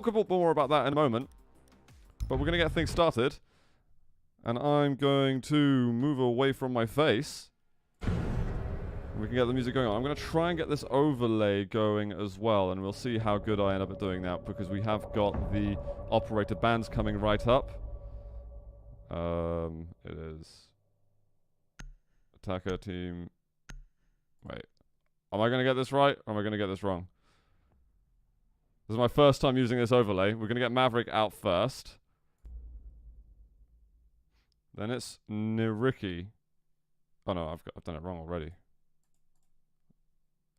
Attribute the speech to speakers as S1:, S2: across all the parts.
S1: a bit more about that in a moment. But we're going to get things started. And I'm going to move away from my face. We can get the music going on. I'm going to try and get this overlay going as well. And we'll see how good I end up at doing that. Because we have got the operator bands coming right up. It is... Attacker team... Wait. Am I going to get this right? Or am I going to get this wrong? This is my first time using this overlay. We're going to get Maverick out first. Then it's NYYRIKKI. Oh no, I've done it wrong already.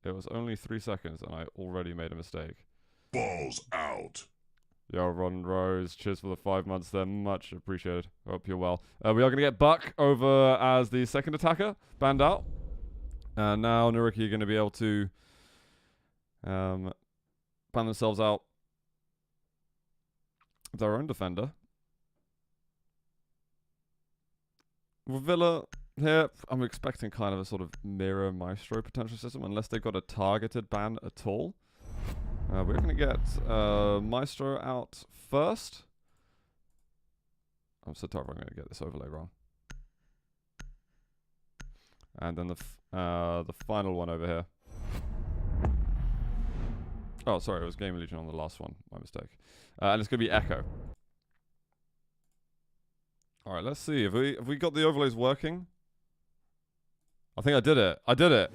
S1: It was only 3 seconds and I already made a mistake.
S2: Balls out.
S1: Yo, Ron Rose, cheers for the 5 months there. Much appreciated. Hope you're well. We are going to get Buck over as the second attacker. Banned out. And now NYYRIKKI are going to be able to ban themselves out with their own defender. With Villa here, I'm expecting kind of a sort of mirror Maestro potential system, unless they've got a targeted ban at all. We're going to get Maestro out first. I'm so tired I'm going to get this overlay wrong. And then the final one over here. Oh, sorry, it was GamerLegion on the last one. My mistake. And it's going to be Echo. All right, let's see. Have we got the overlays working? I think I did it. I did it.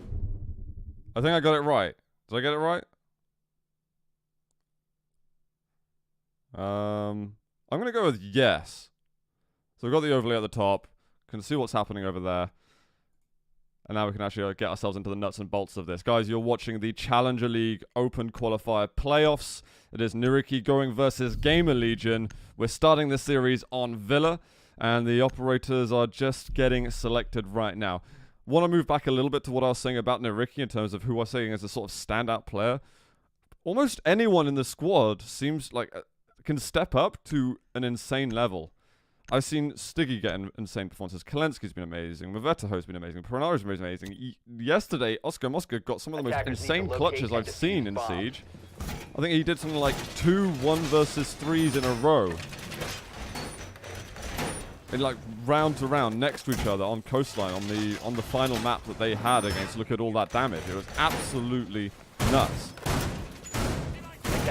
S1: I think I got it right. Did I get it right? I'm going to go with yes. So we've got the overlay at the top. Can see what's happening over there. And now we can actually get ourselves into the nuts and bolts of this. Guys, you're watching the Challenger League Open Qualifier Playoffs. It is NYYRIKKI going versus GamerLegion. We're starting this series on Villa. And the operators are just getting selected right now. Want to move back a little bit to what I was saying about NYYRIKKI in terms of who I was saying is a sort of standout player. Almost anyone in the squad seems like can step up to an insane level. I've seen Stiggy get insane performances. Kalensky's been amazing. Mavetaho's been amazing. Pranari's been amazing. Yesterday, Oscar Mosca got some of the most insane clutches I've seen in Siege. I think he did something like 2 1-versus-3s in a row. In like round to round next to each other on Coastline on the final map that they had against. Look at all that damage. It was absolutely nuts.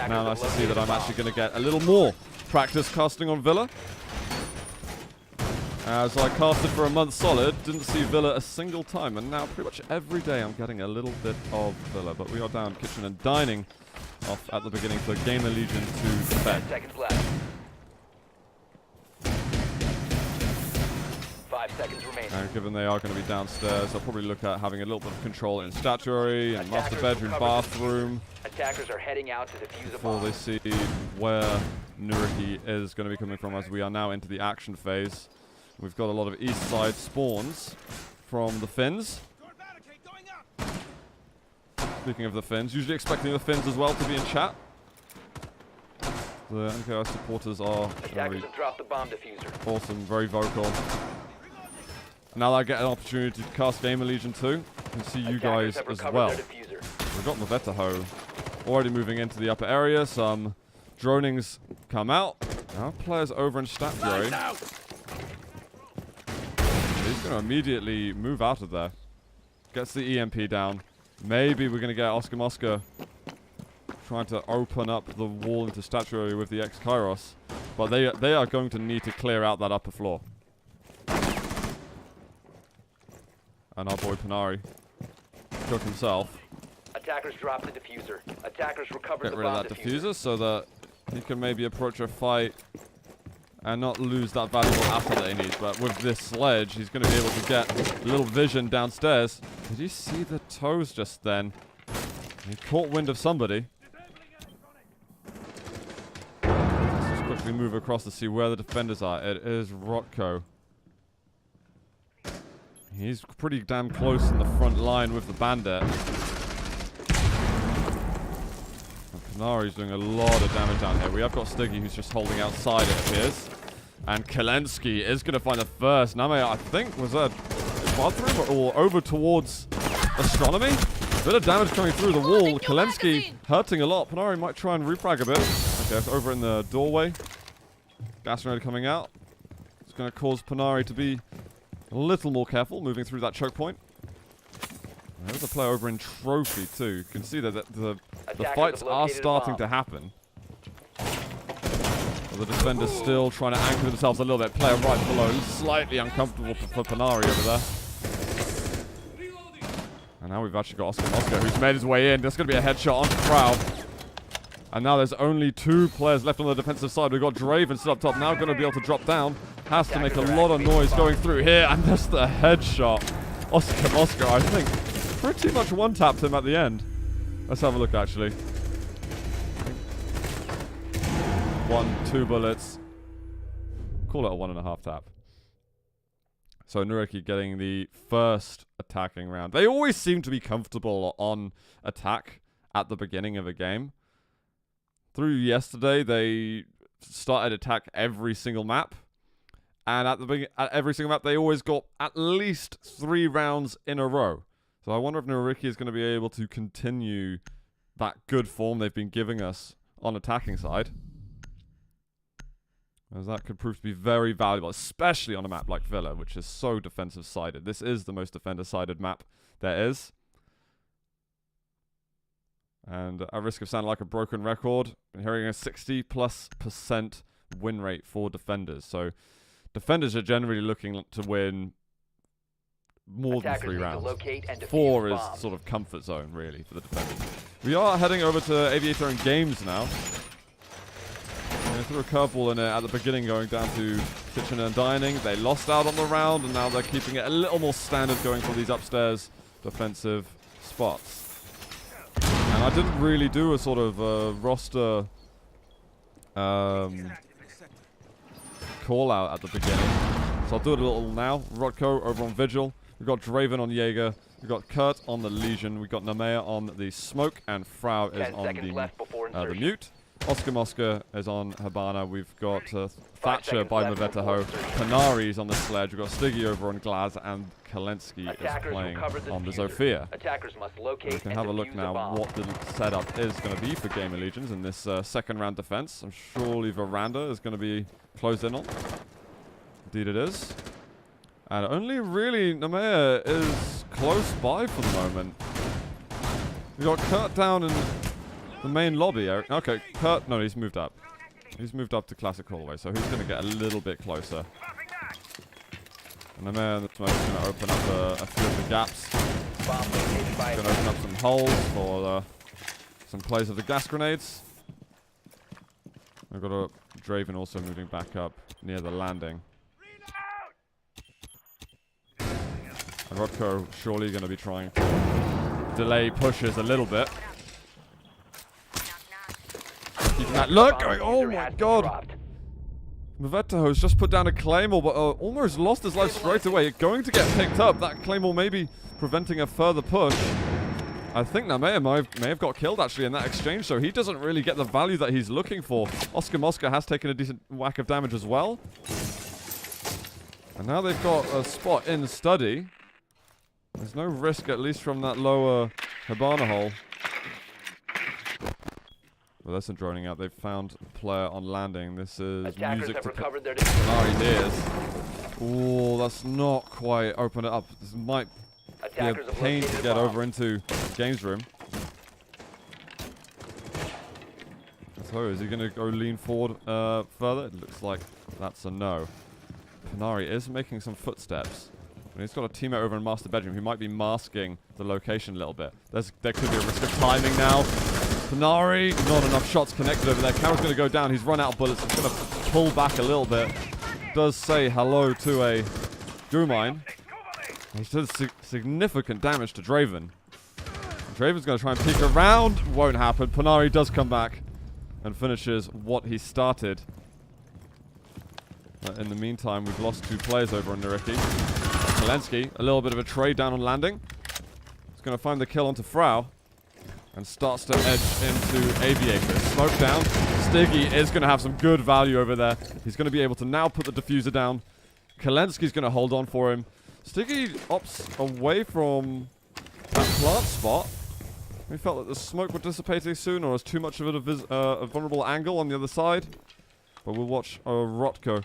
S1: Now nice to see that I'm actually going to get a little more practice casting on Villa. As I casted for a month solid, didn't see Villa a single time, and now pretty much every day I'm getting a little bit of Villa. But we are down kitchen and dining off at the beginning for GamerLegion to defend.
S3: 10 seconds left. 5 seconds remaining.
S1: And given they are going to be downstairs, I'll probably look at having a little bit of control in statuary and master bedroom, bathroom.
S3: Attackers are heading out to defuse a
S1: before
S3: bomb.
S1: they see where NYYRIKKI is going to be coming from, as we are now into the action phase. We've got a lot of east side spawns from the Finns. Speaking of the Finns, usually expecting the Finns as well to be in chat. The NKI supporters are
S3: Attackers have dropped the bomb diffuser.
S1: Awesome, very vocal. Now that I get an opportunity to cast GamerLegion too, I can see you guys as well. We've got Mavetaho already moving into the upper area. Some dronings come out. Now players over in statuary. He's going to immediately move out of there. Gets the EMP down. Maybe we're going to get Oscar Mosca trying to open up the wall into statuary with the X-Kairos. But they are going to need to clear out that upper floor. And our boy Panari took himself.
S3: Attackers drop the diffuser. Attackers recover
S1: Get
S3: the
S1: rid
S3: bomb
S1: of that diffuser so that he can maybe approach a fight and not lose that valuable asset that he needs. But with this sledge, he's going to be able to get a little vision downstairs. Did you see the toes just then? He caught wind of somebody. Let's just quickly move across to see where the defenders are. It is Rotko. He's pretty damn close in the front line with the bandit. Kanari's doing a lot of damage down here. We have got Stiggy who's just holding outside, it appears. And Kalensky is going to find the first. Name, I think, was that bathroom or over towards astronomy? Bit of damage coming through the wall. Kalensky hurting a lot. Panari might try and refrag a bit. Okay, it's over in the doorway. Gas grenade coming out. It's going to cause Panari to be a little more careful moving through that choke point. There's a player over in Trophy too. You can see that the fights are starting to happen. But the defender's still trying to anchor themselves a little bit. Player right below, slightly uncomfortable for Panari over there. And now we've actually got Oscar who's made his way in. There's going to be a headshot on Frau. And now there's only 2 players left on the defensive side. We've got Draven still up top. Now going to be able to drop down. Has to make a lot of noise going through here. And that's the headshot. Oscar, I think, pretty much one-tapped him at the end. Let's have a look, actually. 1, 2 bullets. Call it a 1.5 tap. So NYYRIKKI getting the first attacking round. They always seem to be comfortable on attack at the beginning of a game. Through yesterday, they started attack every single map. And at every single map, they always got at least 3 rounds in a row. So I wonder if NYYRIKKI is going to be able to continue that good form they've been giving us on attacking side. As that could prove to be very valuable, especially on a map like Villa, which is so defensive-sided. This is the most defender-sided map there is. And at risk of sounding like a broken record, been hearing a 60+% win rate for defenders. So defenders are generally looking to win more than 3 rounds. 4 is sort of comfort zone, really, for the defenders. We are heading over to Aviator and Games now. They threw a curveball in it at the beginning, going down to Kitchen and Dining. They lost out on the round, and now they're keeping it a little more standard, going for these upstairs defensive spots. And I didn't really do a sort of roster call out at the beginning, so I'll do it a little now. Rodko over on Vigil. We've got Draven on Jaeger. We've got Kurt on the Legion. We've got Namea on the Smoke, and Frau is on the Mute. Oscar is on Habana. We've got Thatcher by Mavetaho. Panari's on the Sledge. We've got Stiggy over on Glaz, and Kalensky is playing on the Zofia. We can have a look now what the setup is going to be for GamerLegions in this second round defense. I'm surely Veranda is going to be closed in on. Indeed it is. And only really Namea is close by for the moment. We've got Kurt down in the main lobby. Okay, Kurt, no, he's moved up. He's moved up to Classic Hallway, so he's going to get a little bit closer. And Namea is going to open up a few of the gaps. Going to open up some holes for some plays of the gas grenades. We've got a Draven also moving back up near the landing. And Rodko surely going to be trying to delay pushes a little bit. Keeping that look going. Oh my god. Mavetaho's just put down a Claymore, but almost lost his life straight away. Going to get picked up. That Claymore may be preventing a further push. I think Namea may have got killed actually in that exchange, so he doesn't really get the value that he's looking for. Oscar Mosca has taken a decent whack of damage as well. And now they've got a spot in the study. There's no risk, at least from that lower Habana hole. Well, that's not droning out. They've found a player on landing. This is music to Panari Nears. Ooh, that's not quite opened it up. This might be a pain to get over into Games Room. So, is he going to go lean forward further? It looks like that's a no. Panari is making some footsteps. And he's got a teammate over in Master Bedroom who might be masking the location a little bit. There could be a risk of timing now. Panari, not enough shots connected over there. Camera's going to go down. He's run out of bullets. He's going to pull back a little bit. Does say hello to a Gumine. He does significant damage to Draven. Draven's going to try and peek around. Won't happen. Panari does come back and finishes what he started. In the meantime, we've lost 2 players over on NYYRIKKI. Kalensky, a little bit of a trade down on landing. He's going to find the kill onto Frau. And starts to edge into Aviator. Smoke down. Stiggy is going to have some good value over there. He's going to be able to now put the diffuser down. Kalensky's going to hold on for him. Stiggy opts away from that plant spot. We felt that the smoke would dissipate soon, or was too much of a vulnerable angle on the other side. But we'll watch Rotko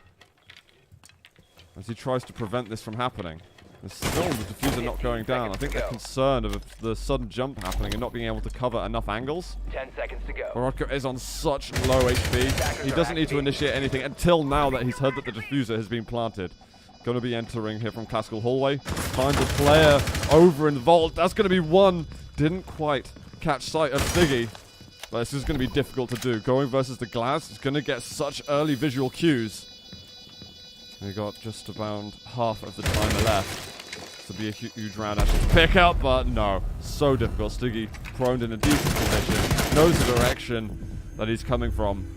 S1: as he tries to prevent this from happening. There's still the diffuser not going down. I think they're concerned of the sudden jump happening and not being able to cover enough angles.
S3: 10 seconds to go.
S1: Rotko is on such low HP. He doesn't need to initiate anything until now that he's heard that the diffuser has been planted. Going to be entering here from Classical Hallway. Finds a player over in Vault. That's going to be one. Didn't quite catch sight of Stiggy. But this is going to be difficult to do. Going versus the glass is going to get such early visual cues. We got just about half of the timer left. This will be a huge round actually to pick up, but no. So difficult. Stiggy prone in a decent position. Knows the direction that he's coming from.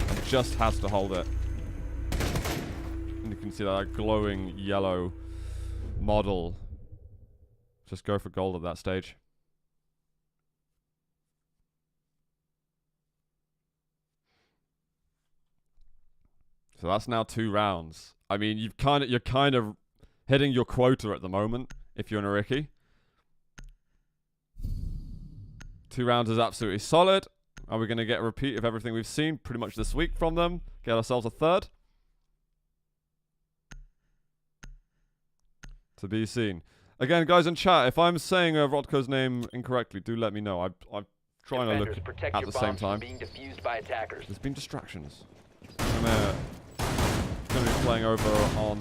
S1: And just has to hold it. And you can see that glowing yellow model. Just go for gold at that stage. So that's now 2 rounds. I mean, you're kind of hitting your quota at the moment if you're NYYRIKKI. 2 rounds is absolutely solid. Are we going to get a repeat of everything we've seen pretty much this week from them? Get ourselves a 3rd? To be seen. Again, guys in chat, if I'm saying Rotko's name incorrectly, do let me know. I'm trying to look at the same time. There's been distractions. I'm going to be playing over on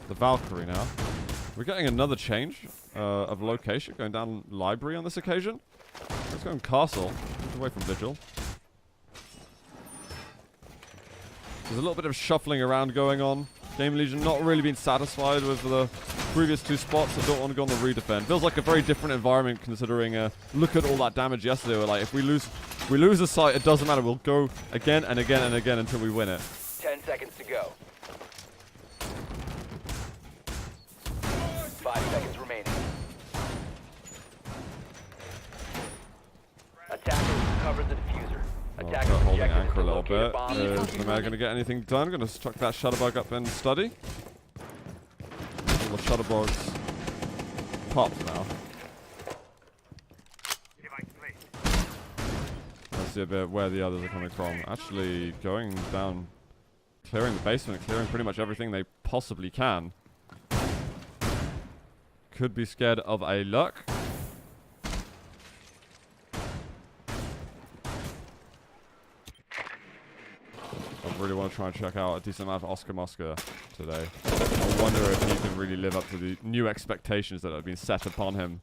S1: the Valkyrie now. We're getting another change of location, going down Library on this occasion. Let's go in Castle, away from Vigil. There's a little bit of shuffling around going on. GamerLegion not really been satisfied with the previous 2 spots, so don't want to go on the redefend. Feels like a very different environment considering, look at all that damage yesterday. We're like, if we lose a site, it doesn't matter. We'll go again and again and again until we win it.
S3: 10 seconds to go. 5 seconds remaining. Attackers covered the diffuser. Attackers
S1: holding
S3: objective
S1: anchor a
S3: is to
S1: little
S3: locate a
S1: bit.
S3: bomb.
S1: Is the mayor going to get anything done? Going to chuck that Shutterbug up and study. All the Shutterbugs popped now. Let's see a bit where the others are coming from. Actually going down, clearing the basement, clearing pretty much everything they possibly can. Could be scared of a luck. I really want to try and check out a decent amount of Oscar Mosca today. I wonder if he can really live up to the new expectations that have been set upon him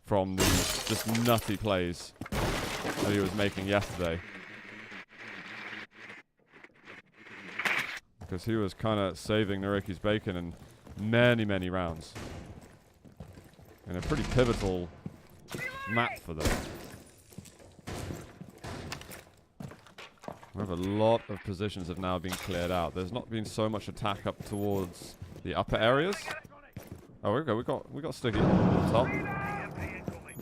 S1: from the just nutty plays that he was making yesterday. Because he was kind of saving NYYRIKKI's bacon in many, many rounds. In a pretty pivotal map for them. We have a lot of positions have now been cleared out. There's not been so much attack up towards the upper areas. Oh, we go. We got Sticky on the top.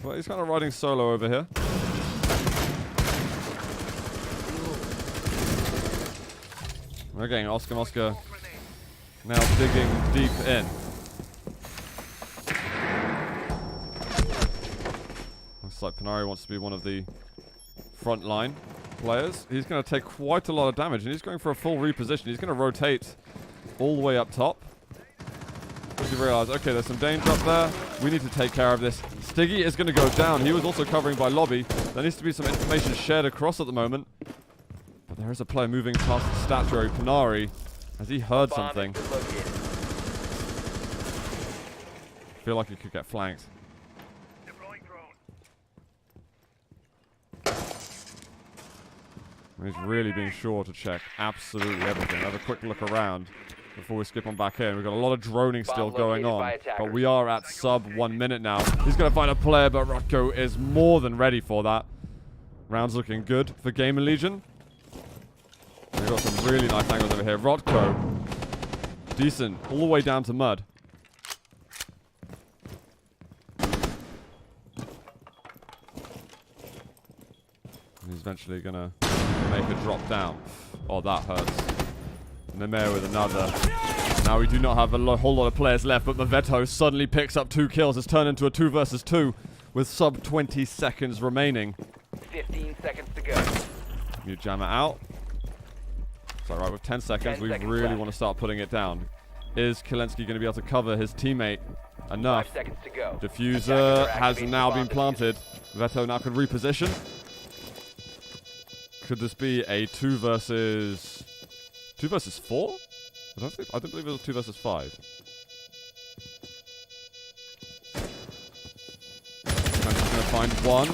S1: But he's kind of riding solo over here. We're getting Oscar Mosca now digging deep in. Looks like Panari wants to be one of the front line players. He's going to take quite a lot of damage, and he's going for a full reposition. He's going to rotate all the way up top. You realize, okay, there's some danger up there. We need to take care of this. Stiggy is going to go down. He was also covering by lobby. There needs to be some information shared across at the moment. But there is a player moving past the statuary, Panari, as he heard something. I feel like he could get flanked. He's really being sure to check absolutely everything. Have a quick look around before we skip on back in. We've got a lot of droning still going on, but we are at sub 1 minute now. He's going to find a player, but Rotko is more than ready for that. Round's looking good for GamerLegion. We've got some really nice angles over here. Rotko, decent, all the way down to mud. He's eventually going to make a drop down. Oh, that hurts. And Nemea with another. Now we do not have a whole lot of players left, but Maveto suddenly picks up 2 kills. It's turned into a 2 versus 2. with sub 20 seconds remaining.
S3: 15 seconds to go.
S1: You jam it out. So right, with 10 seconds,
S3: 10
S1: we
S3: seconds
S1: really
S3: left.
S1: want to start putting it down. Is Kalinski going to be able to cover his teammate
S3: 5
S1: enough?
S3: seconds to go.
S1: Diffuser
S3: Attackers are
S1: has
S3: activating
S1: now
S3: the
S1: been
S3: bomb
S1: planted. Veto now can reposition. Could this be a 2 versus 4? I don't believe it was 2 versus 5. And he's going to find one.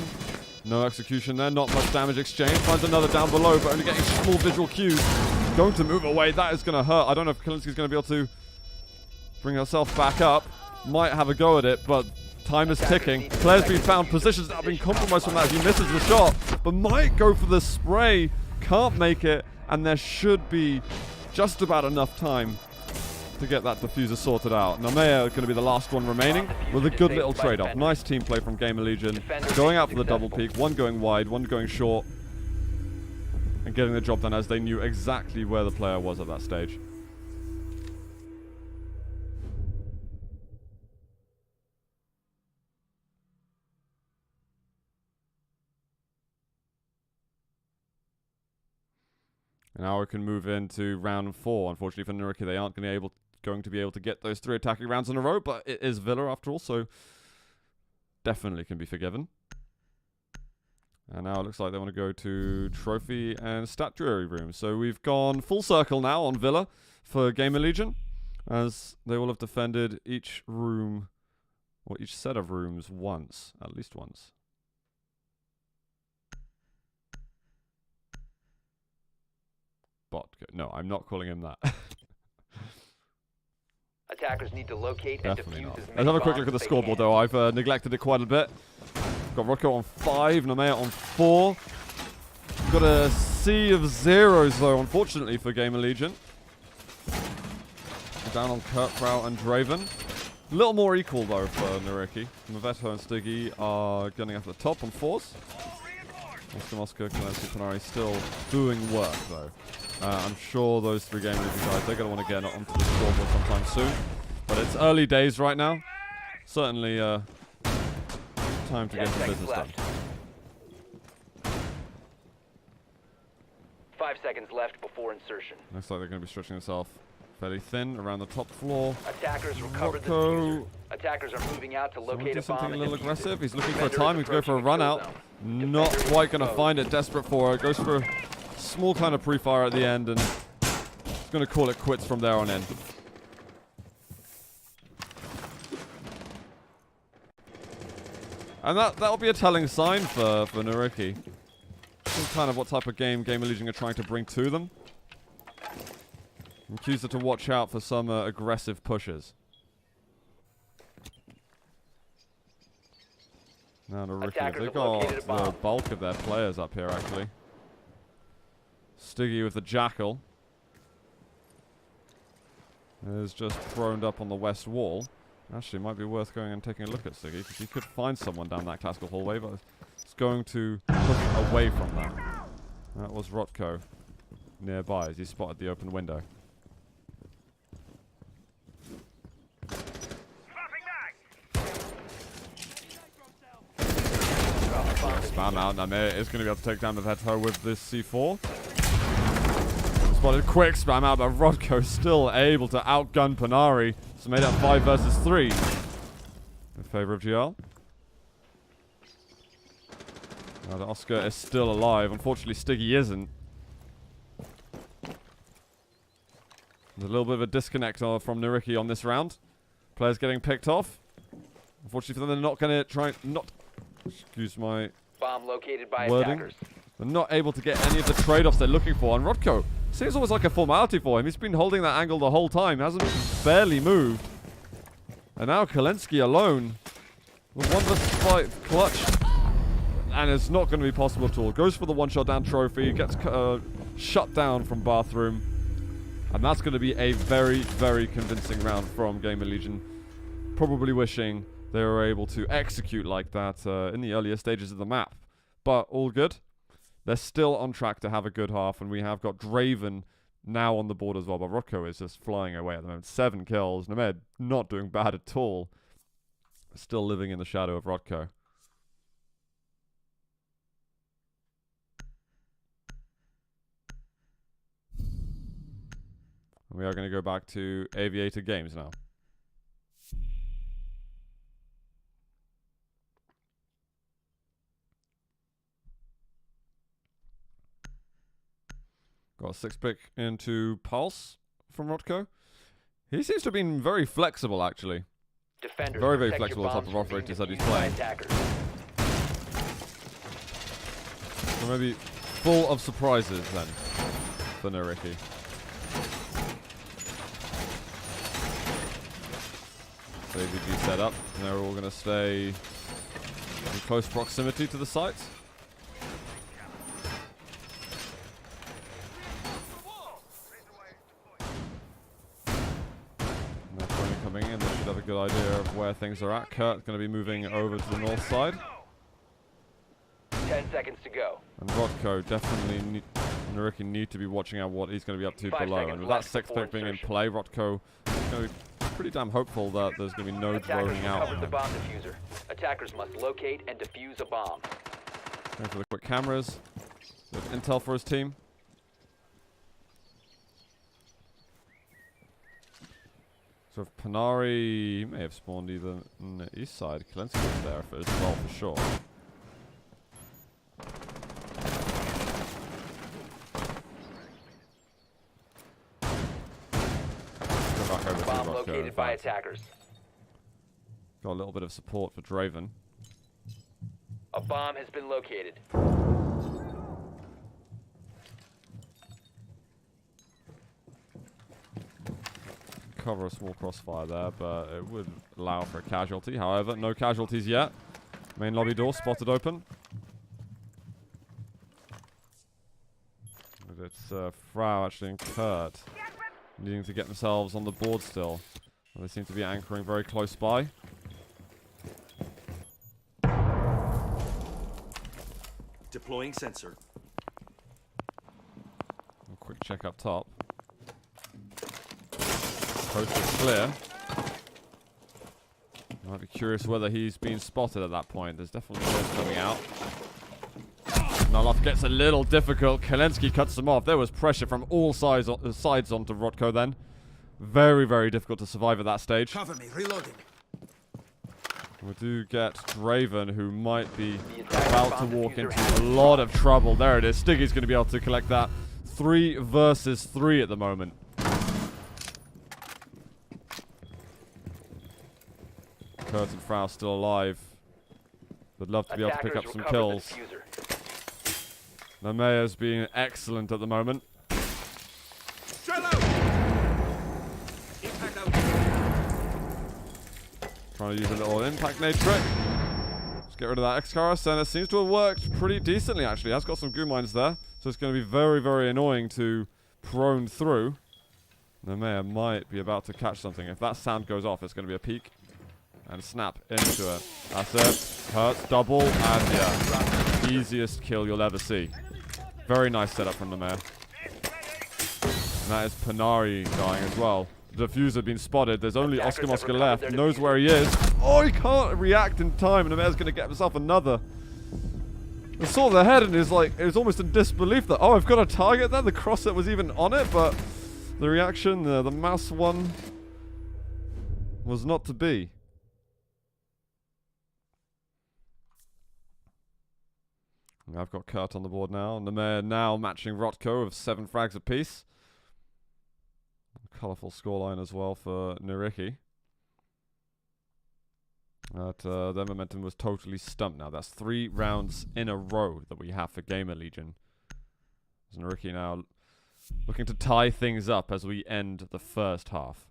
S1: No execution there, not much damage exchange. Finds another down below, but only getting small visual cues. Going to move away, that is going to hurt. I don't know if Kalinski's going to be able to bring herself back up. Might have a go at it, but time is ticking. Player's been found, positions that have been compromised from that as he misses the shot, but might go for the spray. Can't make it, and there should be just about enough time to get that diffuser sorted out. Namea going to be the last one remaining with a good little trade-off. Nice team play from GamerLegion. Going out for the double peek, one going wide, one going short, and getting the job done as they knew exactly where the player was at that stage. And now we can move into round 4. Unfortunately for NYYRIKKI, they aren't going to be able to get those 3 attacking rounds in a row, but it is Villa after all, so definitely can be forgiven. And now it looks like they want to go to trophy and statuary room. So we've gone full circle now on Villa for GamerLegion, as they will have defended each room, or each set of rooms once, at least once. No, I'm not calling him that.
S3: Attackers need to locate and
S1: Definitely
S3: defuse
S1: not.
S3: as many
S1: Let's have a quick
S3: bombs
S1: look at the
S3: as they
S1: scoreboard,
S3: can.
S1: though. I've neglected it quite a bit. Got Rocco on 5, Namea on 4. Got a sea of zeros, though, unfortunately, for GamerLegion. Down on Kurtfrau and Draven. A little more equal, though, for NYYRIKKI. Maveto and Stiggy are gunning up at the top on 4s. Oscar, Kalinski, Panari still doing work, though. I'm sure those 3 GamerLegion guys, they're going to want to get onto the scoreboard sometime soon. But it's early days right now. Certainly time to get some business done.
S3: 5 seconds left before insertion.
S1: Looks like they're going to be stretching themselves fairly thin around the top floor.
S3: Attackers recovered the
S1: Rocco.
S3: diffuser. Attackers are moving out to locate
S1: Do
S3: a bomb
S1: something a
S3: and
S1: little
S3: defuse
S1: aggressive.
S3: it.
S1: He's looking for a
S3: Defender
S1: time.
S3: is
S1: He's going for a
S3: approaching
S1: run
S3: the
S1: out.
S3: kill zone.
S1: Not
S3: Defender
S1: quite going to
S3: exposed.
S1: find it. Desperate for it. Goes for a small kind of pre-fire at the end, and he's going to call it quits from there on in. And that'll be a telling sign for NYYRIKKI. Some kind of what type of game GamerLegion are trying to bring to them. Accuser to watch out for some aggressive pushes. Now NYYRIKKI,
S3: Attackers
S1: they've
S3: have
S1: got
S3: located a
S1: the
S3: bomb.
S1: bulk of their players up here, actually. Stiggy with the Jackal is just thrown up on the west wall. Actually, it might be worth going and taking a look at Stiggy, because he could find someone down that classical hallway, but it's going to look away from that. That was Rotko nearby as he spotted the open window. Spam out. Namea is going to be able to take down the Veto with this C4. Spotted quick spam out, but Rodko still able to outgun Panari. So made up 5 versus 3 in favor of GL. Now the Oscar is still alive. Unfortunately, Stiggy isn't. There's a little bit of a disconnect from NYYRIKKI on this round. Players getting picked off. Unfortunately for them, they're not going to try not... Excuse my
S3: Bomb located by
S1: wording.
S3: attackers.
S1: They're not able to get any of the trade-offs they're looking for. And Rodko seems almost like a formality for him. He's been holding that angle the whole time. Hasn't barely moved. And now Kalinski alone with 1 versus 5 clutch. And it's not going to be possible at all. Goes for the one-shot down trophy. Gets shut down from Bathroom. And that's going to be a very, very convincing round from GamerLegion. Probably wishing they were able to execute like that in the earlier stages of the map. But all good. They're still on track to have a good half, and we have got Draven now on the board as well. But Rocco is just flying away at the moment. 7 kills. Named not doing bad at all. Still living in the shadow of Rocco. And we are going to go back to Aviator Games now. Got a 6-pick into Pulse from Rotko. He seems to have been very flexible, actually.
S3: Defenders,
S1: Very, very
S3: protect your
S1: flexible type
S3: bombs
S1: of
S3: from being
S1: operators that he's
S3: defused by
S1: playing.
S3: attackers.
S1: So maybe full of surprises then for NYYRIKKI. So AVG set up, and they're all going to stay in close proximity to the site. Coming in, they should have a good idea of where things are at. Kurt's going to be moving over to the north side.
S3: 10 seconds to go.
S1: And Rotko definitely NYYRIKKI need to be watching out what he's going to be up to
S3: 5
S1: below.
S3: seconds
S1: And with that
S3: left
S1: 6-pick being in
S3: insertion.
S1: play, Rotko is going to be pretty damn hopeful that there's going to be no
S3: Attackers
S1: droning out.
S3: recovered the bomb diffuser. Attackers must locate and defuse a bomb.
S1: Going for the quick cameras. There's intel for his team. So if Panari, he may have spawned either on the east side. Kelensky was there as well, for sure. Go back over to
S3: Bomb
S1: Rotko,
S3: located
S1: in
S3: by
S1: fact.
S3: attackers.
S1: Got a little bit of support for Draven.
S3: A bomb has been located.
S1: Cover a small crossfire there, but it would allow for a casualty. However, no casualties yet. Main lobby door spotted open. But it's Frau actually and Kurt needing to get themselves on the board still. They seem to be anchoring very close by.
S4: Deploying sensor.
S1: A quick check up top. Coast is clear. Might be curious whether he's been spotted at that point. There's definitely noise coming out. Naloff gets a little difficult. Kelensky cuts them off. There was pressure from all sides onto Rotko then. Very, very difficult to survive at that stage.
S4: Cover me, reloading.
S1: We do get Draven, who might be
S3: The attackers
S1: about to
S3: found the
S1: walk
S3: diffuser
S1: into
S3: has
S1: a lot of trouble. There it is. Stiggy's going to be able to collect that. 3 versus 3 at the moment. Kurt and Frau still alive. Would love to be able to pick up some kills. Namea's being excellent at the moment. Trying to use a little impact nade trick. Let's get rid of that X-Charis, and it seems to have worked pretty decently actually. Has got some goo mines there, so it's going to be very, very annoying to prone through. Namea might be about to catch something. If that sound goes off, it's going to be a peek. And snap into it. That's it. Hurts double, and yeah. Easiest kill you'll ever see. Very nice setup from Namea. And that is Panari dying as well. The diffuser being spotted. There's only Oscar Mosca left. Knows where he is. Oh, he can't react in time. And Namea's going to get himself another. I saw the head and it was almost in disbelief that, oh, I've got a target there. The crosset was even on it, but the reaction, the mouse one, was not to be. I've got Kurt on the board now. Namea now matching Rotko with 7 frags apiece. Colourful scoreline as well for NYYRIKKI. Their momentum was totally stumped now. That's 3 rounds in a row that we have for GamerLegion. NYYRIKKI now looking to tie things up as we end the first half.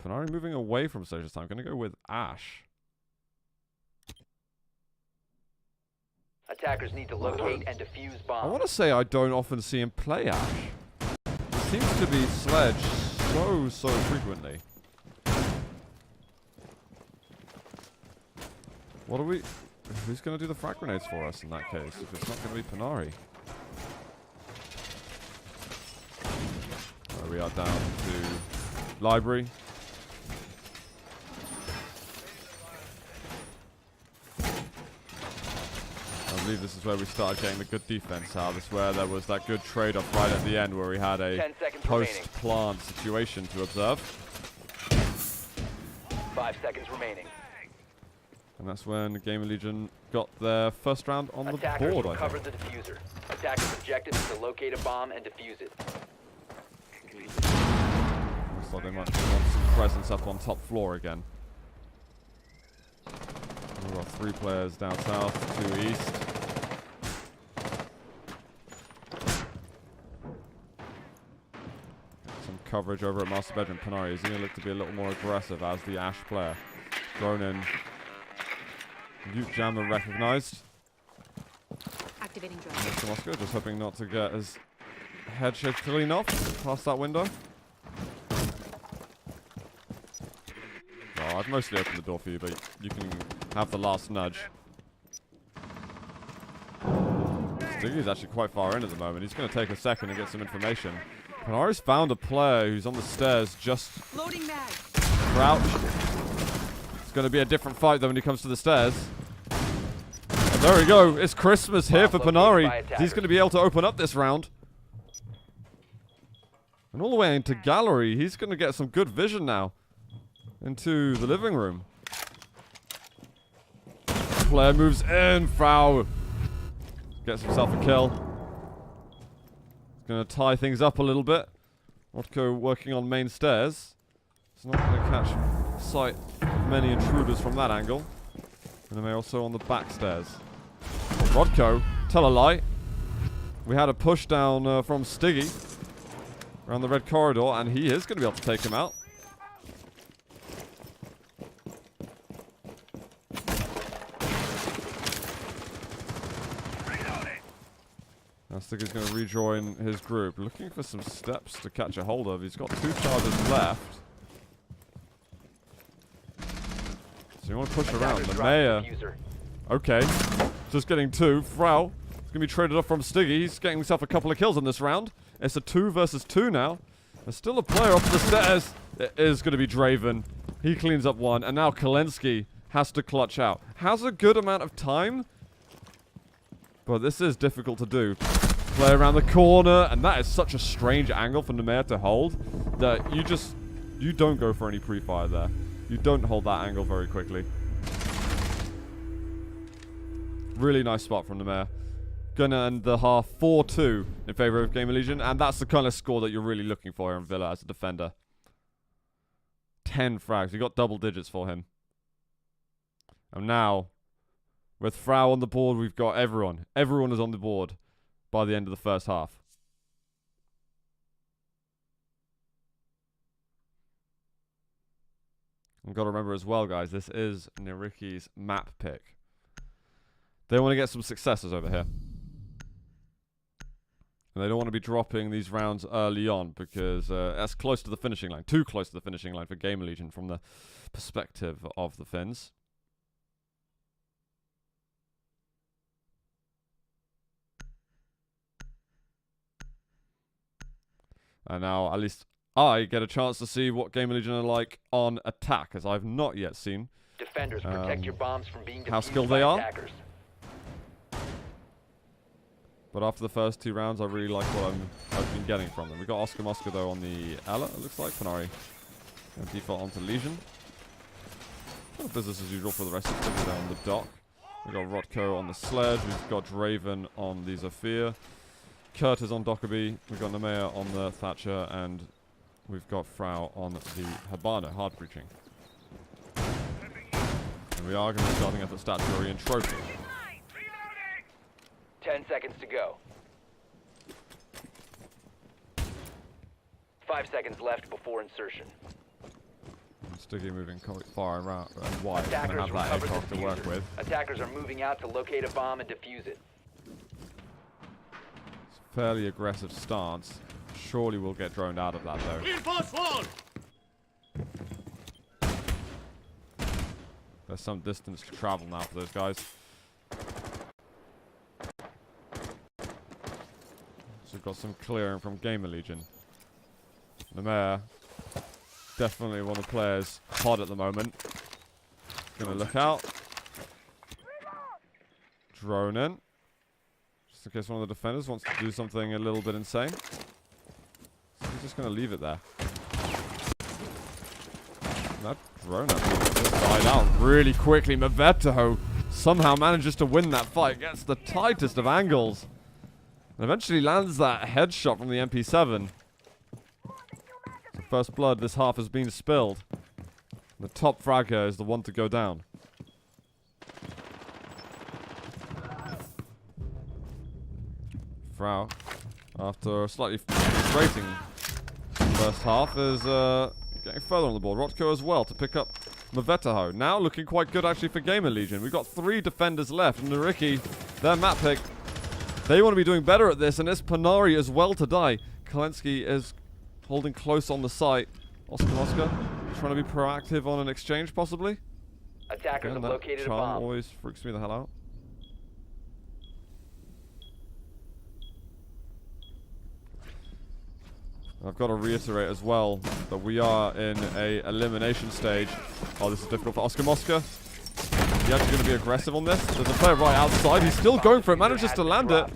S1: Panari moving away from Social Time. I'm going to go with Ash.
S3: Attackers need to locate and defuse
S1: I
S3: bombs.
S1: want to say I don't often see him play Ash. He seems to be sledged so frequently. What are we... Who's going to do the frag grenades for us in that case? If it's not going to be Panari. We are down to library. believe this is where we started getting the good defense out. This is where there was that good trade-off right at the end where we had a
S3: 10 seconds
S1: post-plant situation to observe.
S3: 5 seconds remaining.
S1: And that's when GamerLegion got their first round on the
S3: Attackers
S1: board, I
S3: recover
S1: think.
S3: the diffuser. Attackers' objective is to locate a bomb and defuse it.
S1: Looks like they might want some presence up on top floor again. We've got 3 players down south, 2 east. Some coverage over at Master Bedroom. Panari is going to look to be a little more aggressive as the Ash player. Thrown in. Nuke Jammer recognized.
S5: Activating drone.
S1: Mr. Moscow just hoping not to get his head shaved clean off past that window. Oh, I've mostly opened the door for you, but you can have the last nudge. Stiggy's actually quite far in at the moment. He's going to take a second and get some information. Panari's found a player who's on the stairs just
S5: Loading mag.
S1: crouched. It's going to be a different fight though when he comes to the stairs. And there we go. It's Christmas here for Panari. He's going to be able to open up this round. And all the way into gallery, he's going to get some good vision now into the living room. Player moves in. Frau gets himself a kill. He's going to tie things up a little bit. Rotko working on main stairs. He's not going to catch sight of many intruders from that angle. And they're also on the back stairs. Rodko, tell a lie. We had a push down from Stiggy around the red corridor, and he is going to be able to take him out. Now Stiggy's going to rejoin his group, looking for some steps to catch a hold of. He's got 2 charges left. So you want to push around. The mayor. Okay. Just getting 2. Frau is going to be traded off from Stiggy. He's getting himself a couple of kills in this round. It's a 2 versus 2 now. There's still a player up the stairs. It is going to be Draven. He cleans up 1. And now Kalensky has to clutch out. Has a good amount of time. But this is difficult to do. Play around the corner. And that is such a strange angle for Nemea to hold. That you don't go for any pre-fire there. You don't hold that angle very quickly. Really nice spot from Nemea. Gonna end the half 4-2 in favor of GamerLegion, and that's the kind of score that you're really looking for here in Villa as a defender. 10 frags. We got double digits for him. And now, with Frau on the board, we've got everyone. Everyone is on the board by the end of the first half. I've got to remember as well, guys, this is NYYRIKKI's map pick. They want to get some successes over here. And they don't want to be dropping these rounds early on because that's close to the finishing line. Too close to the finishing line for GamerLegion from the perspective of the Finns. And now, at least I get a chance to see what GamerLegion are like on attack, as I've not yet seen
S3: Defenders, protect your bombs from being
S1: how
S3: defused
S1: skilled
S3: by
S1: they are.
S3: attackers.
S1: But after the first 2 rounds, I really like what I've been getting from them. We got Oscar Mosca though on the Ella, it looks like. Panari and default onto Legion. Business as usual for the rest of the team down on the dock. We got Rotko on the sledge. We've got Draven on the Zofia. Kurt is on Dockerby. We've got Nemea on the Thatcher, and we've got Frau on the Habana, hard breaching. And we are going to be starting up at Statuary and Trophy.
S3: 10 seconds to go. 5 seconds left before insertion.
S1: And Stiggy moving quite far around and wide. Going to
S3: Attackers
S1: have that
S3: recover
S1: aircraft
S3: the
S1: to work
S3: diffuser.
S1: with.
S3: Attackers are moving out to locate a bomb and defuse it.
S1: It's a fairly aggressive stance. Surely we'll get droned out of that though. There's some distance to travel now for those guys. So we've got some clearing from GamerLegion. Nemea, definitely one of the players hot at the moment. Gonna look out. Drone in. Just in case one of the defenders wants to do something a little bit insane. So he's just going to leave it there. That drone actually just died out really quickly. Mavetaho somehow manages to win that fight. Gets the tightest of angles. And eventually lands that headshot from the MP7. So first blood this half has been spilled. The top fragger is the one to go down. Frau, after a slightly frustrating first half, is getting further on the board. Rotko as well to pick up Mavetaho. Now looking quite good actually for GamerLegion. We've got 3 defenders left. NYYRIKKI, their map pick. They want to be doing better at this, and it's Panari as well to die. Kalensky is holding close on the site. Oscar trying to be proactive on an exchange possibly.
S3: Attackers have located a
S1: charm
S3: bomb.
S1: always freaks me the hell out. I've got to reiterate as well that we are in a elimination stage. Oh, this is difficult for Oscar Mosca. He's actually going to be aggressive on this. There's a player right outside. He's still going for it. Manages to land it.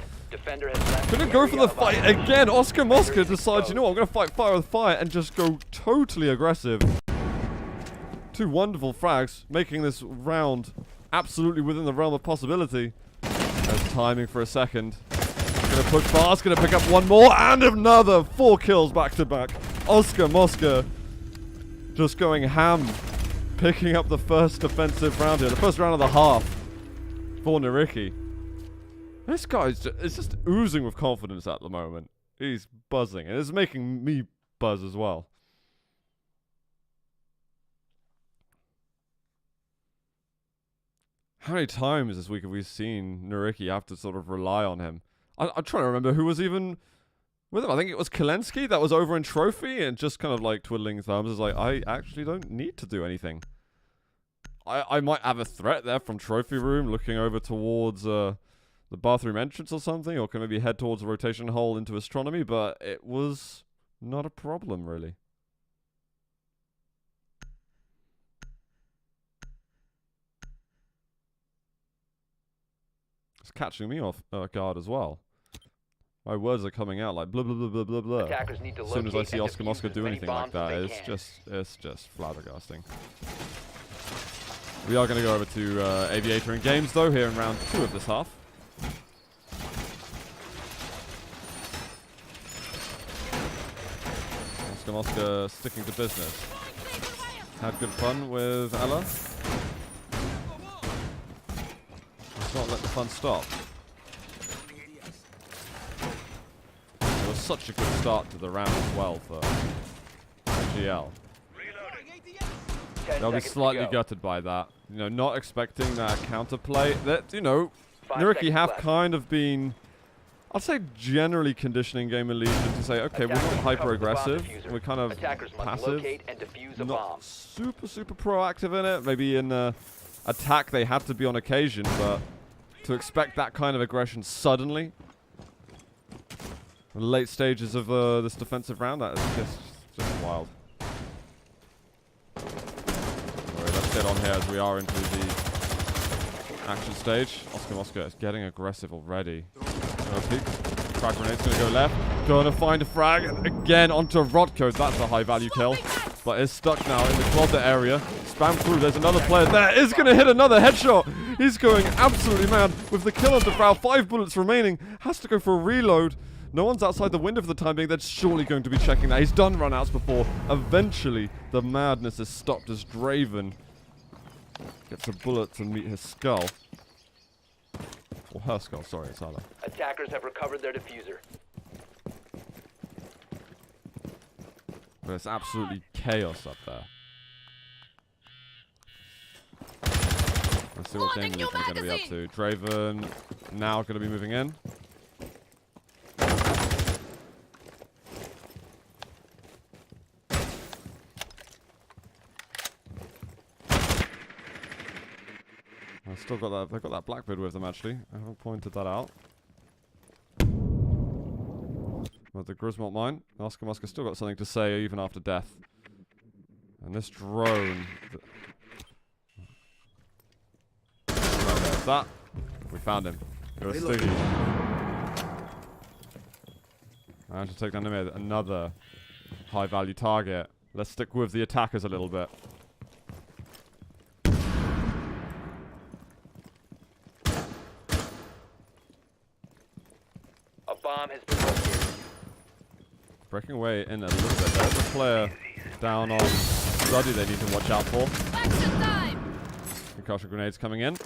S1: Couldn't go for the fight again. Oscar Mosca decides, you know what, I'm going to fight fire with fire and just go totally aggressive. 2 wonderful frags, making this round absolutely within the realm of possibility. There's timing for a second. Gonna push fast, gonna pick up one more and another 4 kills back to back. Oscar Mosca just going ham, picking up the first defensive round here, the first round of the half for NYYRIKKI. This guy is just oozing with confidence at the moment. He's buzzing, and it's making me buzz as well. How many times this week have we seen NYYRIKKI have to sort of rely on him? I'm trying to remember who was even with him. I think it was Kalensky that was over in Trophy and just kind of like twiddling thumbs. Is like, I actually don't need to do anything. I might have a threat there from Trophy Room looking over towards the bathroom entrance or something, or can maybe head towards a rotation hole into Astronomy, but it was not a problem really. It's catching me off guard as well. My words are coming out like blah blah blah blah blah blah.
S3: Attackers need to
S1: As soon as I see Oscar
S3: defuse
S1: Mosca
S3: as
S1: do
S3: many
S1: anything like
S3: bombs as
S1: that,
S3: they
S1: it's just flabbergasting. We are going to go over to Aviator and Games though here in round 2 of this half. Oscar Mosca sticking to business. Had good fun with Ella. Let's not let the fun stop. It was such a good start to the round as well for GL. They'll be slightly gutted by that. You know, not expecting that counterplay. That, you know, NYYRIKKI have kind of been, I'd say, generally conditioning GamerLegion to say, okay, we're not hyper-aggressive. We're kind of passive. Not super proactive in it. Maybe in attack they had to be on occasion, but to expect that kind of aggression suddenly in the late stages of this defensive round, that is just wild. Alright, let's get on here as we are into the action stage. Oscar Mosca is getting aggressive already. Peek. Frag grenade's gonna go left. Gonna find a frag, and again onto Rotko. That's a high value kill, but is stuck now in the closet area. Spam through, there's another player there. Is gonna hit another headshot. He's going absolutely mad with the kill onto Frau. 5 bullets remaining. Has to go for a reload. No one's outside the window for the time being. They're surely going to be checking that. He's done runouts before. Eventually, the madness is stopped as Draven gets a bullet to meet his skull. Or her skull, sorry, it's Ella.
S3: Attackers have recovered their diffuser.
S1: But it's absolutely chaos up there. Let's see what GamerLegion are going to be up to. Draven now going to be moving in. I've still got that. They've got that Blackbird with them actually. I haven't pointed that out. But the Griswold mine. Oscar Mosca still got something to say even after death. And this drone. There's that. We found him. It was Stiggy. Managed to take down another high-value target. Let's stick with the attackers a little bit.
S3: A bomb has been located.
S1: Breaking away in a little bit. There's a player down on study they need to watch out for.
S5: Action time!
S1: Concussion grenades coming in.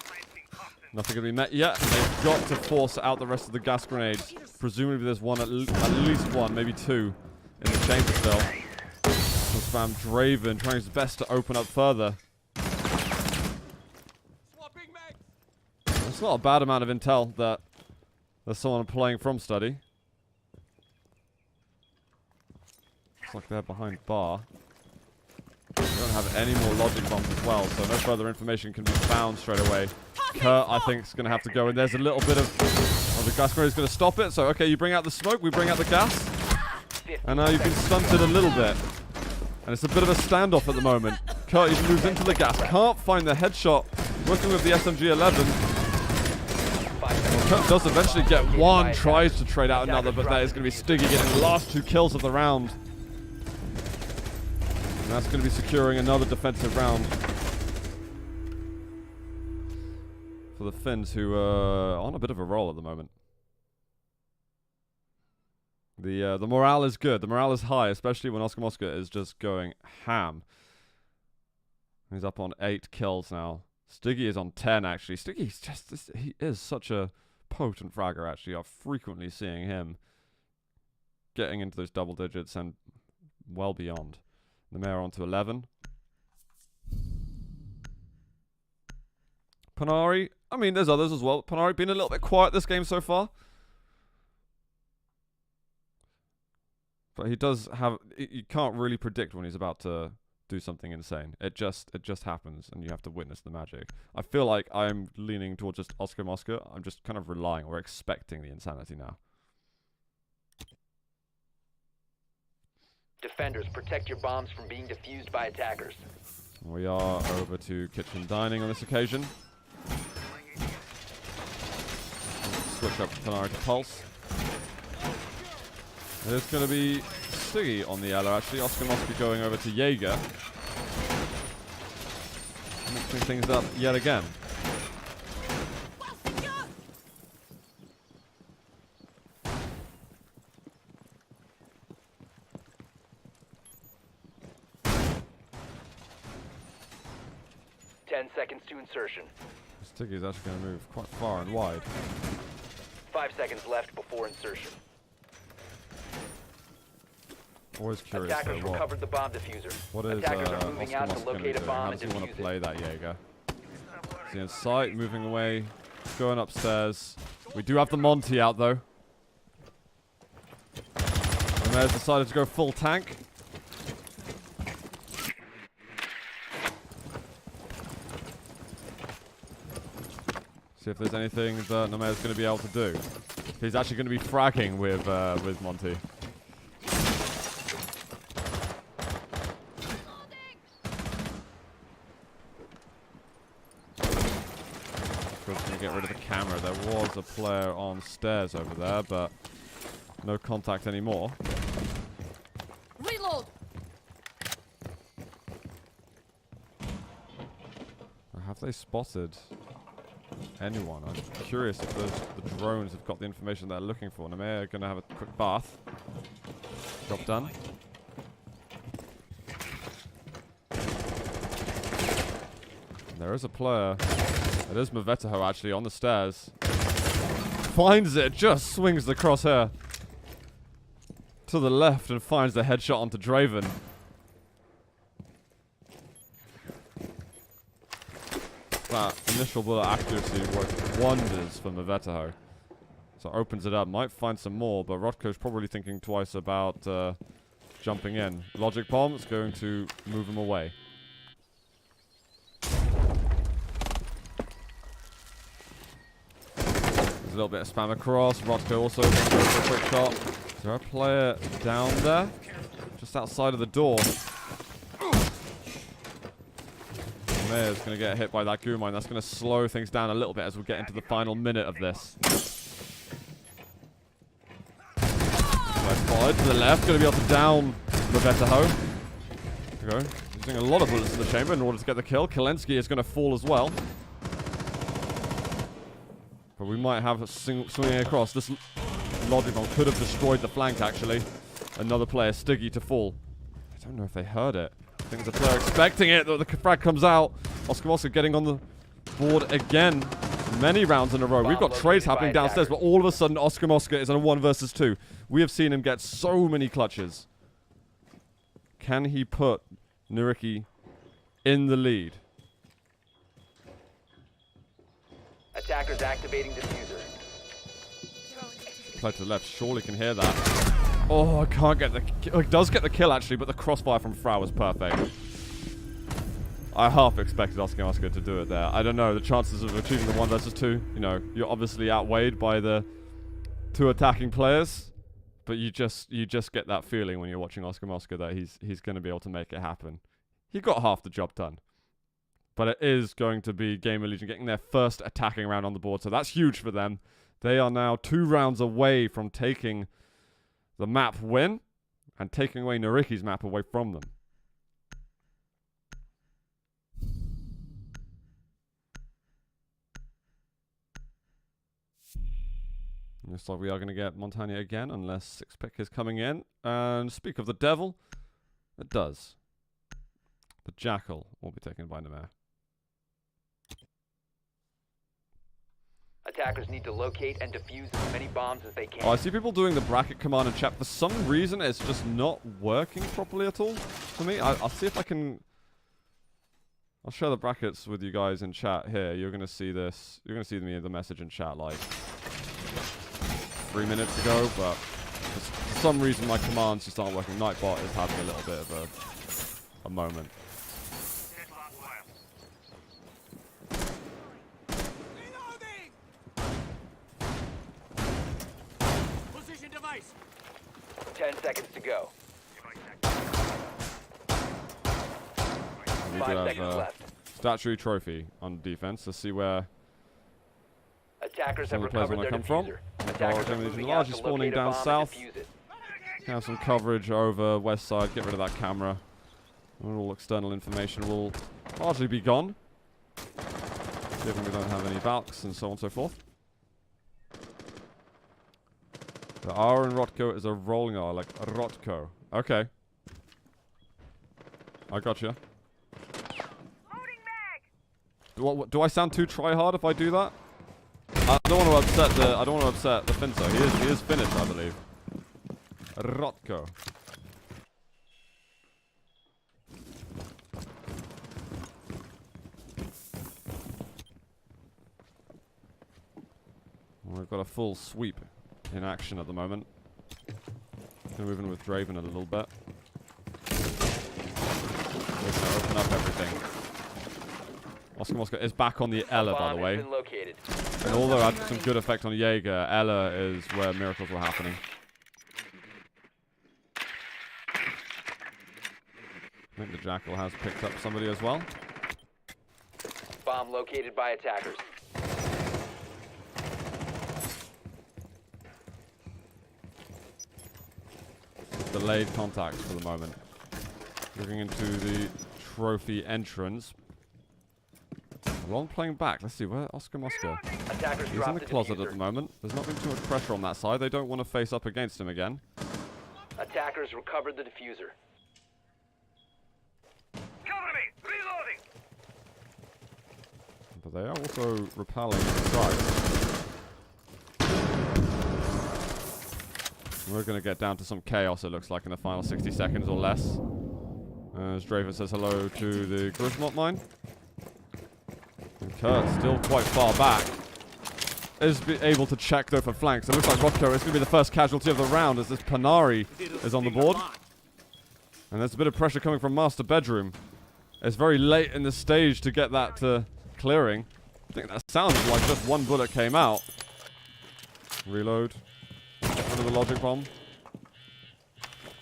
S1: Nothing going to be met yet. They've got to force out the rest of the gas grenades. Presumably there's one, at least one, maybe two, in the chamber still. We'll spam Draven, trying his best to open up further. That's not a bad amount of intel that there's someone playing from study. Looks like they're behind bar. We don't have any more logic bombs as well, so no further information can be found straight away. Kurt, I think, is going to have to go in. There's a little bit of... Oh, the gas grenade is going to stop it. So, okay, you bring out the smoke, we bring out the gas. And now you've been stunted a little bit. And it's a bit of a standoff at the moment. Kurt even moves into the gas. Can't find the headshot. Working with the SMG-11. Well, Kurt does eventually get one. Tries to trade out another, but that is going to be Stiggy getting the last 2 kills of the round. And that's going to be securing another defensive round for the Finns, who are on a bit of a roll at the moment. The morale is good. The morale is high, especially when Oscar Mosca is just going ham. He's up on 8 kills now. Stiggy is on 10, actually. Stiggy's just... he is such a potent fragger, actually. I'm frequently seeing him getting into those double digits and well beyond. The mayor on to 11. Panari, I mean, there's others as well. Panari been a little bit quiet this game so far. But he does have... You can't really predict when he's about to do something insane. It just happens, and you have to witness the magic. I feel like I'm leaning towards just Oscar Mosca. I'm just kind of relying or expecting the insanity now.
S3: Defenders, protect your bombs from being defused by attackers.
S1: We are over to kitchen dining on this occasion. Switch up Panari to Pulse. There's going to be Stiggy on the yellow, actually. Oscar Mosca going over to Jaeger. Mixing things up yet again.
S3: Seconds to insertion.
S1: Stiggy is actually going to move quite far and wide.
S3: 5 seconds left before insertion.
S1: Always curious
S3: Attackers
S1: though,
S3: recovered the bomb diffuser.
S1: what is
S3: Attackers are moving
S1: Oscar
S3: out to
S1: Mosca going to
S3: locate
S1: do?
S3: a bomb
S1: How
S3: and
S1: does he want to
S3: defuse
S1: play
S3: it.
S1: that Jaeger? Is he in sight, moving away, going upstairs. We do have the Monty out though. The mayor's decided to go full tank. See if there's anything that Namae's going to be able to do. He's actually going to be fragging with Monty. Just going to get rid of the camera. There was a player on stairs over there, but no contact anymore.
S5: Reload!
S1: Have they spotted anyone? I'm curious if the drones have got the information they're looking for. Namea are going to have a quick bath. Job done. And there is a player. It is Mavetaho actually on the stairs. Finds it, just swings the crosshair to the left and finds the headshot onto Draven. That initial bullet accuracy worked wonders for Mavetaho. So opens it up. Might find some more, but Rotko's probably thinking twice about jumping in. Logic bomb is going to move him away. There's a little bit of spam across. Rotko also going to go for a quick shot. Is there a player down there? Just outside of the door. Mayor's going to get hit by that goo mine. That's going to slow things down a little bit as we get into the final minute of this. Let's side to the left. Going to be able to down Levettaho. There we go. Using a lot of bullets in the chamber in order to get the kill. Kelensky is going to fall as well. But we might have a swinging across. This logic bomb could have destroyed the flank, actually. Another player, Stiggy, to fall. I don't know if they heard it. I think there's a player expecting it. The frag comes out. Oscar getting on the board again. Many rounds in a row. We've got trades happening downstairs, but all of a sudden, Oscar is on a 1 versus 2. We have seen him get so many clutches. Can he put NYYRIKKI in the lead?
S3: Attackers activating diffuser.
S1: Play to the left. Surely can hear that. Oh, I can't get the... Oh, he does get the kill, actually, but the crossfire from Frau was perfect. I half expected Oscar to do it there. I don't know. The chances of achieving the 1 versus 2, you know, you're obviously outweighed by the 2 attacking players. But you just get that feeling when you're watching Oscar that he's going to be able to make it happen. He got half the job done. But it is going to be GamerLegion getting their first attacking round on the board. So that's huge for them. They are now 2 rounds away from taking the map win and taking away NYYRIKKI's map away from them. Looks like we are going to get Montagna again, unless 6-pick is coming in. And speak of the devil, it does. The Jackal will be taken by Namer.
S3: Attackers need to locate and defuse as many bombs as they can.
S1: Oh, I see people doing the bracket command in chat. For some reason, it's just not working properly at all for me. I'll see if I can... I'll share the brackets with you guys in chat here. You're going to see this. You're going to see the message in chat like 3 minutes ago, but for some reason my commands just aren't working. Nightbot is having a little bit of a moment.
S4: Position device.
S3: 10 seconds to go.
S1: We
S3: 5
S1: do
S3: seconds
S1: have
S3: left.
S1: statuary trophy on defense. Let's see where
S3: Attackers
S1: some
S3: have
S1: of the players
S3: recovered
S1: want to
S3: their
S1: come from.
S3: diffuser.
S1: Our
S3: Attackers are
S1: GamerLegion
S3: moving out
S1: largely
S3: to
S1: spawning
S3: locate a
S1: down
S3: bomb and
S1: south.
S3: defuse it.
S1: Have some coverage over west side. Get rid of that camera. All external information will largely be gone, given we don't have any Valks and so on and so forth. The R in Rotko is a rolling R, like a Rotko. Okay. I gotcha. Do I sound too try-hard if I do that? I don't want to upset the Finso. He is finished, I believe. Rotko. We've got a full sweep in action at the moment. Gonna move in with Draven a little bit. We're gonna open up everything. Oscar is back on the Ella, by the way. And although it had some good effect on Jaeger, Ella is where miracles were happening. I think the Jackal has picked up somebody as well.
S3: Bomb located by attackers.
S1: Delayed contact for the moment. Looking into the trophy entrance. Long playing back. Let's see, where Oscar
S3: Attackers
S1: He's in the closet at the moment. There's not been too much pressure on that side. They don't want to face up against him again.
S3: Attackers recovered the diffuser.
S4: Cover me! Reloading!
S1: But they are also repelling strikes. We're going to get down to some chaos, it looks like, in the final 60 seconds or less. As Draven says hello to the Grishmot mine. And Kurt, still quite far back, is able to check though for flanks. It looks like Rotko is going to be the first casualty of the round as this Panari is on the board. And there's a bit of pressure coming from Master Bedroom. It's very late in the stage to get that clearing. I think that sounds like just one bullet came out. Reload. Under the logic bomb.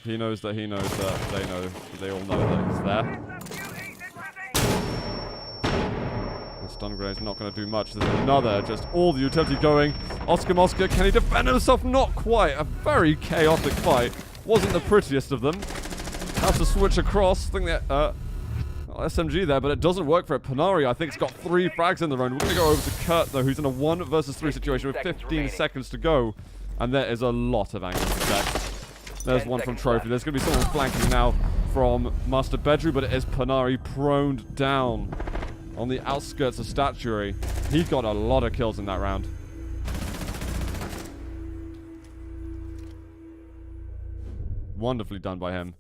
S1: He knows that they know that they all know that he's there. The stun grenade's not going to do much. There's another, just all the utility going Oscar Mosca, can he defend himself? Not quite. A very chaotic fight. Wasn't the prettiest of them. Has to switch across. I think that SMG there, but it doesn't work for it. Panari, I think, has got 3 frags in the round. We're going to go over to Kurt, though, who's in a 1 versus 3 situation with 15 seconds to go. And there is a lot of angles to check. There's one from Trophy. There's going to be someone flanking now from Master Bedru, but it is Panari proned down on the outskirts of Statuary. He got a lot of kills in that round. Wonderfully done by him.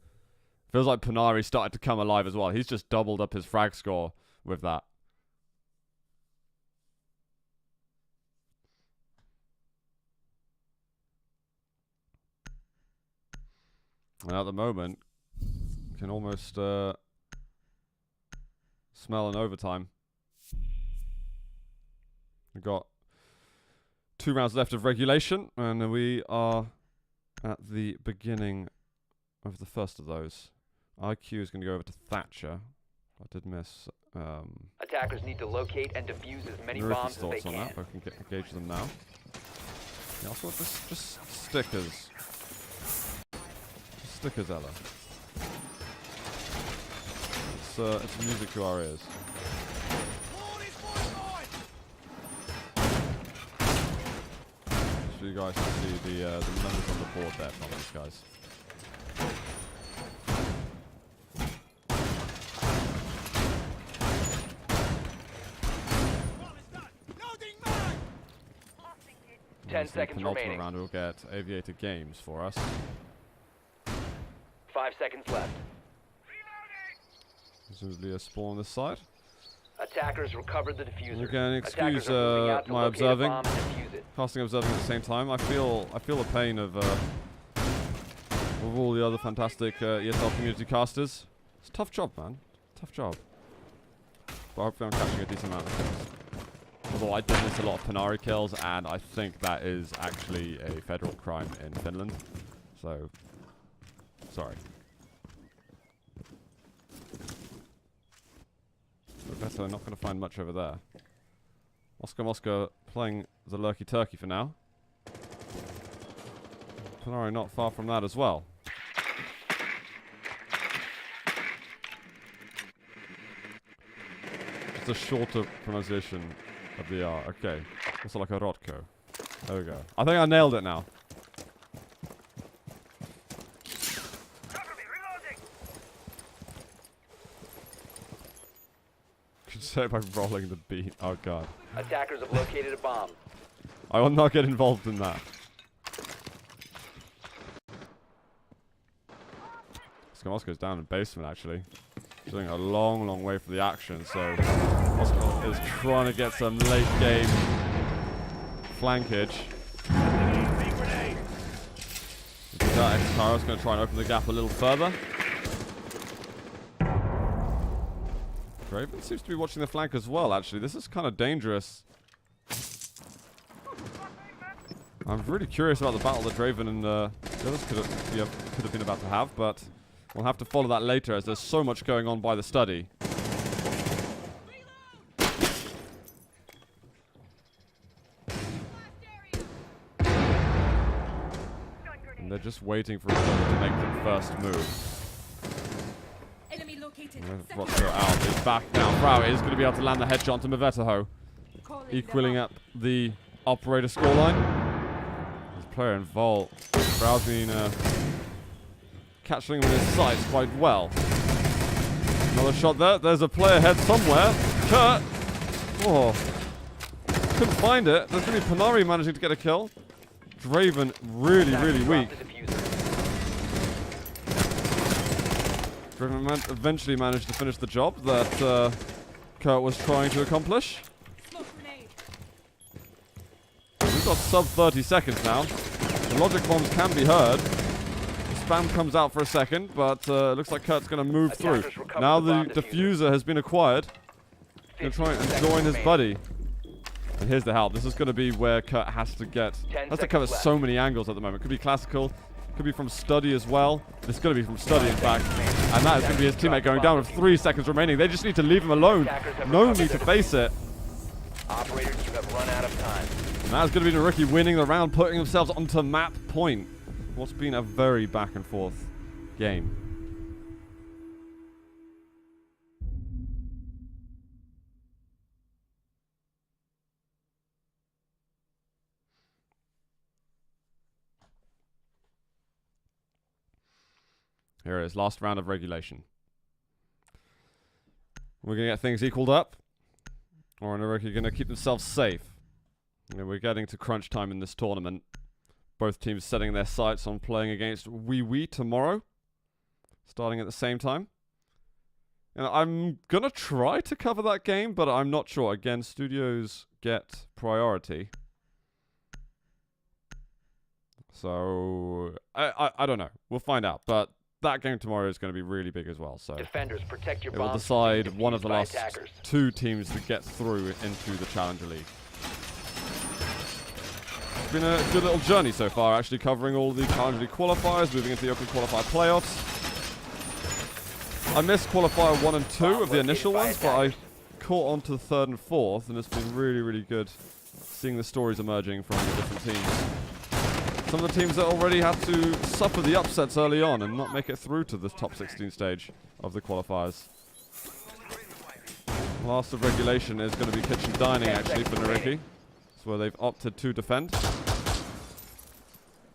S1: Feels like Panari started to come alive as well. He's just doubled up his frag score with that. And at the moment, you can almost smell an overtime. We've got 2 rounds left of regulation, and we are at the beginning of the first of those. IQ is going to go over to Thatcher. I did miss.
S3: Attackers need to locate and defuse as many
S1: NYYRIKKI's
S3: bombs as they
S1: thoughts on
S3: can.
S1: that, if I can engage them now. Yeah, also just stickers. Just stickers, Ella. It's music to our ears. So you guys can see the numbers on the board there from these guys.
S3: Ten seconds
S1: penultimate
S3: remaining.
S1: round, we'll get Aviator Games for us.
S3: 5 seconds left.
S1: Presumably a spawn on this side.
S3: Attackers recovered the diffuser.
S1: Again,
S3: Attackers
S1: excuse
S3: are moving out to
S1: my
S3: locate a
S1: observing.
S3: bomb and defuse it.
S1: Casting observing at the same time. I feel the pain of all the other fantastic ESL community casters. It's a tough job, man. Tough job. But hopefully I'm catching a decent amount of kills. Although I did miss a lot of Panari kills, and I think that is actually a federal crime in Finland. So, sorry. But better, not going to find much over there. Oscar Mosca playing the Lurky Turkey for now. Panari not far from that as well. Just a shorter pronunciation of the R. Okay. Also like a Rotko. There we go. I think I nailed it now. Could say by rolling the beat. Oh god.
S3: Attackers have located a bomb.
S1: I will not get involved in that. Oscar's down in basement actually. He's doing a long way for the action, so Oscar is trying to get some late game flankage. That X-Tyro's going to try and open the gap a little further. Draven seems to be watching the flank as well, actually. This is kind of dangerous. I'm really curious about the battle that Draven and the others could have been about to have, but we'll have to follow that later as there's so much going on by the study. And they're just waiting for each other to make the first move.
S5: Enemy located.
S1: Rotko out. It's back now. Frau is going to be able to land the headshot onto Mavetaho, equaling up the operator scoreline. His player in Vault. Frau's been catching him in his sights quite well. Another shot there. There's a player head somewhere. Kurt. Oh. Couldn't find it. There's going to be Panari managing to get a kill. Draven really weak. Draven eventually managed to finish the job that Kurt was trying to accomplish. We've got sub 30 seconds now. The logic bombs can be heard. The spam comes out for a second, but looks like Kurt's going to move through. Now the diffuser has been acquired. Going to try and join his buddy. And here's the help. This is going to be where Kurt has to cover so many angles at the moment. Could be classical. Could be from study as well. This is going to be from study, in fact. And that is going to be his teammate going down with 3 seconds remaining. They just need to leave him alone. No need to face it.
S3: Operators, you have run out of time.
S1: And that's going to be NYYRIKKI winning the round, putting themselves onto map point. What's been a very back and forth game. Here it is, last round of regulation. We're going to get things equaled up, or are NYYRIKKI going to keep themselves safe? And we're getting to crunch time in this tournament. Both teams setting their sights on playing against NYYRIKKI tomorrow, starting at the same time. And I'm going to try to cover that game, but I'm not sure. Again, studios get priority. So, I don't know. We'll find out. But that game tomorrow is going to be really big as well. So
S3: Defenders, protect your
S1: it will
S3: bombs
S1: decide
S3: from being
S1: one of the
S3: defused by
S1: last
S3: attackers.
S1: 2 teams to get through into the Challenger League. It's been a good little journey so far, actually covering all the Challenger League qualifiers, moving into the Open Qualifier playoffs. I missed Qualifier 1 and 2 of the initial ones, but I caught on to the 3rd and 4th, and it's been really, really good seeing the stories emerging from the different teams. Some of the teams that already had to suffer the upsets early on and not make it through to the top 16 stage of the qualifiers. Last of regulation is going to be kitchen dining, actually, for NYYRIKKI. That's where they've opted to defend.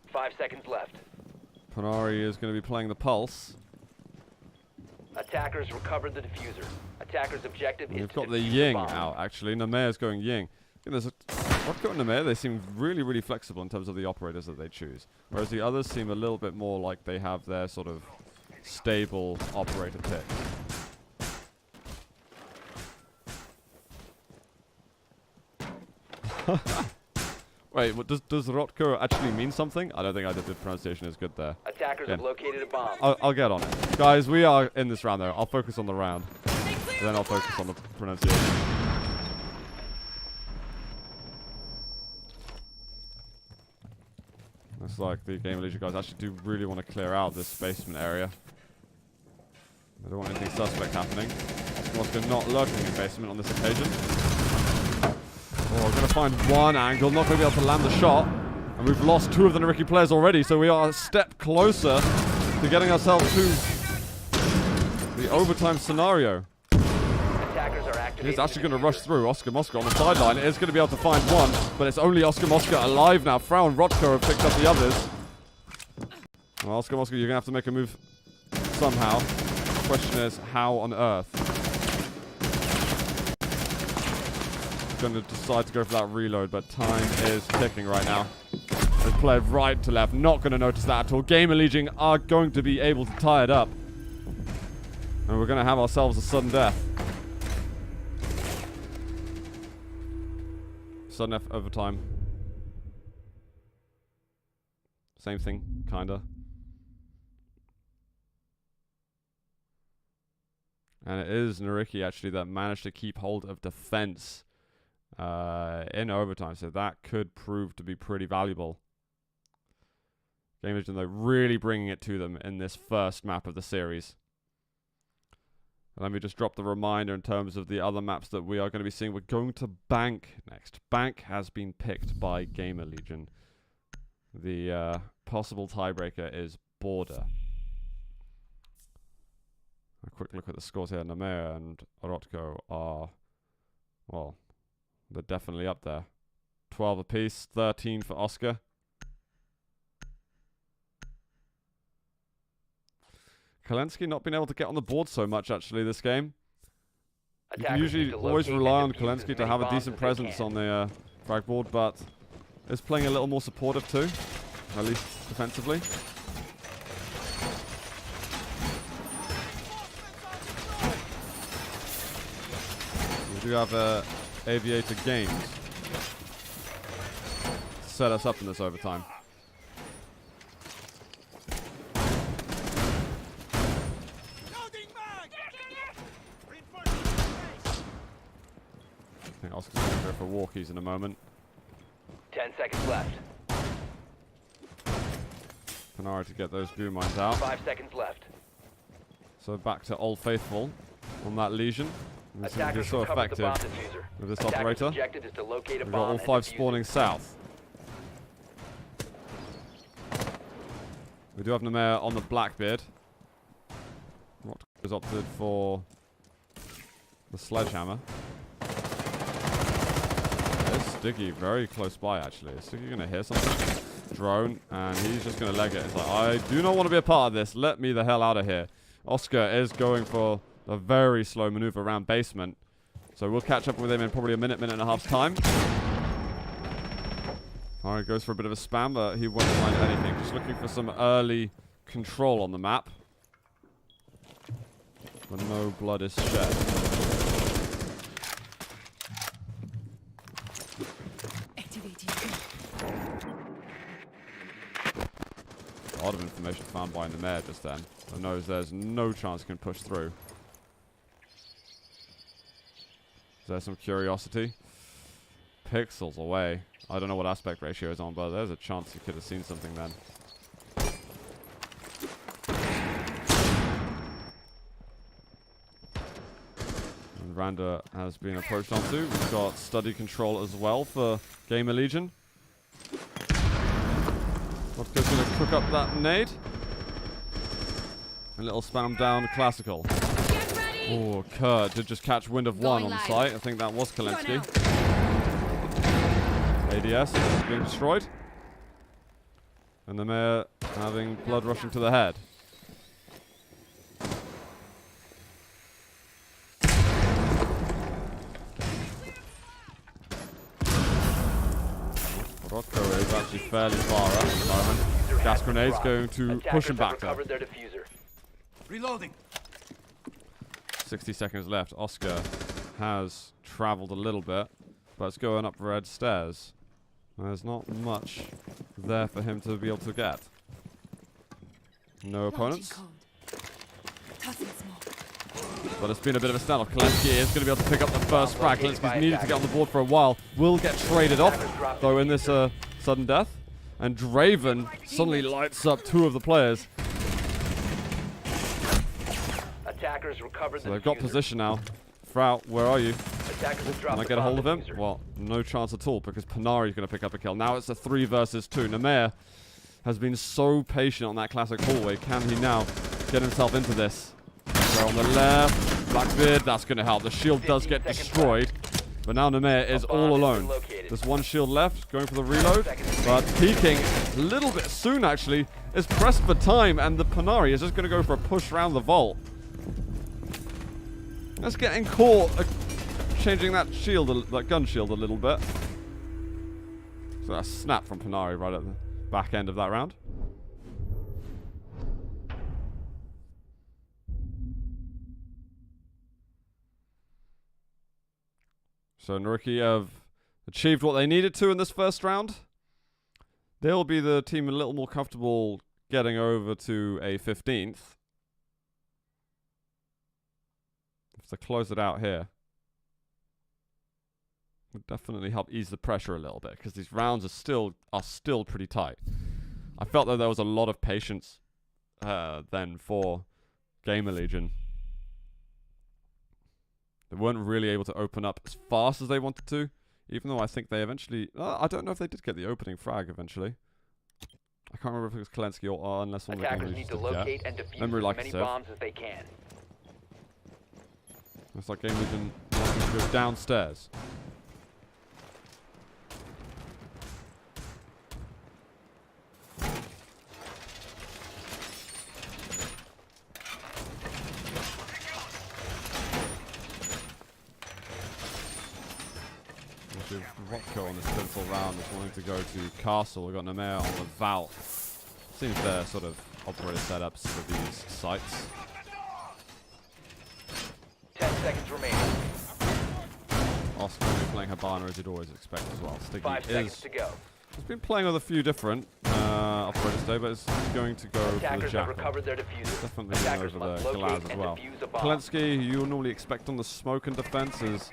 S3: 5 seconds left.
S1: Panari is going to be playing the pulse.
S3: Attackers recovered the diffuser. Attackers' objective is
S1: We've
S3: to
S1: got the
S3: defuse
S1: Ying
S3: bomb.
S1: out, actually. Nameir's going Ying. There's Rodko and Nameir, they seem really, really flexible in terms of the operators that they choose. Whereas the others seem a little bit more like they have their sort of stable operator pick. Wait, what, does Rodko actually mean something? I don't think I did the pronunciation as good there.
S3: Attackers have located a bomb.
S1: I'll get on it. Guys, we are in this round though. I'll focus on the round. Then I'll focus on the pronunciation. Looks like the GamerLegion guys actually do really want to clear out this basement area. They don't want anything suspect happening. Oscar not lurking in the basement on this occasion. Oh, we're going to find one angle, not going to be able to land the shot. And we've lost 2 of the NYYRIKKI players already, so we are a step closer to getting ourselves to the overtime scenario.
S3: Attackers are activating.
S1: He's actually going to rush through. Oscar Mosca on the sideline is going to be able to find one, but it's only Oscar Mosca alive now. Frau and Rodko have picked up the others. Well, Oscar Mosca, you're going to have to make a move somehow. The question is, how on earth? Going to decide to go for that reload, but time is ticking right now. They've played right to left. Not going to notice that at all. GamerLegion are going to be able to tie it up. And we're going to have ourselves a sudden death. Sudden death overtime. Same thing, kinda. And it is NYYRIKKI actually that managed to keep hold of defense in overtime, so that could prove to be pretty valuable. GamerLegion, though, really bringing it to them in this first map of the series. Let me just drop the reminder in terms of the other maps that we are going to be seeing. We're going to Bank next. Bank has been picked by GamerLegion. The possible tiebreaker is Border. A quick look at the scores here. Nameir and Rodko are, well, they're definitely up there. 12 apiece, 13 for Oscar. Kalensky not been able to get on the board so much, actually, this game. You can usually always rely on Kalensky to have a decent presence on the frag board, but is playing a little more supportive too, at least defensively. We do have Aviator Games to set us up in this overtime. I think Oscar's going to go for walkies in a moment.
S3: 10 seconds left.
S1: Panara to get those blue mines out.
S3: 5 seconds left.
S1: So back to Old Faithful on that Legion. This is
S3: Attackers
S1: so
S3: recovered the bomb
S1: effective
S3: diffuser.
S1: with this
S3: Attackers'
S1: operator.
S3: objective is to locate a
S1: We've
S3: bomb
S1: got all
S3: and
S1: 5
S3: defuse it.
S1: spawning south. We do have Namer on the Blackbeard. What has opted for the sledgehammer? There's Sticky very close by actually. Is Sticky gonna hear something? Drone, and he's just gonna leg it. It's like, I do not want to be a part of this. Let me the hell out of here. Oscar is going for a very slow maneuver around basement. So we'll catch up with him in probably a minute and a half's time. Alright, goes for a bit of a spam, but he won't find anything. Just looking for some early control on the map. But no blood is shed. A lot of information found by the mayor just then. I knows there's no chance he can push through. Is there some curiosity? Pixels away. I don't know what aspect ratio is on, but there's a chance he could have seen something then. And Randa has been approached onto. We've got study control as well for GamerLegion. Vodka's going to cook up that nade. A little spam down classical. Oh, Kurt did just catch wind of one on site. I think that was Kalensky. ADS is being destroyed. And the mayor having blood rushing to the head. Rocco is actually fairly far up at the moment. Gas grenade's going to push him back there.
S4: Reloading.
S1: 60 seconds left. Oscar has travelled a little bit, but it's going up red stairs. There's not much there for him to be able to get. No opponents. But it's been a bit of a standoff. Kalensky is going to be able to pick up the first frag. Kalensky's needed to get on the board for a while. Will get traded off, though, in this sudden death. And Draven suddenly lights up 2 of the players.
S3: Attackers recovered
S1: So they've got position now. Frout, where are you? Can I get a hold of him? Well, no chance at all, because Panari's going to pick up a kill. Now it's a 3 versus 2. Namer has been so patient on that classic hallway. Can he now get himself into this? So on the left, Blackbeard, that's going to help. The shield does get destroyed, but now Namer is all alone. There's 1 shield left, going for the reload, but peeking a little bit soon, actually, is pressed for time, and the Panari is just going to go for a push around the vault. That's getting caught, changing that shield, that gun shield a little bit. So a snap from Panari right at the back end of that round. So NYYRIKKI have achieved what they needed to in this first round. They'll be the team a little more comfortable getting over to a 15th. If they close it out here, would definitely help ease the pressure a little bit, because these rounds are still pretty tight. I felt that there was a lot of patience then for GamerLegion. They weren't really able to open up as fast as they wanted to, even though I think they eventually... I don't know if they did get the opening frag eventually. I can't remember if it was Kalensky or unless one of the
S3: Attackers need to locate and defuse as many bombs as they can.
S1: Looks like GamerLegion wants to go downstairs. Rocco on this pivotal round is wanting to go to Castle. We've got Namer on the Vault. Seems they're sort of operator setups for these sites.
S3: 10 seconds remaining.
S1: Oscar will be playing Habana as you'd always expect as well. Sticky
S3: 5 seconds to go.
S1: He's been playing with a few different operators today, but it's going to go for the
S3: Attackers have
S1: Jackal.
S3: recovered their diffuser.
S1: Definitely going over the Galaz as well. Kalensky, who you normally expect on the smoke and defense, is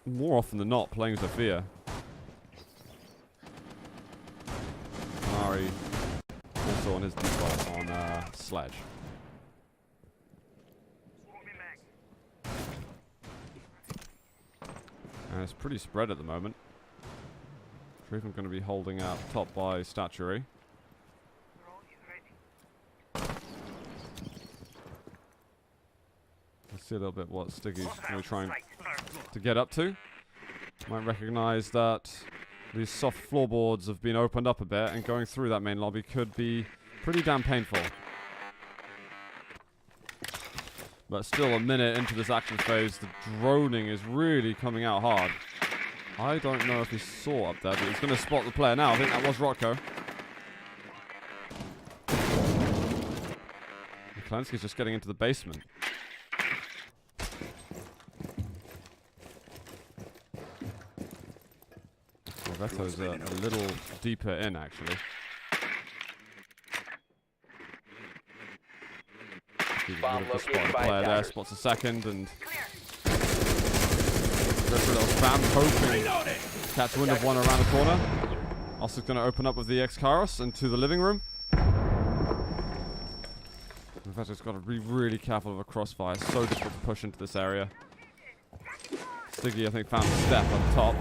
S1: more often than not playing Zofia. Mari also on his default on Sledge. And it's pretty spread at the moment. Draven going to be holding out top by Statuary. Let's see a little bit what Stiggy's going to be trying to get up to. Might recognize that these soft floorboards have been opened up a bit, and going through that main lobby could be pretty damn painful. But still, a minute into this action phase, the droning is really coming out hard. I don't know if he saw up there, but he's going to spot the player now. I think that was Rotko. Klensky's just getting into the basement. Veto's a little deeper in, actually.
S3: Bomb
S1: Spot
S3: located
S1: a
S3: by
S1: player there,
S3: attackers.
S1: spots a second, and goes for a little spam, hoping catch wind of one around the corner. Also going to open up with the X-Kairos into the living room. Veto's got to be really careful of a crossfire. It's so difficult to push into this area. Stiggy, I think, found a step on top.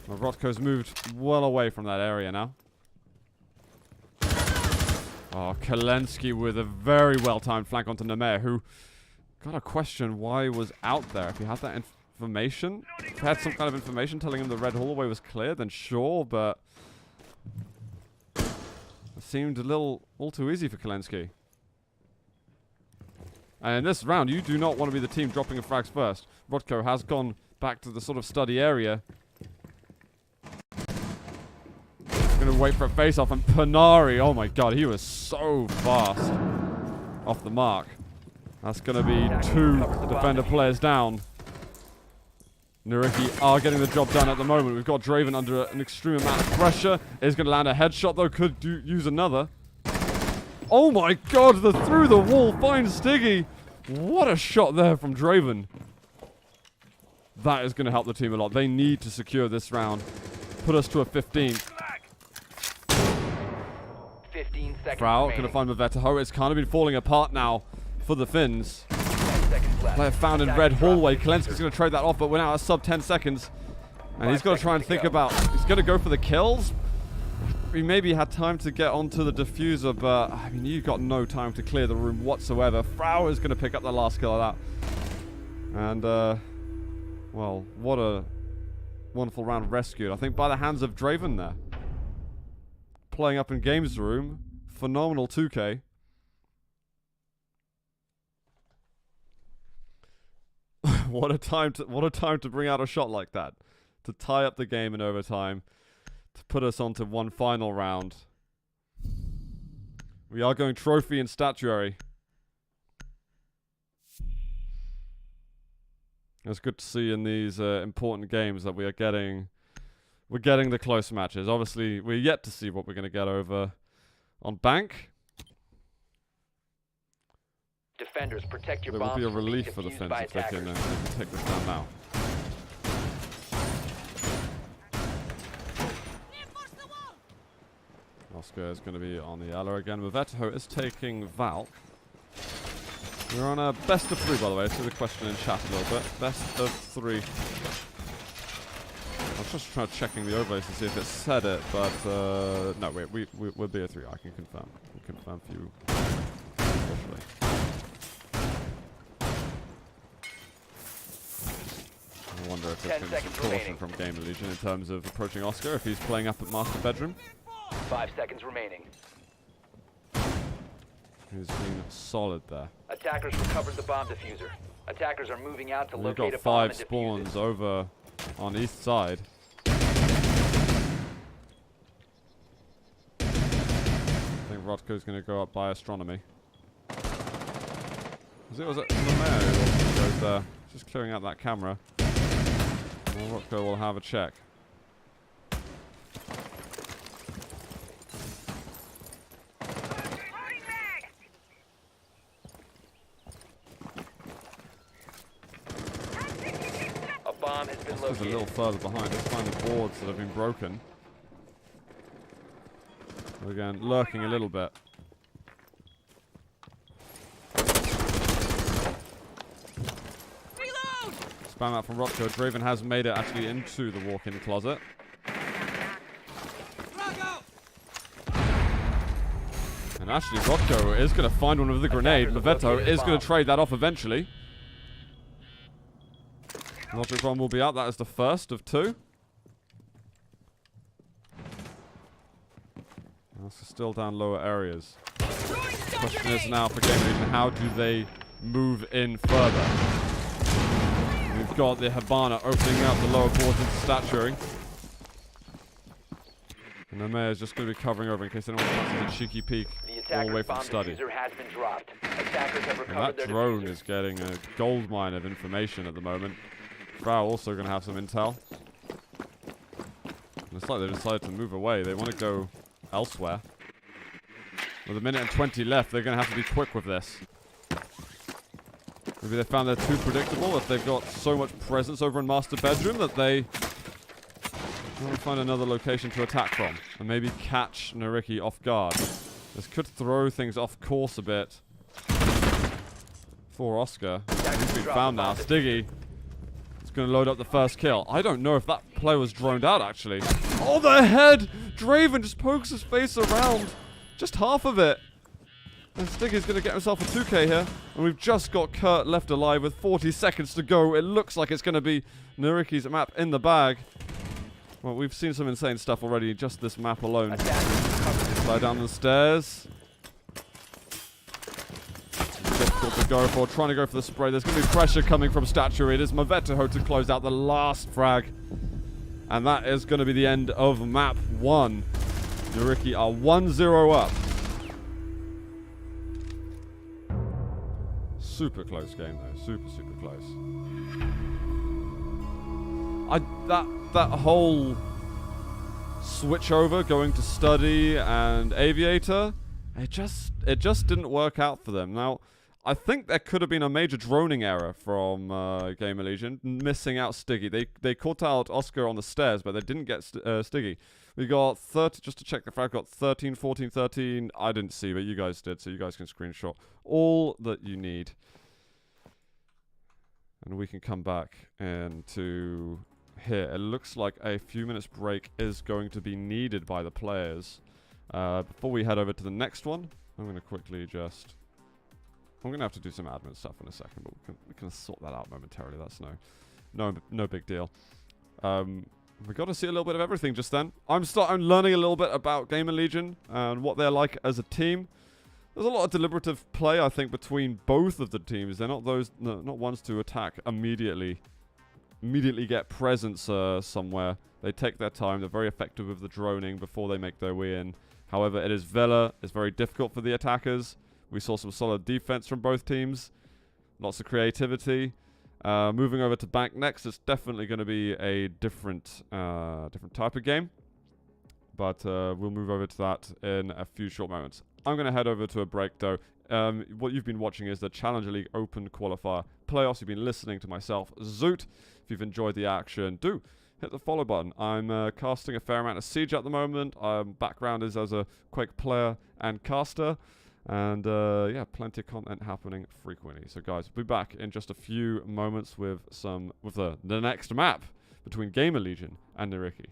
S1: Well, Rotko's moved well away from that area now. Oh, Kalensky with a very well-timed flank onto Namer, who got a question why he was out there. If he had that information, if he had some kind of information telling him the red hallway was clear, then sure, but it seemed a little all too easy for Kalensky. And in this round, you do not want to be the team dropping a frags first. Rotko has gone back to the sort of study area. Going to wait for a face-off, and Panari, oh my god, he was so fast off the mark. That's going to be 2 defender players down. NYYRIKKI are getting the job done at the moment. We've got Draven under an extreme amount of pressure. Is going to land a headshot, though. Could use another. Oh my god, the through the wall finds Stiggy. What a shot there from Draven. That is going to help the team a lot. They need to secure this round. Put us to a 15.
S3: 15 seconds
S1: Frau
S3: remaining.
S1: going to find Mavetaho. It's kind of been falling apart now for the Finns.
S3: 10 seconds left.
S1: Player found in red hallway. Kalensky's going to trade that off, but we're now at sub 10 seconds. And he's got to try and think about... He's going to go for the kills. He maybe had time to get onto the diffuser, but I mean, you've got no time to clear the room whatsoever. Frau is going to pick up the last kill of that. And, well, what a wonderful round rescued. I think by the hands of Draven there. Playing up in games room. Phenomenal 2K. What a time to bring out a shot like that. To tie up the game in overtime. To put us on to one final round. We are going trophy and statuary. It's good to see in these important games that we're getting the close matches. Obviously, we're yet to see what we're going to get over on Bank.
S3: Defenders, protect your
S1: There will
S3: bombs
S1: be a
S3: from being
S1: relief for the
S3: defused
S1: Finns
S3: by
S1: if they can
S3: attackers.
S1: take this down now. Oscar is going to be on the Ella again. Mavetaho is taking Valk. We're on a best of 3, by the way. See the question in chat a little bit. Best of 3. I was just trying to checking the overlays to see if it said it, but no, we'll be a 3. I can confirm. I can confirm for you officially. I wonder if
S3: 10
S1: there's been some
S3: seconds
S1: caution
S3: remaining.
S1: from GamerLegion in terms of approaching Oscar if he's playing up at Master Bedroom.
S3: 5 seconds remaining.
S1: He's been solid there.
S3: Attackers recovered the bomb diffuser. Attackers are moving out to
S1: We've
S3: locate
S1: got
S3: a bomb
S1: 5
S3: and defuse
S1: spawns
S3: it.
S1: over on east side. I think Rotko's going to go up by astronomy. Was it Lemaire who goes there? Just clearing out that camera. Well, Rotko will have a check.
S3: A bomb has been
S1: Oscar's a
S3: located.
S1: little further behind. Let's find the boards that have been broken. But again, lurking a little bit. spam out from Rotko. Draven has made it actually into the walk-in closet. And actually, Rotko is going to find one with the grenade. Maveto is going to trade that off eventually. Logic Bomb will be out. That is the first of 2. That's still down lower areas. The question is now for GamerLegion, how do they move in further? We've got the Habana opening up the lower boards into statuary. And the mayor is just going to be covering over in case anyone fancies a cheeky peek all the way from study. And that drone is getting a gold mine of information at the moment. Frau also going to have some intel. And it's like they decided to move away. They want to go elsewhere. With 1 minute and 20 left, they're going to have to be quick with this. Maybe they found they're too predictable, if they've got so much presence over in Master Bedroom that they want to find another location to attack from. And maybe catch NYYRIKKI off guard. This could throw things off course a bit. For Oscar. He's been found now. Stiggy is going to load up the first kill. I don't know if that play was droned out, actually. Oh, the head! Draven just pokes his face around. Just half of it. And Stiggy's going to get himself a 2k here. And we've just got Kurt left alive with 40 seconds to go. It looks like it's going to be NYYRIKKI's map in the bag. Well, we've seen some insane stuff already, just this map alone. Slide down the stairs. Difficult to go for. Trying to go for the spray. There's going to be pressure coming from Statuary. It is Maveto to close out the last frag. And that is going to be the end of map 1. NYYRIKKI are 1-0 up. Super close game though. Super, super close. That whole switch over going to study and aviator, it just didn't work out for them. Now, I think there could have been a major droning error from GamerLegion, missing out Stiggy. They caught out Oscar on the stairs, but they didn't get Stiggy. We got 30, just to check the frag, got 13, 14, 13. I didn't see, but you guys did, so you guys can screenshot all that you need. And we can come back into here. It looks like a few minutes break is going to be needed by the players. Before we head over to the next one, I'm going to quickly just... I'm going to have to do some admin stuff in a second, but we can sort that out momentarily. That's no big deal. We got to see a little bit of everything just then. I'm learning a little bit about GamerLegion and what they're like as a team. There's a lot of deliberative play, I think, between both of the teams. They're not ones to attack immediately get presence somewhere. They take their time. They're very effective with the droning before they make their way in. However, it is Vela. It's very difficult for the attackers. We saw some solid defense from both teams. Lots of creativity. Moving over to Bank next, it's definitely going to be a different type of game. But we'll move over to that in a few short moments. I'm going to head over to a break, though. What you've been watching is the Challenger League Open Qualifier playoffs. You've been listening to myself, Zoot. If you've enjoyed the action, do hit the follow button. I'm casting a fair amount of Siege at the moment. Background is as a Quake player and caster. And yeah, plenty of content happening frequently. So guys, we'll be back in just a few moments with the next map between GamerLegion and NYYRIKKI.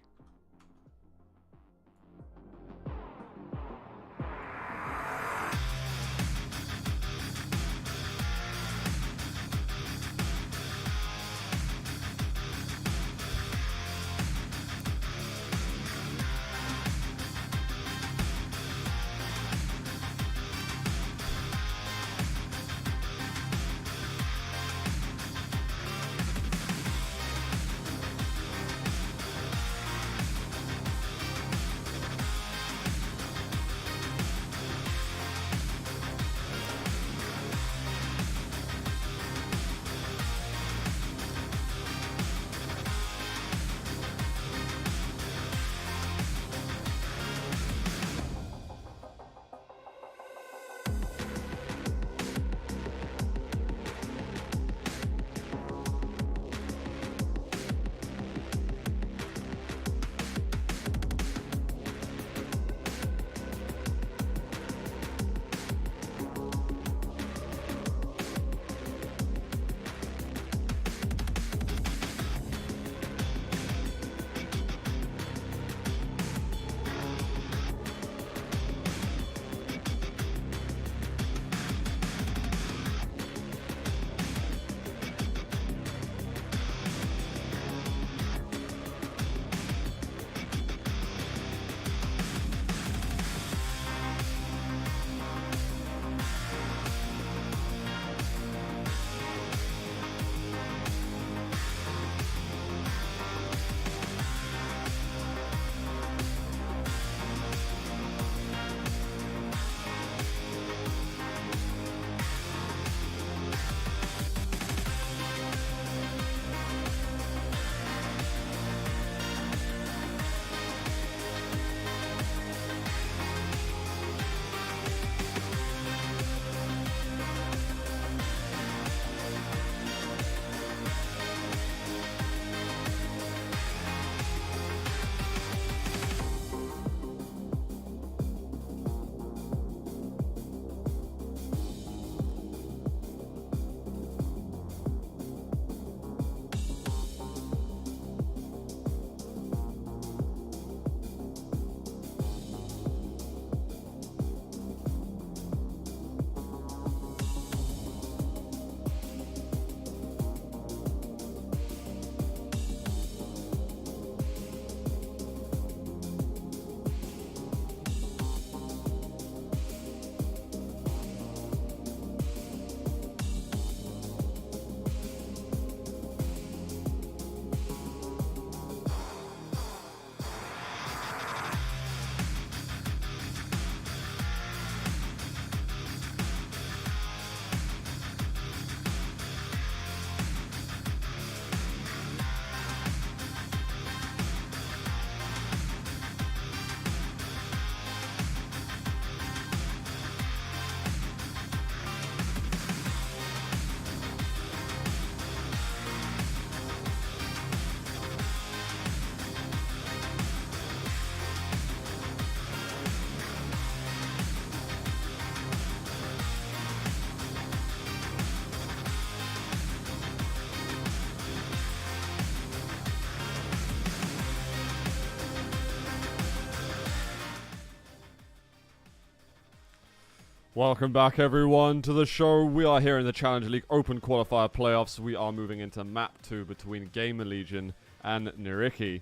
S1: Welcome back, everyone, to the show. We are here in the Challenger League Open Qualifier Playoffs. We are moving into Map 2 between GamerLegion and NYYRIKKI.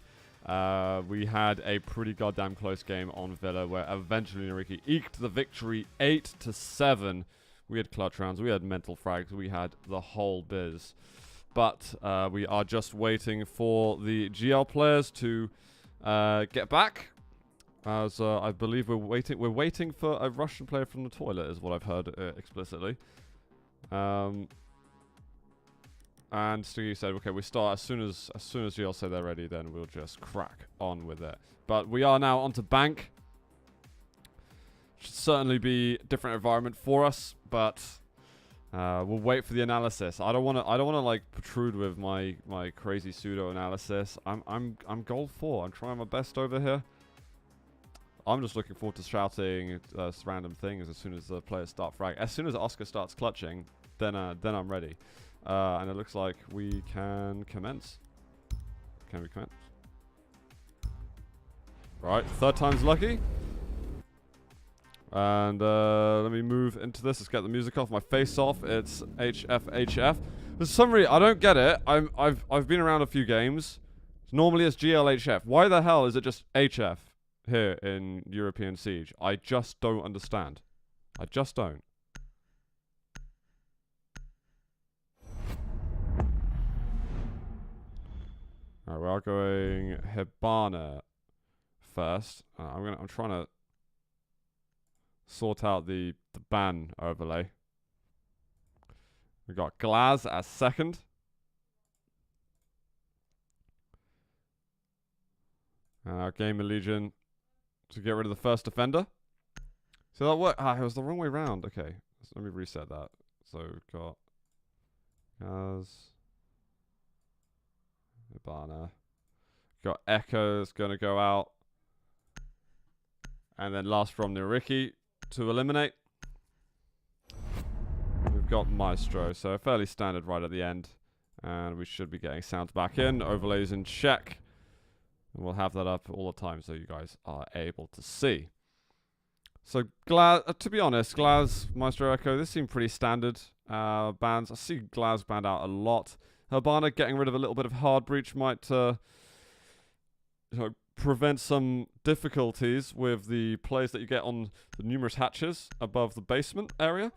S1: We had a pretty goddamn close game on Villa, where eventually NYYRIKKI eked the victory 8-7. We had clutch rounds, we had mental frags, we had the whole biz. But we are just waiting for the GL players to get back. As I believe we're waiting for a Russian player from the toilet, is what I've heard explicitly. And Stiggy said, "Okay, we start as soon as GL say they're ready, then we'll just crack on with it." But we are now onto Bank. Should certainly be a different environment for us, but we'll wait for the analysis. I don't want to like protrude with my crazy pseudo analysis. I'm goal 4. I'm trying my best over here. I'm just looking forward to shouting random things as soon as the players start frag. As soon as Oscar starts clutching, then I'm ready. And it looks like we can commence. Can we commence? Right, third time's lucky. And let me move into this. Let's get the music off. My face off. It's HF. For some reason, I don't get it. I've been around a few games. Normally it's GLHF. Why the hell is it just HF? Here in European Siege. I just don't understand. I just don't. Alright, we are going Hibana first. I'm trying to sort out the ban overlay. We got Glaz as second. GamerLegion to get rid of the first defender. So that worked. It was the wrong way round. Okay, so let me reset that. So we've got Gaz, Ibana, got Echo's gonna go out, and then last from NYYRIKKI to eliminate. We've got Maestro, so fairly standard right at the end, and we should be getting sounds back in. Overlays in check. And we'll have that up all the time so you guys are able to see. So, to be honest, Glaz, Maestro Echo, this seemed pretty standard bans. I see Glaz banned out a lot. Hibana getting rid of a little bit of hard breach might prevent some difficulties with the plays that you get on the numerous hatches above the basement area.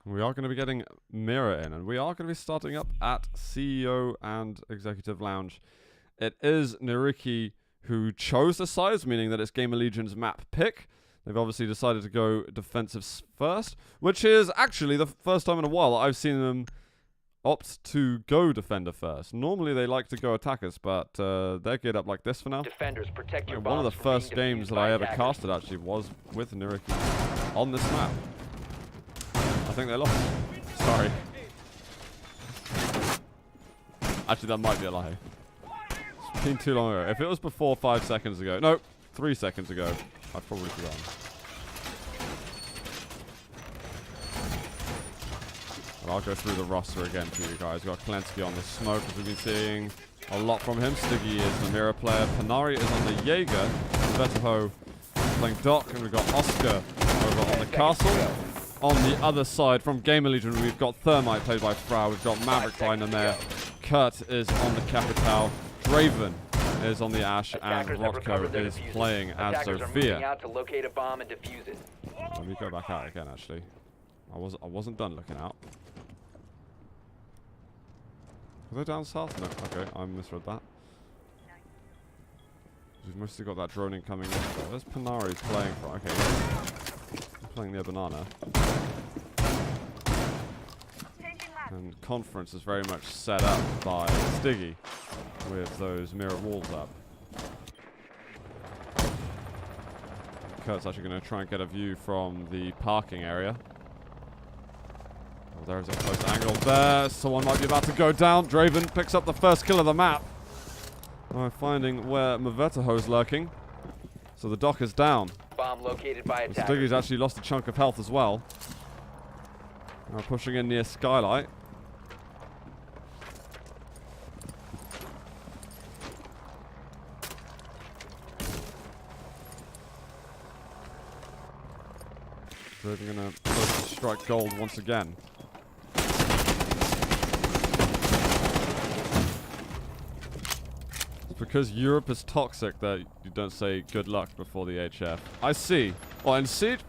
S1: We are going to be getting Mirror in, and we are going to be starting up at CEO and Executive Lounge. It is NYYRIKKI who chose the size, meaning that it's GamerLegion's map pick. They've obviously decided to go defensive first, which is actually the first time in a while that I've seen them opt to go defender first. Normally they like to go attackers, but they're geared up like this for now.
S3: Defenders, protect your
S1: One of the
S3: bombs from
S1: first
S3: being
S1: games
S3: defused
S1: that I
S3: by
S1: ever
S3: attackers.
S1: casted actually was with NYYRIKKI on this map. I think they lost. Sorry. Actually, that might be a lie. It's been too long ago. If it was before 5 seconds ago, no, 3 seconds ago, I've probably forgotten. And I'll go through the roster again for you guys. We've got Klensky on the smoke, as we've been seeing a lot from him. Stiggy is the mirror player. Panari is on the Jaeger. Vetaho playing Doc, and we've got Oscar over on the castle. On the other side, from GamerLegion, we've got Thermite played by Frau. We've got Maverick by Namer. Kurt is on the Capital. Draven is on the Ash. And Rotko is playing as Sophia.
S3: Out to locate a bomb and defuse it.
S1: Let me go back out again, actually. I wasn't done looking out. Are they down south? No. Okay, I misread that. We've mostly got that drone incoming. Where's Panari playing from? Okay. Playing near Banana. And Conference is very much set up by Stiggy with those mirror walls up. Kurt's actually going to try and get a view from the parking area. Oh, there's a close angle there. Someone might be about to go down. Draven picks up the first kill of the map. Finding where Mavetaho's lurking. So the dock is down.
S3: Bomb located by attackers.
S1: Stiggy's actually lost a chunk of health as well. Now pushing in near Skylight. Draven gonna close to strike gold once again. It's because Europe is toxic that you don't say good luck before the HF. I see. Oh, and Siege?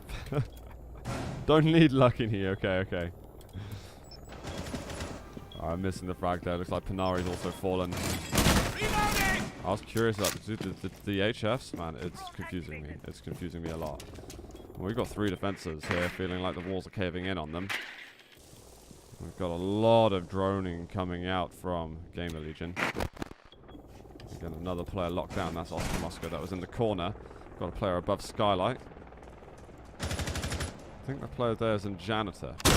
S1: Don't need luck in here. Okay, okay. Oh, I'm missing the frag there. Looks like Panari's also fallen. I was curious about the HFs, man. It's confusing me. It's confusing me a lot. Well, we've got 3 defenses here, feeling like the walls are caving in on them. We've got a lot of droning coming out from GamerLegion. Again, another player locked down. That's Oscar Moscow that was in the corner. Got a player above Skylight. I think the player there is in Janitor. It's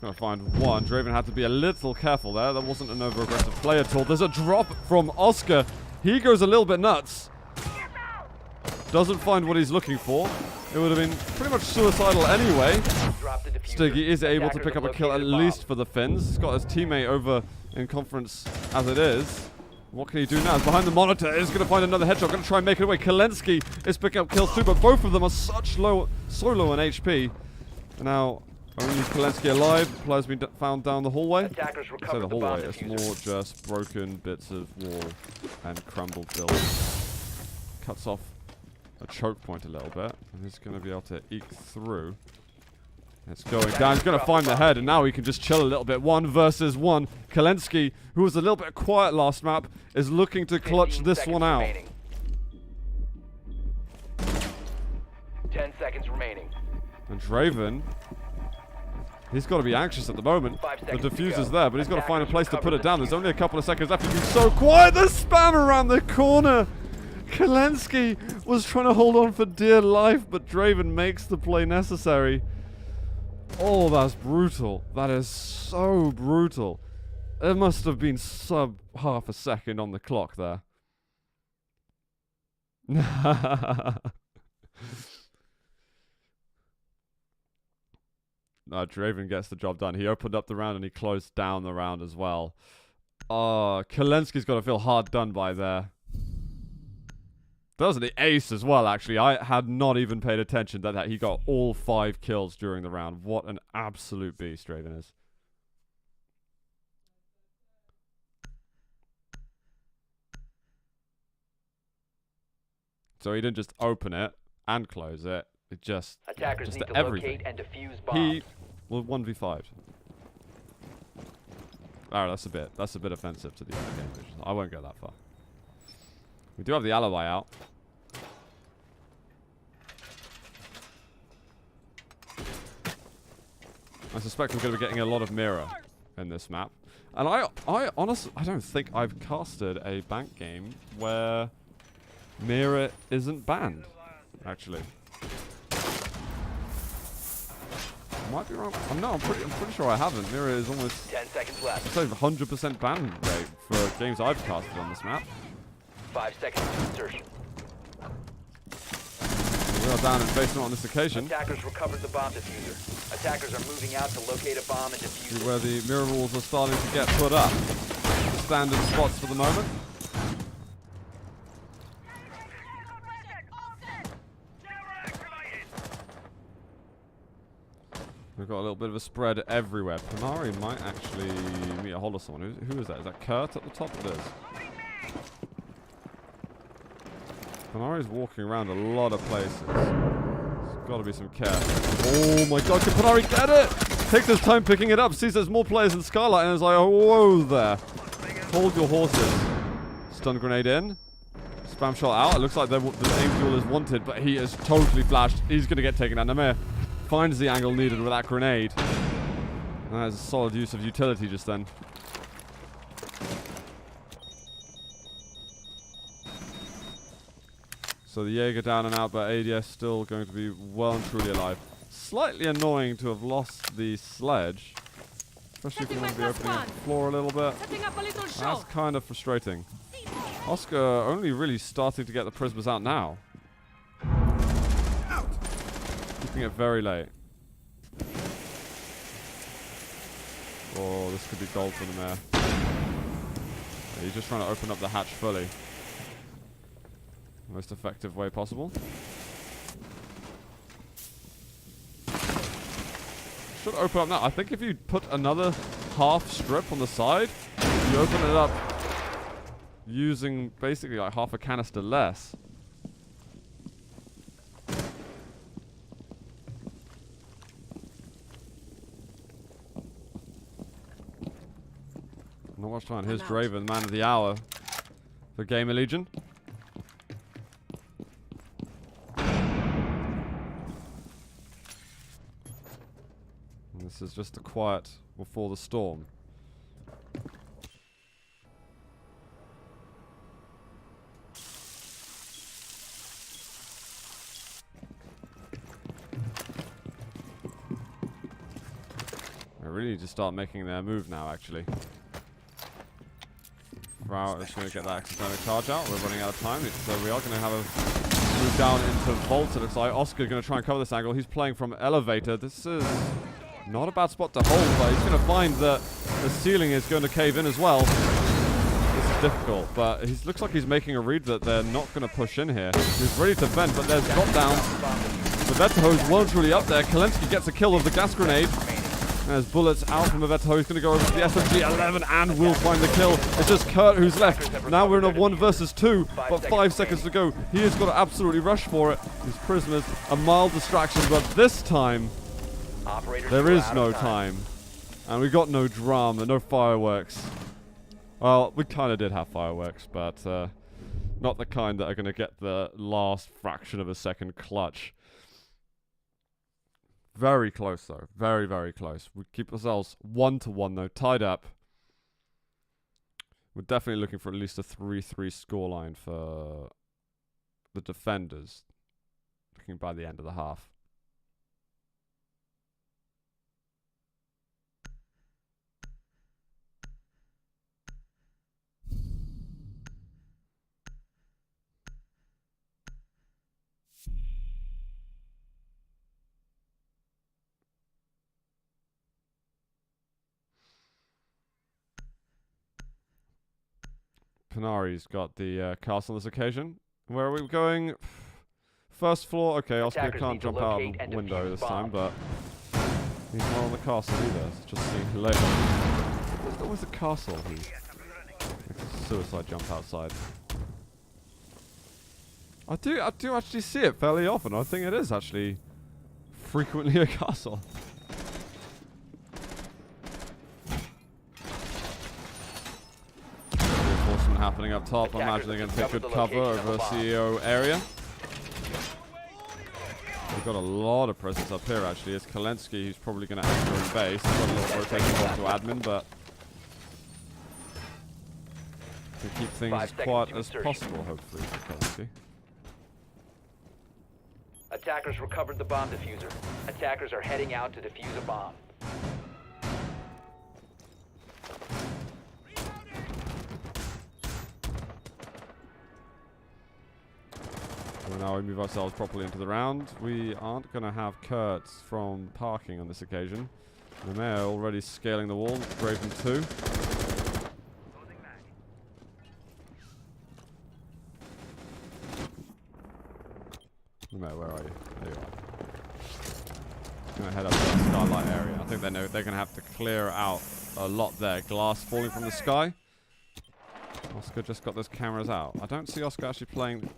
S1: going to find one. Draven had to be a little careful there. That wasn't an over-aggressive play at all. There's a drop from Oscar. He goes a little bit nuts. Doesn't find what he's looking for. It would have been pretty much suicidal anyway. Stiggy is able to pick up a kill at least for the Finns. He's got his teammate over in conference as it is. What can he do now? He's behind the monitor. He's going to find another headshot. Going to try and make it away. Kelensky is picking up kills too, but both of them are so low on HP. And now, only Kelensky alive. Player's been found down the hallway.
S3: Attackers
S1: I say
S3: recovered
S1: the
S3: the
S1: hallway.
S3: bomb
S1: It's
S3: diffuser.
S1: more just broken bits of wall and crumbled buildings. Cuts off a choke point a little bit. And he's going to be able to eke through. It's going down. He's going to find the head, and now he can just chill a little bit. 1 versus 1. Kelensky, who was a little bit quiet last map, is looking to clutch
S3: 15
S1: this
S3: seconds
S1: one out.
S3: remaining. 10 seconds remaining.
S1: And Draven, he's got to be anxious at the moment.
S3: 5
S1: The
S3: seconds to
S1: diffuser's
S3: go.
S1: there, but he's got to find a place to
S3: Attackers
S1: put it
S3: recovered
S1: down.
S3: the
S1: There's only a couple of seconds left. He's been so quiet. The spam around the corner. Kelensky was trying to hold on for dear life, but Draven makes the play necessary. Oh, that's brutal. That is so brutal. It must have been sub half a second on the clock there. No, Draven gets the job done. He opened up the round and he closed down the round as well. Oh, Kelensky's got to feel hard done by there. That was the ace as well, actually. I had not even paid attention that he got all 5 kills during the round. What an absolute beast Draven is. So he didn't just open it and close it. It just
S3: Attackers
S1: just
S3: need to
S1: everything.
S3: locate and defuse bombs.
S1: He was 1v5'd. Alright, that's a bit offensive to the other game. I won't go that far. We do have the alibi out. I suspect we're going to be getting a lot of mirror in this map. And I honestly, I don't think I've casted a bank game where mirror isn't banned, actually. I might be wrong. I'm pretty sure I haven't. Mirror is almost
S3: 10 seconds left.
S1: it's over 100% ban rate for games I've casted on this map.
S3: 5 seconds to insertion.
S1: We are down in basement on this occasion.
S3: Attackers recovered the bomb diffuser. Attackers are moving out to locate a bomb and defuse it.
S1: Where the mirror walls are starting to get put up. Standard spots for the moment. We've got a little bit of a spread everywhere. Panari might actually meet a hold of someone. Who is that? Is that Kurt at the top? It is. Panari's walking around a lot of places. There's got to be some care. Oh my god, can Panari get it? Takes his time picking it up, sees there's more players in Skylight, and is like, oh, whoa there. Hold your horses. Stun grenade in. Spam shot out. It looks like the aim duel is wanted, but he is totally flashed. He's going to get taken out. Namir finds the angle needed with that grenade. And that is a solid use of utility just then. So the Jaeger down and out, but ADS still going to be well and truly alive. Slightly annoying to have lost the sledge. Especially if you want to be opening up the floor a little bit.
S5: Setting up a little show.
S1: That's kind of frustrating. Oscar only really starting to get the prismas out now. Keeping it very late. Oh, this could be gold for the mayor. Yeah, he's just trying to open up the hatch fully. Most effective way possible. should open up now. I think if you put another half strip on the side, you open it up using basically like half a canister less. Not much time. Here's Draven, man of the hour for GamerLegion. This is just the quiet before the storm. They really need to start making their move now, actually. Frau is going to get that accidental charge out. We're running out of time, so we are going to have a move down into Vault. It looks like Oscar going to try and cover this angle. He's playing from Elevator. This is not a bad spot to hold, but he's going to find that the ceiling is going to cave in as well. This is difficult, but he looks like he's making a read that they're not going to push in here. He's ready to vent, but there's drop down. Mavetaho's won't really up there. Kalensky gets a kill with the gas grenade. There's bullets out from Mavetaho. He's going to go over to the SMG-11 and will find the kill. It's just Kurt who's left. Now we're in a 1 versus 2, but 5 seconds to go. He has got to absolutely rush for it. These prisoners, a mild distraction, but this time there is no time. And we got no drama, no fireworks. Well, we kind of did have fireworks, but not the kind that are going to get the last fraction of a second clutch. Very close, though. Very, very close. We keep ourselves 1-1, though, tied up. We're definitely looking for at least a 3-3 scoreline for the defenders. Looking by the end of the half. Panari's got the castle on this occasion. Where are we going? First floor. Okay, Oscar can't jump out of the window this time, but he's not on the castle either. It's just seeing later. There's always a castle. He makes a suicide jump outside. I do actually see it fairly often. I think it is actually frequently a castle. Happening up top. I imagine they're going to take good cover over CEO area. We've got a lot of presence up here, actually. It's Kalensky who's probably going to enter in base. He's got a little rotation off to admin, but to keep things as quiet as possible, hopefully, for Kalensky.
S3: Attackers recovered the bomb diffuser. Attackers are heading out to defuse a bomb.
S1: So now we move ourselves properly into the round. We aren't going to have Kurt from parking on this occasion. The mayor already scaling the wall. Graven 2. The mayor, where are you? There you are. Going to head up to the skylight area. I think they know they're going to have to clear out a lot there. Glass falling from the sky. Oscar just got those cameras out. I don't see Oscar actually playing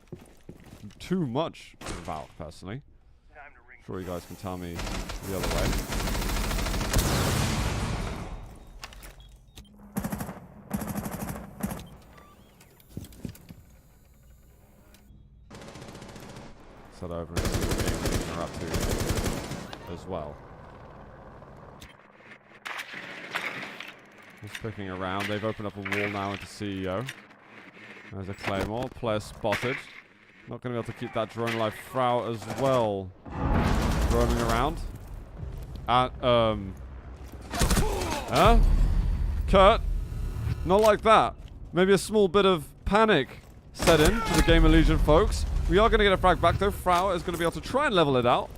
S1: too much about, personally. I'm sure you guys can tell me the other way. Set over and see what GamerLegion are up to as well. Just picking around. They've opened up a wall now into CEO. There's a Claymore. Player spotted. Not going to be able to keep that drone alive. Frau as well. Roaming around. Huh? Kurt? Not like that. Maybe a small bit of panic set in to the GamerLegion folks. We are going to get a frag back though. Frau is going to be able to try and level it out.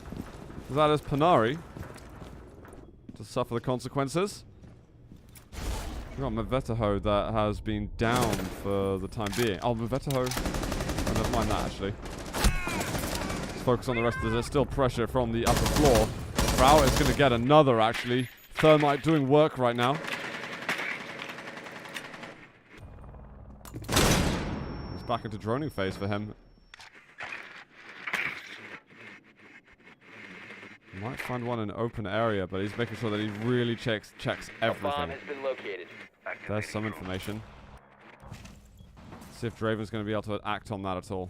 S1: That is Panari to suffer the consequences. We've got Mavetaho that has been down for the time being. Oh, Mavetaho. Oh, never mind that, actually. Let's focus on the rest of this. There's still pressure from the upper floor. Frau is going to get another, actually. Thermite doing work right now. It's back into droning phase for him. Might find one in an open area, but he's making sure that he really checks everything.
S3: A bomb has been located.
S1: There's some information. See if Draven's going to be able to act on that at all.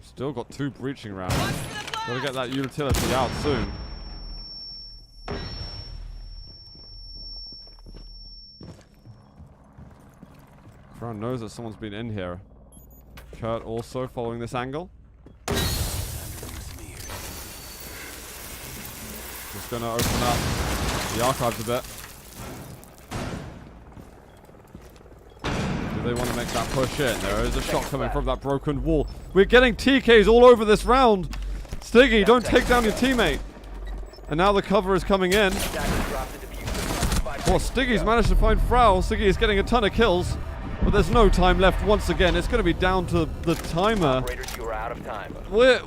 S1: Still got 2 breaching rounds. Gotta get that utility out soon. Crown knows that someone's been in here. Kurt also following this angle. Just gonna open up the archives a bit. Do they want to make that push in? There is a shot coming from that broken wall. We're getting TKs all over this round. Stiggy, don't take down your teammate. And now the cover is coming in. Well, Stiggy's managed to find Frau. Stiggy is getting a ton of kills. But there's no time left once again. It's going to be down to the timer.
S3: Operators, you are out of time.
S1: We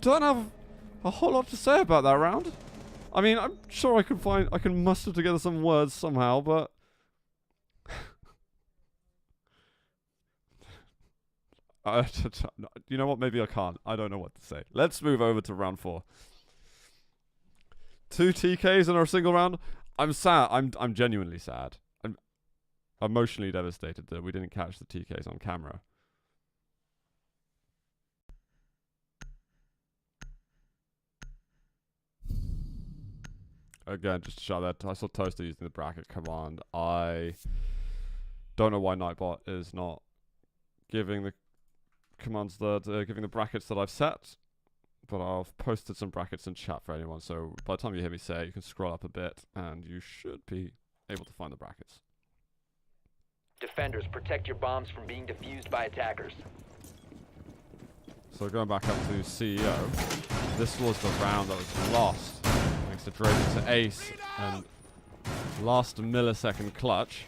S1: don't have a whole lot to say about that round. I mean, I'm sure I can muster together some words somehow, but you know what? Maybe I can't. I don't know what to say. Let's move over to round 4. 2 TKs in our single round. I'm sad. I'm genuinely sad. I'm emotionally devastated that we didn't catch the TKs on camera. Again, just to shout that I saw Toaster using the bracket command. I don't know why Nightbot is not giving the commands that giving the brackets that I've set, but I've posted some brackets in chat for anyone. So by the time you hear me say it, you can scroll up a bit, and you should be able to find the brackets.
S3: Defenders, protect your bombs from being defused by attackers.
S1: So going back up to CEO, this was the round that was lost. Thanks to Draven to ace and last millisecond clutch.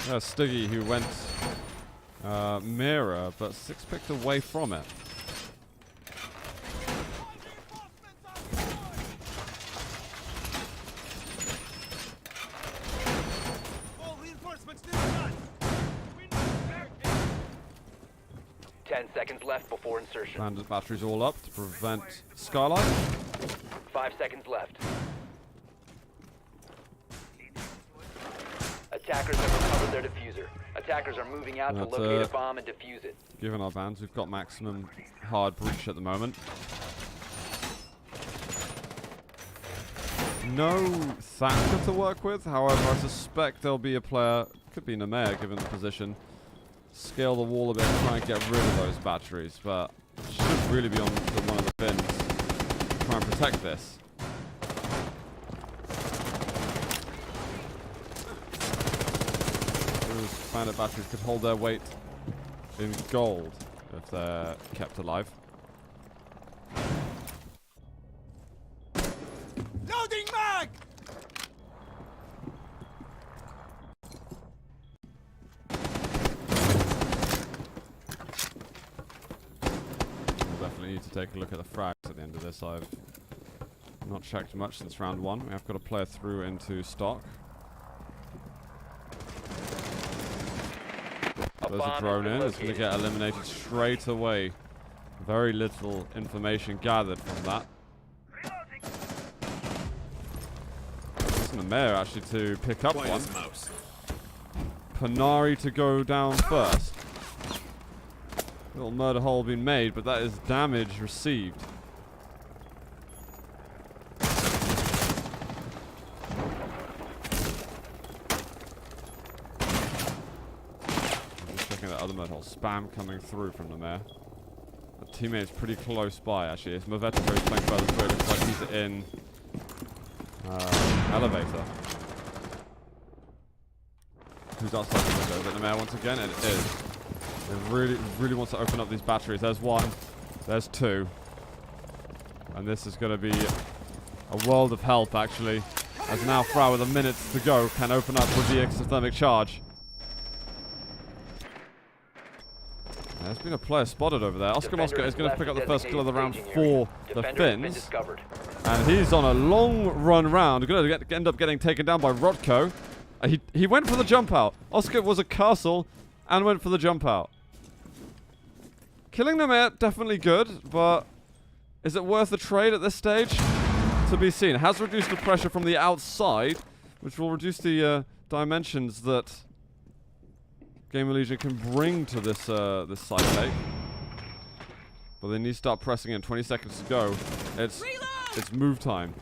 S1: There's Stiggy who went mirror, but 6 picked away from it.
S3: Seconds left before insertion.
S1: Bandit batteries all up to prevent Skylight.
S3: 5 seconds left. Attackers have recovered their diffuser. Attackers are moving out to locate a bomb and defuse it.
S1: Given our bans, we've got maximum hard breach at the moment. No Thatcher to work with, however, I suspect there'll be a player, could be Namer given the position, scale the wall a bit and try and get rid of those batteries, but it should really be on to one of the bins to try and protect this. Those bandit batteries could hold their weight in gold if they're kept alive.
S4: Loading mag!
S1: Definitely need to take a look at the frags at the end of this. I've not checked much since round 1. We have got a player through into stock. There's a drone in. It's going to get eliminated straight away. Very little information gathered from that. It's the mayor actually to pick up one. Panari to go down first. Little murder hole being made, but that is damage received. Just checking that other murder hole. Spam coming through from the mayor. The teammate's pretty close by, actually. It's Maveto who's playing further through. It looks like he's in elevator. Who's outside the window? Is it the mayor once again? It is. It really wants to open up these batteries. There's one. There's two. And this is going to be a world of help, actually. As now Frau, with a minute to go, can open up with the exothermic charge. There's been a player spotted over there. Oscar
S3: Defender
S1: Mosca is going to
S3: left
S1: pick up the first kill of the round
S3: staging
S1: for
S3: area.
S1: the
S3: Defender has been
S1: Finns.
S3: discovered.
S1: And he's on a long run round. Going to end up getting taken down by Rotko. He went for the jump out. Oscar was a castle and went for the jump out. Killing them out, definitely good, but is it worth the trade at this stage? To be seen. It has reduced the pressure from the outside, which will reduce the dimensions that GamerLegion can bring to this this side take. But they need to start pressing in. 20 seconds to go. It's move time.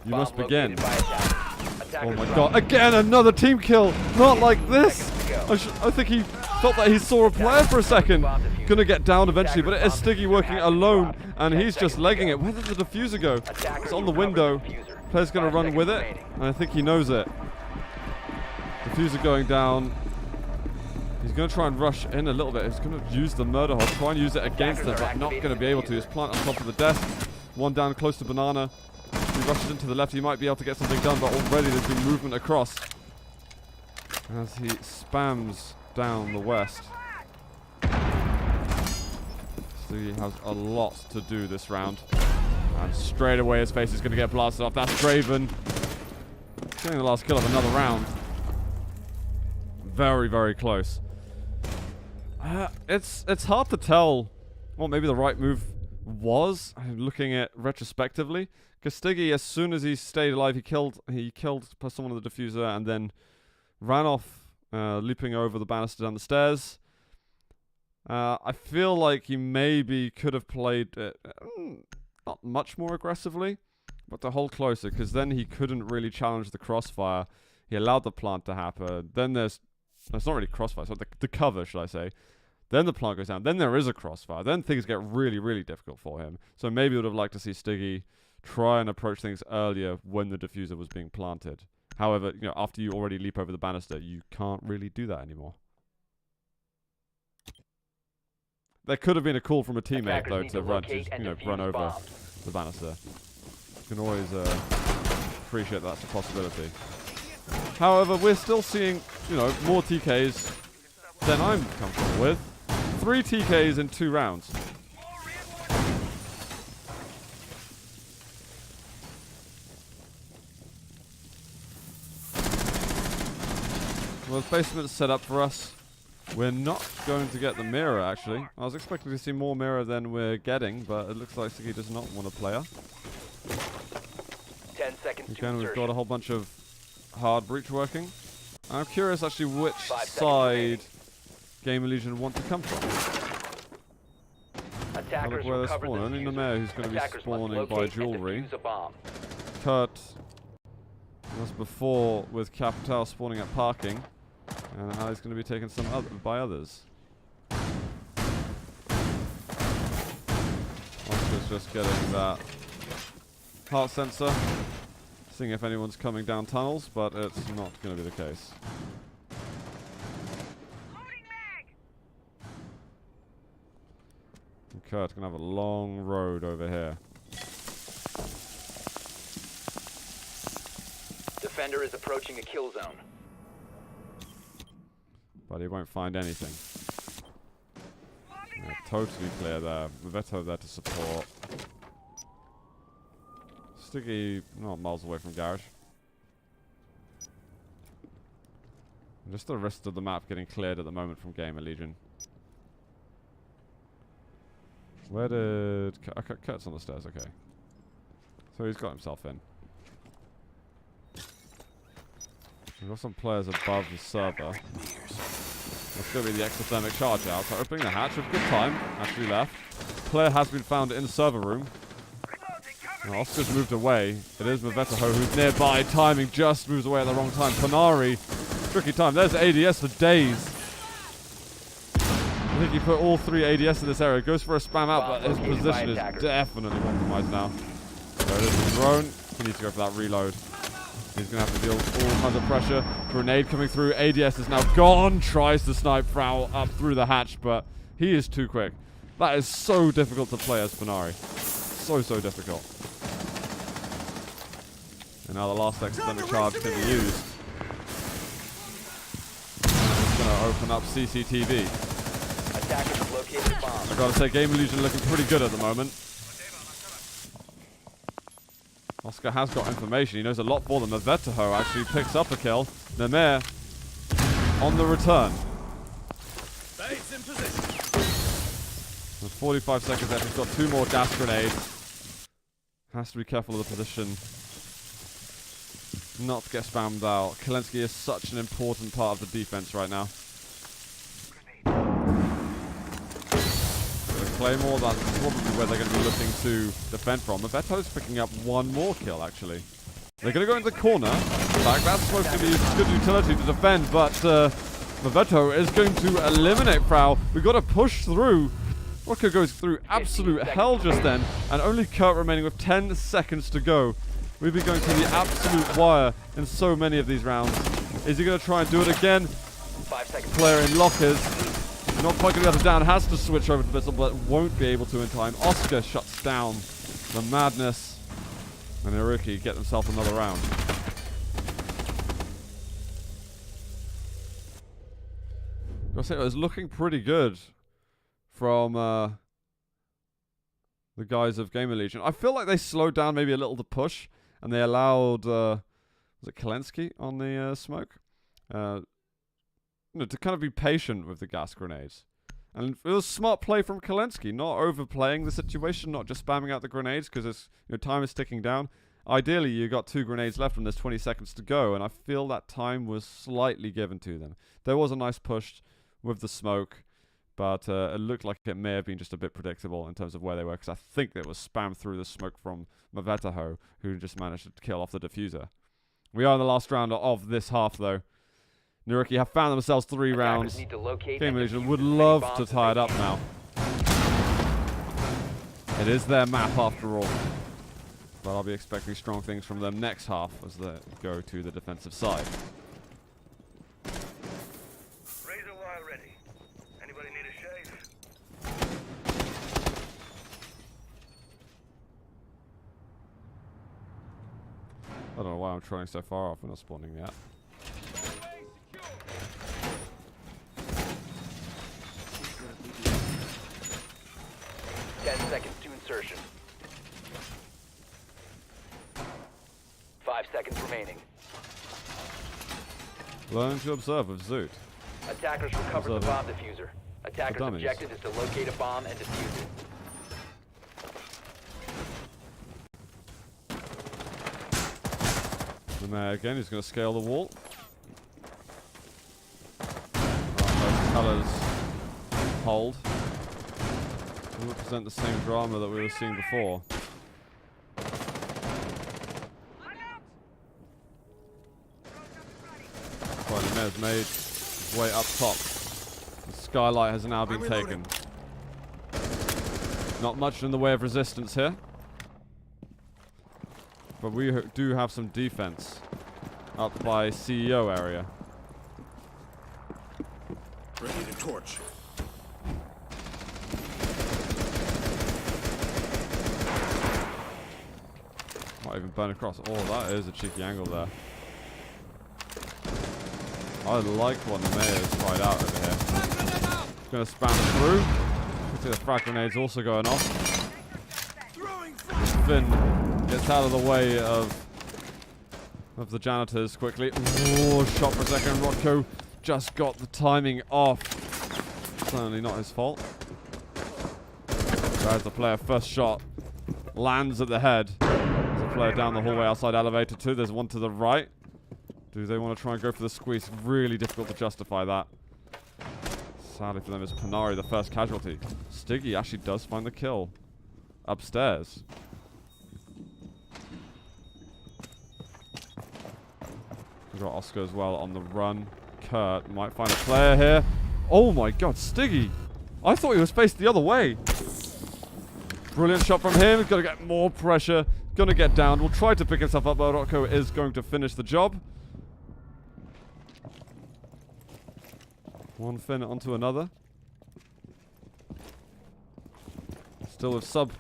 S1: You
S3: Bomb
S1: must begin.
S3: located by attackers.
S1: Oh
S3: Attackers
S1: my
S3: drop
S1: god! Again, another team kill. Not like this.
S3: seconds to go.
S1: I think he felt that he saw a player for a second. Gonna get down eventually, but it is Stiggy working alone, and he's just legging it. Where did the diffuser go? It's on the window. Player's gonna run with it, and I think he knows it. Diffuser going down. He's going to try and rush in a little bit. He's going to use the murder hog, try and use it against them, but not going to be able to. He's plant on top of the desk. One down close to Banana. He rushes into the left. He might be able to get something done, but already there's been movement across as he spams down the west. So he has a lot to do this round. And straight away his face is going to get blasted off. That's Draven. Getting the last kill of another round. Very, very close. It's hard to tell what maybe the right move was. I'm looking at retrospectively. Because Stiggy, as soon as he stayed alive, he killed someone with the diffuser and then ran off, leaping over the banister down the stairs. I feel like he maybe could have played it not much more aggressively, but to hold closer, because then he couldn't really challenge the crossfire. He allowed the plant to happen. Then it's not really crossfire, so the cover, should I say. Then the plant goes down. Then there is a crossfire. Then things get really, really difficult for him. So maybe I would have liked to see Stiggy try and approach things earlier when the diffuser was being planted. However, after you already leap over the banister, you can't really do that anymore. There could have been a call from a teammate, though, to run over the banister. You can always appreciate that's a possibility. However, we're still seeing, more TKs than I'm comfortable with. 3 TKs in 2 rounds. Well, the basement's set up for us. We're not going to get the mirror, actually. I was expecting to see more mirror than we're getting, but it looks like Sigi does not want a player.
S3: 10 seconds to
S1: Again, we've
S3: insertion.
S1: got a whole bunch of hard breach working. I'm curious, actually, which
S3: 5 seconds
S1: side GamerLegion want to come from. Look
S3: Attackers
S1: where they're
S3: recovered
S1: spawning.
S3: the
S1: Only
S3: diffuser.
S1: Namer who's going to be
S3: Attackers must
S1: spawning by
S3: locate and
S1: jewelry.
S3: defuse a bomb.
S1: Kurt was before with Capital spawning at parking. And Ali's going to be taken by others. Oscar's just getting that heart sensor. Seeing if anyone's coming down tunnels, but it's not going to be the case. And Kurt's going to have a long road over here.
S3: Defender is approaching a kill zone.
S1: But he won't find anything. Yeah, totally clear there. Veto there to support. Sticky, not miles away from garage. Just the rest of the map getting cleared at the moment from GamerLegion. Where did... Kurt's on the stairs, okay. So he's got himself in. We've got some players above the server. That's going to be the exothermic charge out. So opening the hatch with good time. Actually left. Player has been found in the server room. Now Oscar's moved away. It is Mavetaho who's nearby. Timing just moves away at the wrong time. Panari. Tricky time. There's ADS for days. I think he put all 3 ADS in this area. Goes for a spam out, but his position is definitely compromised now. There it is. The drone. He needs to go for that reload. He's going to have to deal with all kinds of pressure. Grenade coming through. ADS is now gone. Tries to snipe Frau up through the hatch, but he is too quick. That is so difficult to play as Panari. So difficult. And now the last extended charge can be used. And it's going to open up CCTV.
S3: Attackers have located a bomb.
S1: I gotta say, GamerLegion looking pretty good at the moment. Oscar has got information. He knows a lot for them. Mavetaho actually picks up a kill. Nemir on the return.
S4: Base in position.
S1: With 45 seconds left, he's got 2 more gas grenades. Has to be careful of the position. Not to get spammed out. Kelensky is such an important part of the defense right now. The Claymore, that's probably where they're going to be looking to defend from. Maveto's picking up 1 more kill, actually. They're going to go into the corner. In fact, that's supposed to be good utility to defend, but Maveto is going to eliminate Frau. We've got to push through. Rocco goes through absolute hell just then, and only Kurt remaining with 10 seconds to go. We've been going to the absolute wire in so many of these rounds. Is he going to try and do it again?
S3: 5 seconds.
S1: Player in lockers. Not quite going to get it down. Has to switch over to Bissell, but won't be able to in time. Oscar shuts down the madness. And NYYRIKKI get themselves another round. I say it was looking pretty good from the guys of GamerLegion. I feel like they slowed down maybe a little to push, and they allowed was it Kelensky on the smoke? To kind of be patient with the gas grenades. And it was smart play from Kelensky, not overplaying the situation, not just spamming out the grenades because time is ticking down. Ideally, you got 2 grenades left and there's 20 seconds to go, and I feel that time was slightly given to them. There was a nice push with the smoke, but it looked like it may have been just a bit predictable in terms of where they were, because I think it was spammed through the smoke from Mavetaho, who just managed to kill off the diffuser. We are in the last round of this half, though. NYYRIKKI have found themselves 3 rounds. GamerLegion would love to tie it up now. It is their map after all. But I'll be expecting strong things from them next half as they go to the defensive side.
S4: Razor wire ready. Anybody need a shave?
S1: I don't know why I'm trying so far off. We're not spawning yet.
S3: 10 seconds to insertion. 5 seconds remaining.
S1: Learn to observe with Zoot.
S3: Attackers recovered the bomb diffuser. Attackers'
S1: dummies.
S3: objective is to locate a bomb and defuse it.
S1: The mayor again, he's going to scale the wall. Those colours hold. Will represent the same drama that we were seeing before. Right, the mayor's made his way up top. The skylight has now been taken. Not much in the way of resistance here. But we do have some defense up by CEO area.
S4: Ready to torch.
S1: Might even burn across. Oh, that is a cheeky angle there. I like what the mayor's tried out over here. He's going to spam through. You can see the frag grenade's also going off. Finn gets out of the way of the janitors quickly. Oh, shot for a second. Rodko just got the timing off. Certainly not his fault. There's the player. First shot lands at the head. There's a player down the hallway outside elevator 2. There's one to the right. Do they want to try and go for the squeeze? Really difficult to justify that. Sadly for them, it's Panari, the first casualty. Stiggy actually does find the kill upstairs. We've got Oscar as well on the run. Kurt might find a player here. Oh my god, Stiggy! I thought he was faced the other way. Brilliant shot from him. He's got to get more pressure. Going to get down. Will try to pick himself up, but Rocco is going to finish the job. One Finn onto another. Still with sub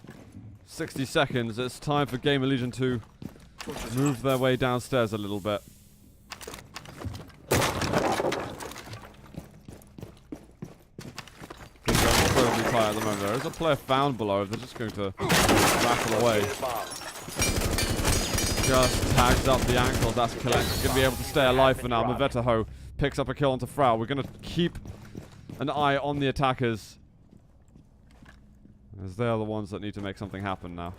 S1: 60 seconds. It's time for GamerLegion to move their way downstairs a little bit. tight at the moment. There is a player found below. They're just going to rattle away. Just tags up the ankles. That's Kalenski's going to be able to stay alive for now. Mavetaho picks up a kill onto Frau. We're going to keep an eye on the attackers, as they are the ones that need to make something happen now.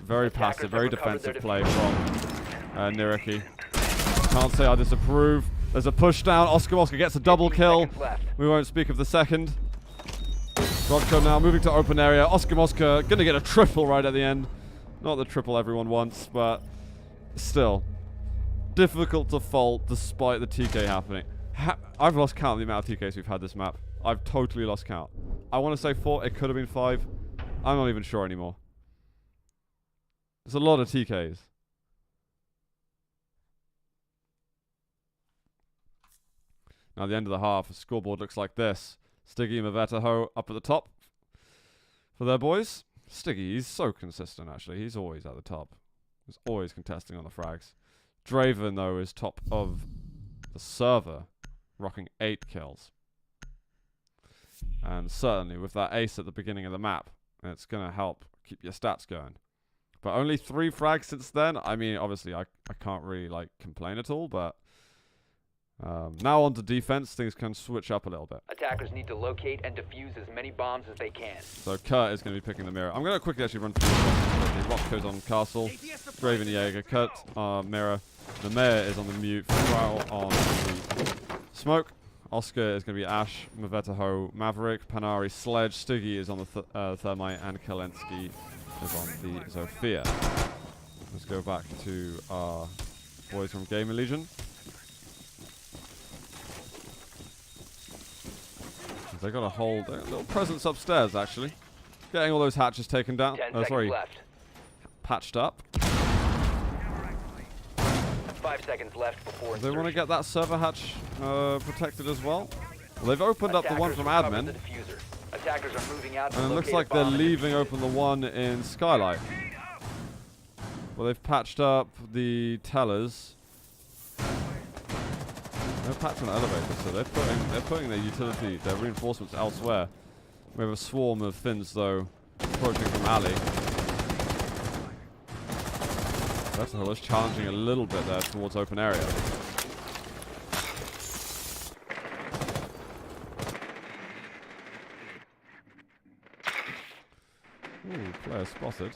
S1: Very passive, very defensive play from NYYRIKKI. Can't say I disapprove. There's a push down. Oscar gets a double kill. We won't speak of the second. Rodko now moving to open area. Oscar going to get a triple right at the end. Not the triple everyone wants, but still. Difficult to fault despite the TK happening. I've lost count of the amount of TKs we've had this map. I've totally lost count. I want to say 4. It could have been 5. I'm not even sure anymore. There's a lot of TKs. Now, the end of the half, the scoreboard looks like this. Stiggy and Mavetaho up at the top for their boys. Stiggy, he's so consistent, actually. He's always at the top. He's always contesting on the frags. Draven, though, is top of the server, rocking 8 kills. And certainly, with that ace at the beginning of the map, it's going to help keep your stats going. But only 3 frags since then. I mean, obviously, I can't really, like, complain at all, but now on to defense, things can switch up a little bit.
S3: Attackers need to locate and defuse as many bombs as they can.
S1: So Kurt is going to be picking the mirror. I'm going to quickly actually run through the Rockco's on Castle, Draven Jaeger, Kurt, mirror, the mayor is on the mute, Frau on the smoke, Oscar is going to be Ash, Mavetaho, Maverick, Panari, Sledge, Stiggy is on the Thermite, and Kalenski is on the Zofia. Let's go back to our boys from GamerLegion. They got a hold, a little presence upstairs actually. Getting all those hatches taken down.
S3: 10 seconds left.
S1: Patched up.
S3: 5 seconds left before
S1: They want to get that server hatch protected as well. They've opened up the one from admin.
S3: Attackers are moving out,
S1: And it looks like they're leaving open the one in Skylight. Well, they've patched up the tellers. They're patching the elevator, so they're putting their utility, their reinforcements elsewhere. We have a swarm of Finns though approaching from alley. That's is challenging a little bit there towards open area. Ooh, player spotted.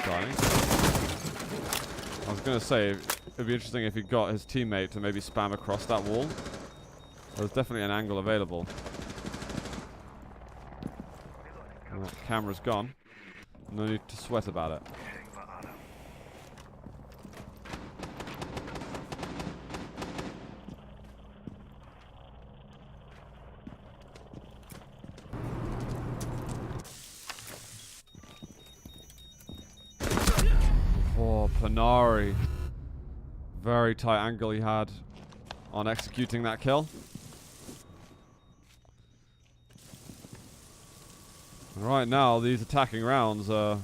S1: Dying. I was going to say, it'd be interesting if he got his teammate to maybe spam across that wall. There's definitely an angle available. Well, the camera's gone. No need to sweat about it. Oh, Panari. Very tight angle he had on executing that kill. And right now, these attacking rounds are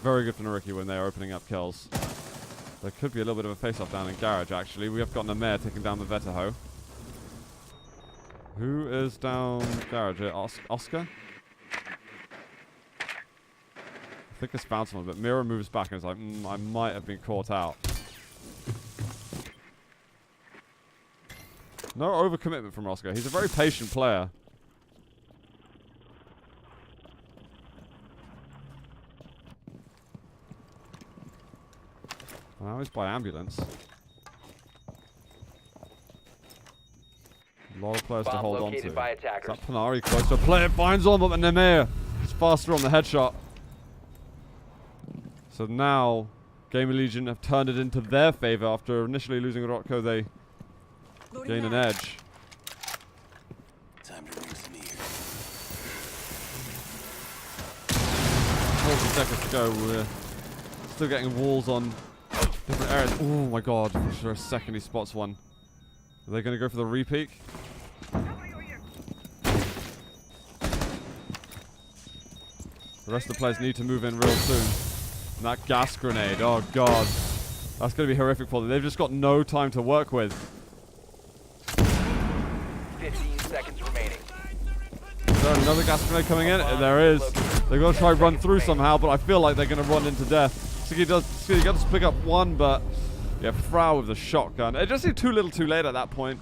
S1: very good for NYYRIKKI when they're opening up kills. There could be a little bit of a face-off down in Garage, actually. We have got Namer taking down the Mavetaho. Who is down Garage? Oscar? I think it's found someone, but Mira moves back and is like, I might have been caught out. No overcommitment from Oscar. He's a very patient player. Now he's by ambulance. A lot of players to hold on to. Is that Panari close to a player? Finds on, but Namer is faster on the headshot. So now, GamerLegion have turned it into their favor. After initially losing Rotko, they gain an edge.
S6: Time to ring some ears.
S1: 40 seconds to go. We're still getting walls on different areas. Oh my god, for a second he spots one. Are they going to go for the repeat? The rest of the players need to move in real soon. And that gas grenade, oh god. That's going to be horrific for them. They've just got no time to work with.
S3: 15 seconds remaining.
S1: there another gas grenade coming in? There is. They're going to try and run through somehow, but I feel like they're going to run into death. Siggy gets to pick up one, but yeah, Frau with the shotgun. It just seemed too little too late at that point.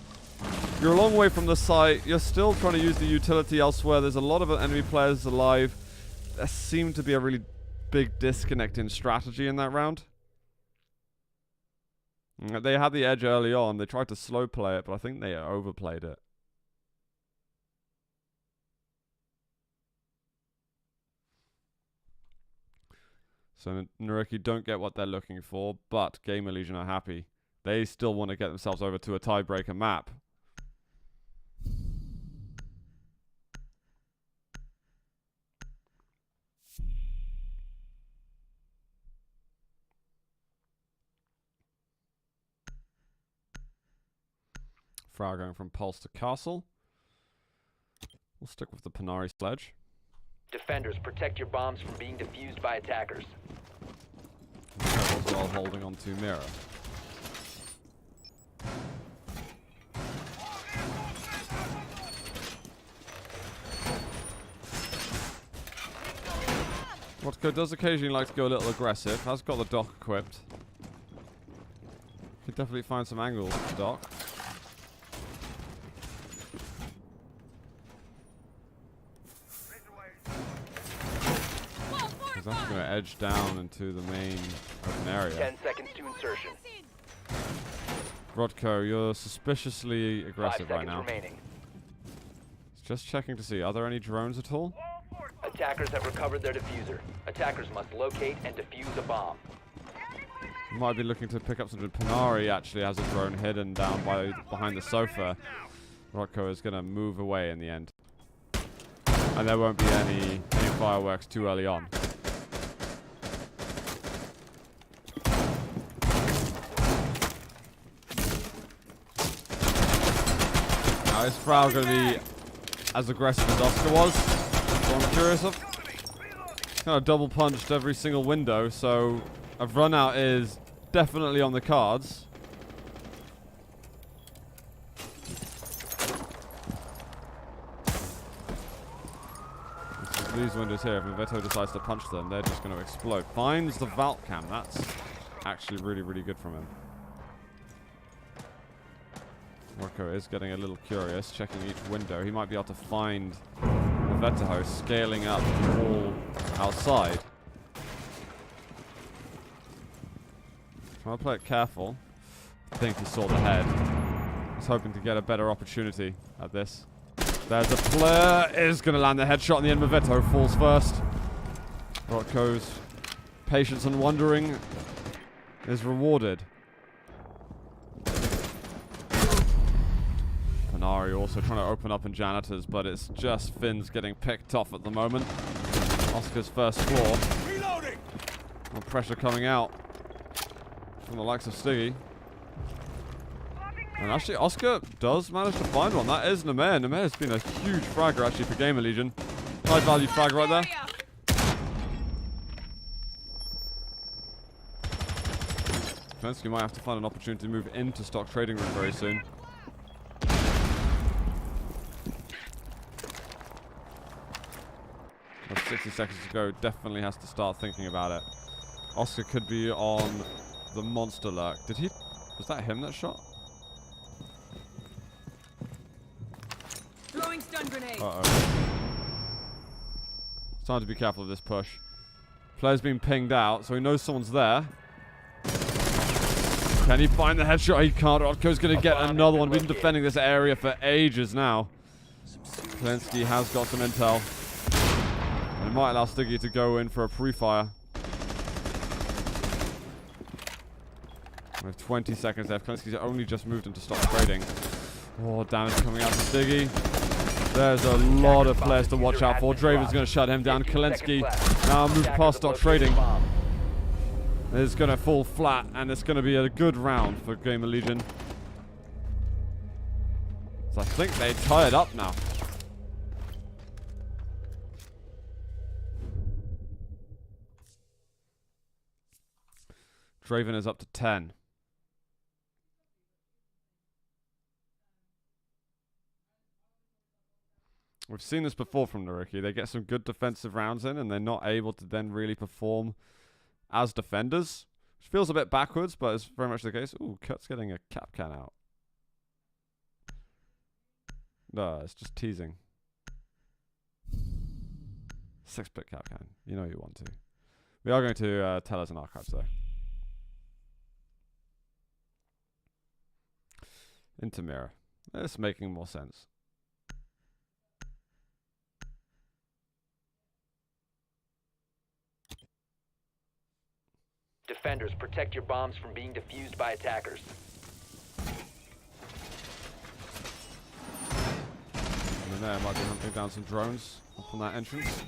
S1: You're a long way from the site. You're still trying to use the utility elsewhere. There's a lot of enemy players alive. There seemed to be a really big disconnect in strategy in that round. They had the edge early on. They tried to slow play it, but I think they overplayed it. So NYYRIKKI don't get what they're looking for, but GamerLegion are happy. They still want to get themselves over to a tiebreaker map. Frau going from Pulse to Castle. We'll stick with the Panari sledge.
S3: Defenders, protect your bombs from being defused by attackers.
S1: As well holding on to Mira. Rotko does occasionally like to go a little aggressive. Has got the dock equipped. Could definitely find some angles with the dock. He's actually going to edge down into the main open area.
S3: 10 seconds to insertion.
S1: Rotko, you're suspiciously aggressive
S3: 5
S1: right
S3: seconds
S1: now.
S3: remaining.
S1: Just checking to see, are there any drones at all?
S3: Attackers have recovered their diffuser. Attackers must locate and defuse a bomb.
S1: Might be looking to pick up something. Panari actually has a drone hidden down behind the sofa. Rotko is going to move away in the end. And there won't be any fireworks too early on. Now is Frau going to be as aggressive as Oscar was? That's what I'm curious of. Kind of double punched every single window, so a run out is definitely on the cards. These windows here, if Veto decides to punch them, they're just going to explode. Finds the vault cam. That's actually really, really good from him. Rocco is getting a little curious, checking each window. He might be able to find the Veto scaling up the wall outside. Trying to play it careful. I think he saw the head. He's hoping to get a better opportunity at this. There's a player. Is going to land the headshot in the end. Veto falls first. Rotko's patience and wondering is rewarded. Panari also trying to open up in janitors, but it's just Finn's getting picked off at the moment. Oscar's first floor.
S2: Reloading.
S1: More pressure coming out from the likes of Stiggy. And actually, Oscar does manage to find one. That is Namer. Namer has been a huge fragger, actually, for GamerLegion. High value frag right there. Klensky might have to find an opportunity to move into stock trading room very soon. With 60 seconds to go, definitely has to start thinking about it. Oscar could be on the monster lurk. Did he? Was that him that shot?
S5: Throwing stun grenade.
S1: Uh-oh. It's time to be careful of this push. Player's been pinged out, so he knows someone's there. Can he find the headshot? He can't. Rotko's going to get another one. We've been defending this area for ages now. Klensky has got some intel. And it might allow Stiggy to go in for a pre-fire. We have 20 seconds left. Klensky's only just moved into stock trading. Oh, damage coming out from Stiggy. There's a lot of players to watch out for. Draven's going to shut him down. Klensky now moves past stock trading. It's going to fall flat, and it's going to be a good round for GamerLegion. So I think they tie it up now. Draven is up to 10. We've seen this before from NYYRIKKI. They get some good defensive rounds in, and they're not able to then really perform as defenders. Which feels a bit backwards, but it's very much the case. Ooh, Kurt's getting a cap can out. No, it's just teasing. 6-bit cap can. You know you want to. We are going to tell us in archives, though. Into mirror. It's making more sense.
S3: Defenders, protect your bombs from being defused by attackers.
S1: And then there might be hunting down some drones up on that entrance.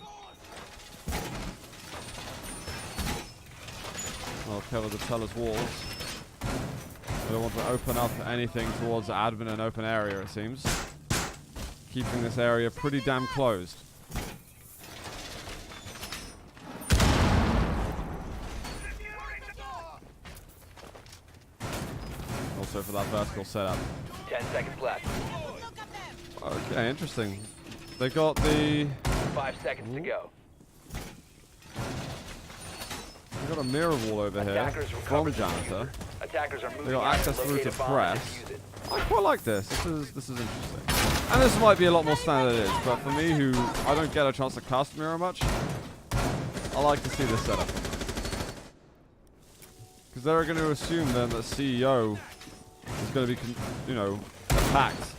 S1: I'll cover the teller's walls. I don't want to open up anything towards admin and open area, it seems. Keeping this area pretty damn closed. Also for that vertical setup.
S3: 10 seconds left.
S1: Okay, interesting. They got the...
S3: 5 seconds to go.
S1: They got a mirror wall over here from Janitor.
S3: Attackers are
S1: They
S3: moving
S1: got
S3: out
S1: access through
S3: locate
S1: to
S3: a bomb and
S1: press.
S3: defuse it.
S1: I quite like this. This is interesting. And this might be a lot more standard than it is, but for me, who I don't get a chance to cast mirror much, I like to see this setup. Because they're going to assume then that CEO is going to be, you know, attacked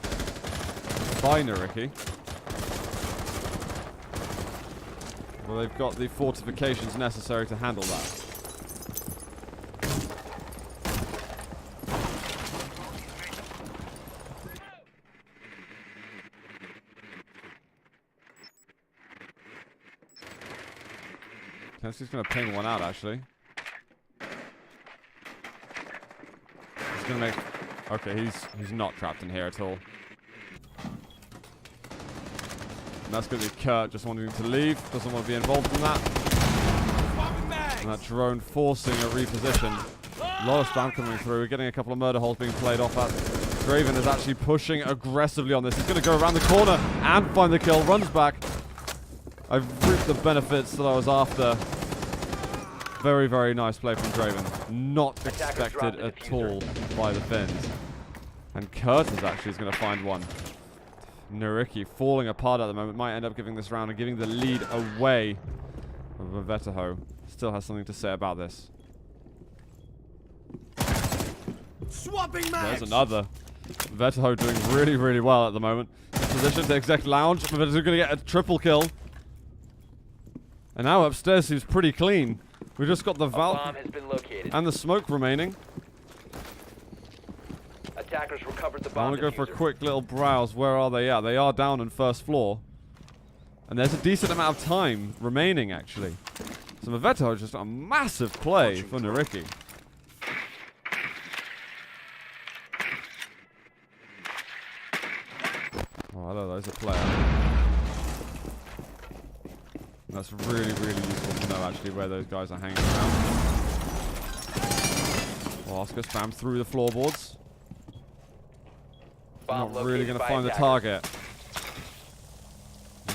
S1: by NYYRIKKI. Well, they've got the fortifications necessary to handle that. He's going to ping one out, actually. He's going to make... Okay, he's not trapped in here at all. And that's going to be Kurt just wanting to leave. Doesn't want to be involved in that. And that drone forcing a reposition. A lot of spam coming through. We're getting a couple of murder holes being played off at. Draven is actually pushing aggressively on this. He's going to go around the corner and find the kill. Runs back. I've reaped the benefits that I was after. Very, very nice play from Draven. Not expected at all by the Finns. And Curtis actually is going to find one. NYYRIKKI falling apart at the moment. Might end up giving this round and giving the lead away. Vetaho still has something to say about this.
S6: Swapping mags.
S1: There's another. Vetaho doing really, really well at the moment. Position to exec lounge. Vetaho going to get a triple kill. And now upstairs seems pretty clean. We just got the valve
S3: bomb has been located.
S1: and the smoke remaining.
S3: Attackers recovered the
S1: I
S3: bomb
S1: want to go for a
S3: diffuser.
S1: quick little browse. Where are they at? They are down on first floor. And there's a decent amount of time remaining, actually. So Vetaho is just a massive play for NYYRIKKI. Oh, hello, there's a player. That's really, really useful to know, actually, where those guys are hanging around. Well, Oscar spams through the floorboards.
S3: Bomb
S1: Not really going to
S3: located by
S1: find the
S3: attackers.
S1: target.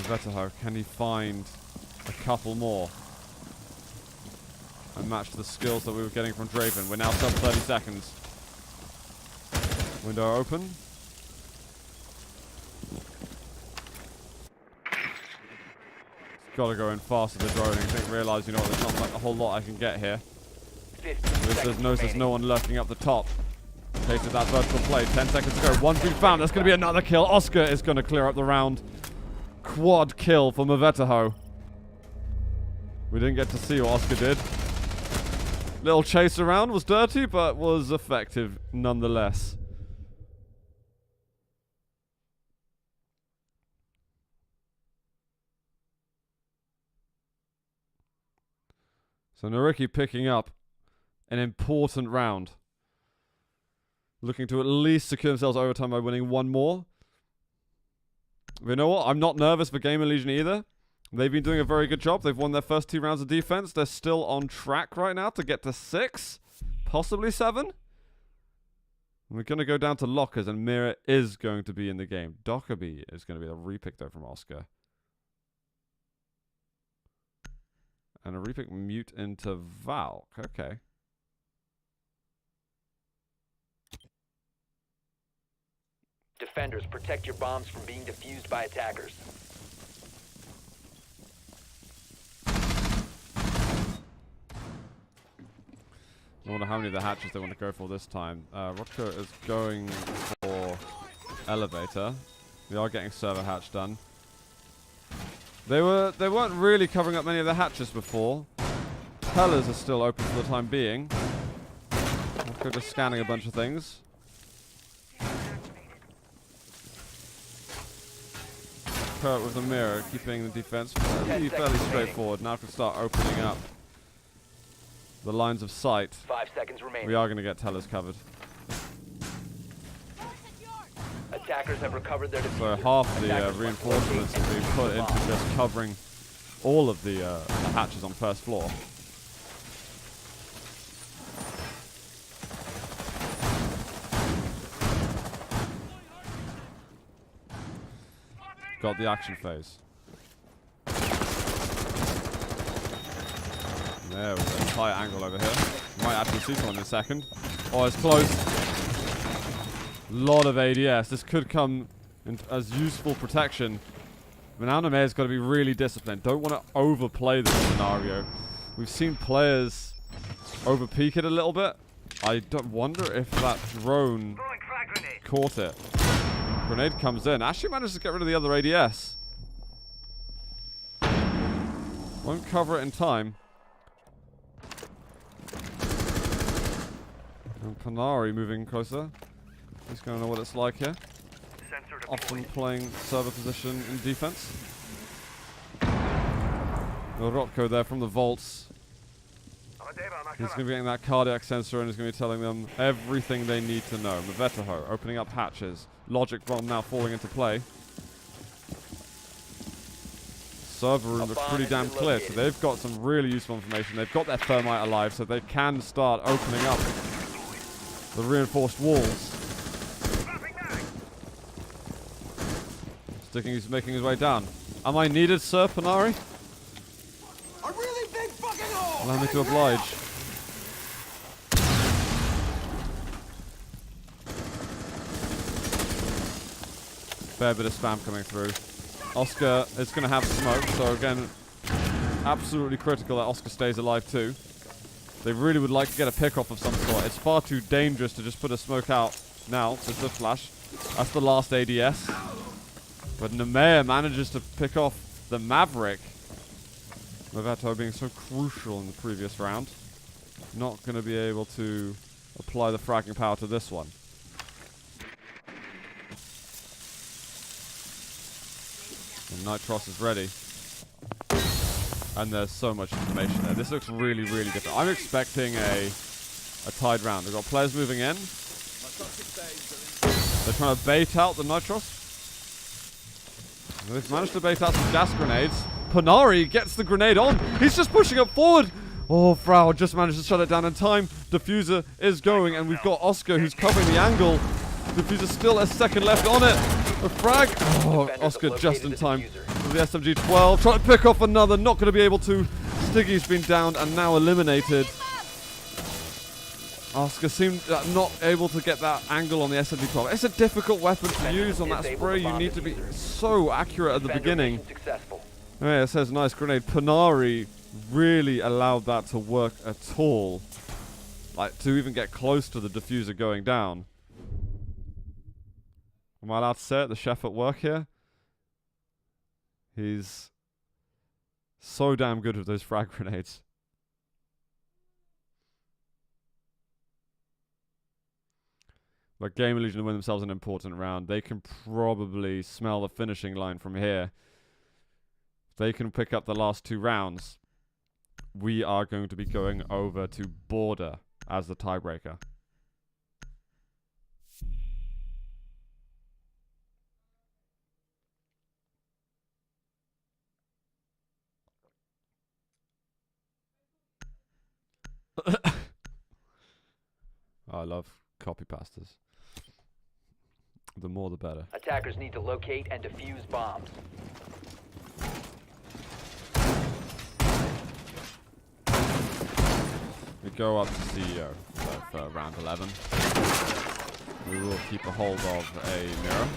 S1: Vetaho, can he find a couple more? And match the skills that we were getting from Draven. We're now sub 30 seconds. Window open. Gotta go in fast with the drone. I think realize, you know, there's not like a whole lot I can get here.
S3: 15
S1: There's
S3: seconds
S1: no one lurking up the top. Tasted that vertical play. 10 seconds to go. One being found. That's going to be another kill. Oscar is going to clear up the round. Quad kill for Vetaho. We didn't get to see what Oscar did. Little chase around was dirty, but was effective nonetheless. So NYYRIKKI picking up an important round. Looking to at least secure themselves overtime by winning one more. But you know what? I'm not nervous for GamerLegion either. They've been doing a very good job. They've won their first 2 rounds of defense. They're still on track right now to get to 6. Possibly 7. We're going to go down to lockers, and Mira is going to be in the game. Dockerby is going to be the repick, though, from Oscar. And a repick mute into Valk. Okay.
S3: Defenders, protect your bombs from being defused by attackers.
S1: I wonder how many of the hatches they want to go for this time. Rotko is going for elevator. We are getting server hatch done. They weren't really covering up many of the hatches before. Tellers are still open for the time being. Rotko just scanning a bunch of things. Kurt with the mirror, keeping the defense fairly straightforward. Now can start opening up the lines of sight.
S3: 5 seconds remaining.
S1: We are going to get tellers covered.
S3: Attackers have recovered their
S1: So
S3: diffuser.
S1: half the
S3: Attackers must
S1: reinforcements
S3: locate
S1: are being
S3: and
S1: put
S3: defuse the
S1: into
S3: bomb.
S1: just covering all of the hatches on first floor. Got the action phase. There we go. High angle over here. Might actually see someone in a second. Oh, it's close. Lot of ADS. This could come in as useful protection. But Anime's got to be really disciplined. Don't want to overplay this scenario. We've seen players overpeak it a little bit. I don't wonder if that drone
S4: Throwing frag grenade.
S1: caught it. Grenade comes in. Actually manages to get rid of the other ADS. Won't cover it in time. And Panari moving closer. He's going to know what it's like here.
S4: Sensor
S1: Often
S4: deployed.
S1: playing server position in defense. Rotko there from the vaults. He's going to be getting that cardiac sensor and he's going to be telling them everything they need to know. Mavetaho opening up hatches. Logic bomb now falling into play. Server room looks pretty damn clear, so they've got some really useful information. They've got their thermite alive, so they can start opening up the reinforced walls. He's making his way down. Am I needed, Sir Panari?
S6: A really big fucking hole!
S1: Allow me to oblige. Fair bit of spam coming through. Oscar is going to have smoke, so again, absolutely critical that Oscar stays alive too. They really would like to get a pick off of some sort. It's far too dangerous to just put a smoke out now. It's a flash. That's the last ADS. But Nemea manages to pick off the Maverick. Maveto being so crucial in the previous round. Not going to be able to apply the fragging power to this one. And Nitros is ready. And there's so much information there. This looks really, really different. I'm expecting a tied round. We've got players moving in. They're trying to bait out the Nitros. They've managed to bait out some gas grenades. Panari gets the grenade on. He's just pushing it forward. Oh, Frau just managed to shut it down in time. Diffuser is going, and we've got Oscar who's covering the angle. Diffuser still a second left on it. A frag. Oh, Oscar just in time with the SMG-12. Trying to pick off another. Not going to be able to. Stiggy's been downed and now eliminated. Oscar seemed not able to get that angle on the SMG-12. It's a difficult weapon to use on that spray. You need to be so accurate at the beginning. Yeah, it says nice grenade. Panari really allowed that to work at all. Like, to even get close to the diffuser going down. Am I allowed to say it? The chef at work here? He's so damn good with those frag grenades. But GamerLegion win themselves an important round. They can probably smell the finishing line from here. If they can pick up the last 2 rounds, we are going to be going over to Border as the tiebreaker. I love copy pastas. The more the better.
S3: Attackers need to locate and defuse bombs.
S1: We go up to CEO for round 11. We will keep a hold of a mirror.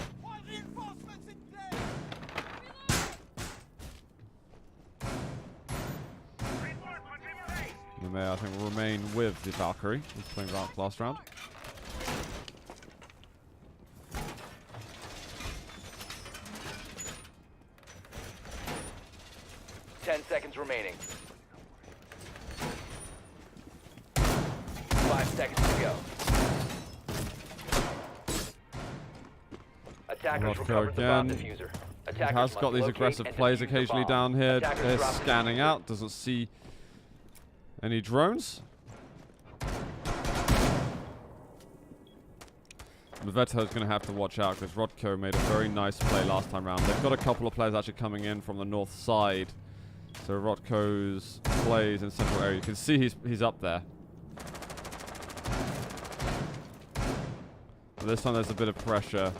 S1: The mayor, I think, will remain with the Valkyrie. He's playing last round.
S3: Seconds remaining. 5 seconds to go. Attackers recovered the bomb diffuser.
S1: He has got these aggressive plays occasionally down here. They're scanning out. Doesn't see any drones. Maveto's going to have to watch out because Rodko made a very nice play last time round. They've got a couple of players actually coming in from the north side. So Rodko's plays in central area. You can see he's up there. But this time there's a bit of pressure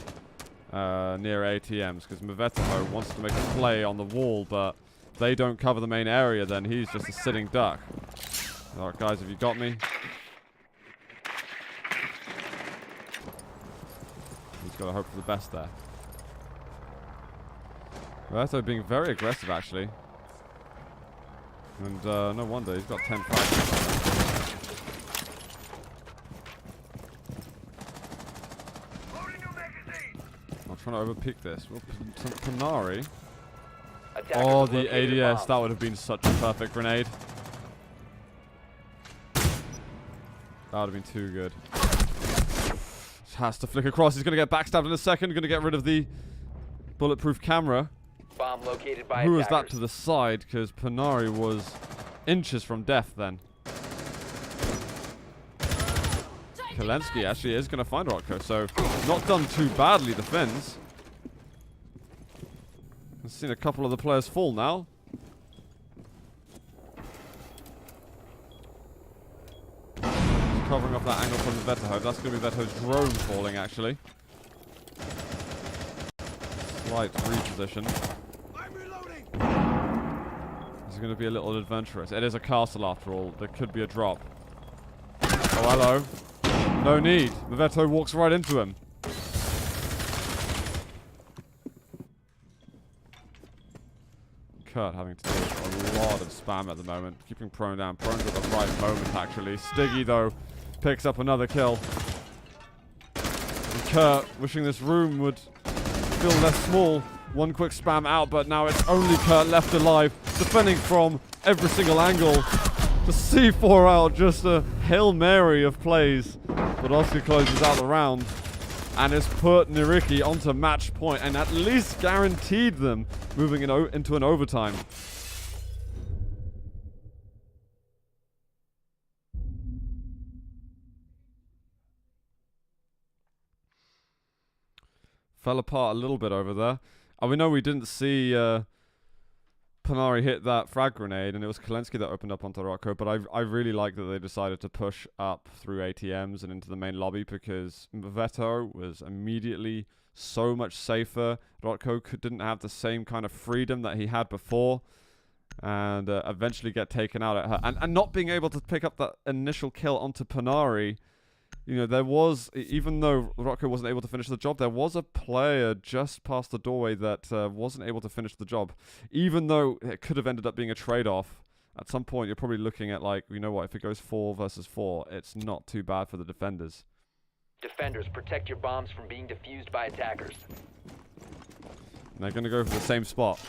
S1: near ATMs because Maveto wants to make a play on the wall, but they don't cover the main area. Then he's just a sitting duck. All right, guys, have you got me? He's got to hope for the best there. Maveto being very aggressive actually. And no wonder, he's got 10 fragments. I'm trying to overpeak this. Well, Panari. Oh, the ADS, that would have been such a perfect grenade. That would have been too good. Just has to flick across. He's going to get backstabbed in a second. Going to get rid of the bulletproof camera.
S3: Bomb located by
S1: Who was that to the side? Because Panari was inches from death then. Kelensky actually is going to find Rodko, so not done too badly, the Finns. I've seen a couple of the players fall now. Just covering up that angle from Veto. That's going to be Veto's drone falling, actually. Slight reposition. This is going to be a little adventurous. It is a castle after all. There could be a drop. Oh, hello. No need. Maveto walks right into him. Kurt having to do a lot of spam at the moment. Keeping Prone down. Prone's at the right moment, actually. Stiggy, though, picks up another kill. And Kurt, wishing this room would feel less small. One quick spam out, but now it's only Kurt left alive. Defending from every single angle. The C4 out, just a Hail Mary of plays. But Oscar closes out the round. And has put NYYRIKKI onto match point and at least guaranteed them moving into an overtime. Fell apart a little bit over there. And we know we didn't see Panari hit that frag grenade, and it was Kelensky that opened up onto Rodko, but I really like that they decided to push up through ATMs and into the main lobby because Veto was immediately so much safer. Rodko didn't have the same kind of freedom that he had before, and eventually get taken out at her. And not being able to pick up that initial kill onto Panari, you know, there was, even though Rodko wasn't able to finish the job, there was a player just past the doorway that wasn't able to finish the job. Even though it could have ended up being a trade-off, at some point you're probably looking at, like, you know what, if it goes 4 versus 4, it's not too bad for the defenders.
S3: Defenders, protect your bombs from being defused by attackers.
S1: And they're going to go for the same spot.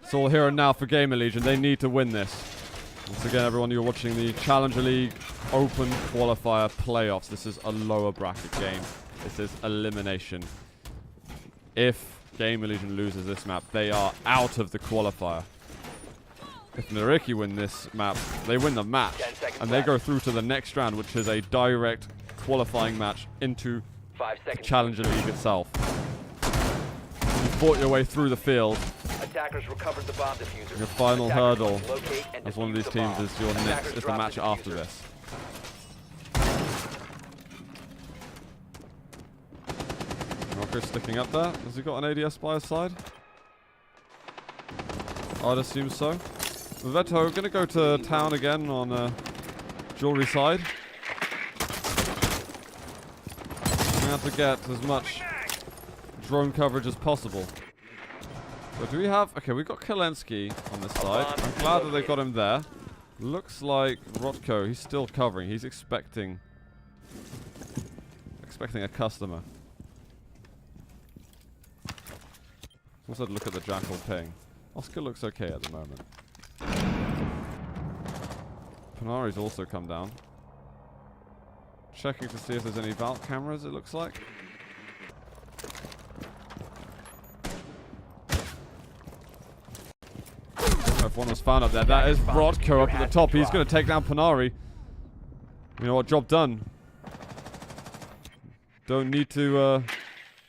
S1: It's all here and now for GamerLegion. They need to win this. Once again, everyone, you're watching the Challenger League Open Qualifier Playoffs. This is a lower bracket game. This is elimination. If GamerLegion loses this map, they are out of the qualifier. If NYYRIKKI win this map, they win the match. And they go through to the next round, which is a direct qualifying match into the Challenger League itself. You fought your way through the field.
S3: Attackers recovered the bomb diffuser.
S1: Your final
S3: Attackers
S1: hurdle
S3: must locate and
S1: as one of
S3: defuse
S1: these
S3: the
S1: teams
S3: bomb.
S1: is your next
S3: Attackers
S1: is the
S3: dropped
S1: match
S3: the
S1: after
S3: diffuser.
S1: this. Rocco's sticking up there. Has he got an ADS by his side? I'd assume so. Veto gonna go to town again on jewelry side. We have to get as much drone coverage as possible. So do we have... Okay, we've got Kalensky on this side. I'm glad that they got him there. Looks like Rotko, he's still covering. He's expecting a customer. Also look at the Jackal ping. Oscar looks okay at the moment. Panari's also come down. Checking to see if there's any vault cameras, it looks like. I don't know if one was found up there. That is Rotko up at the top. He's going to take down Panari. You know what? Job done. Don't need to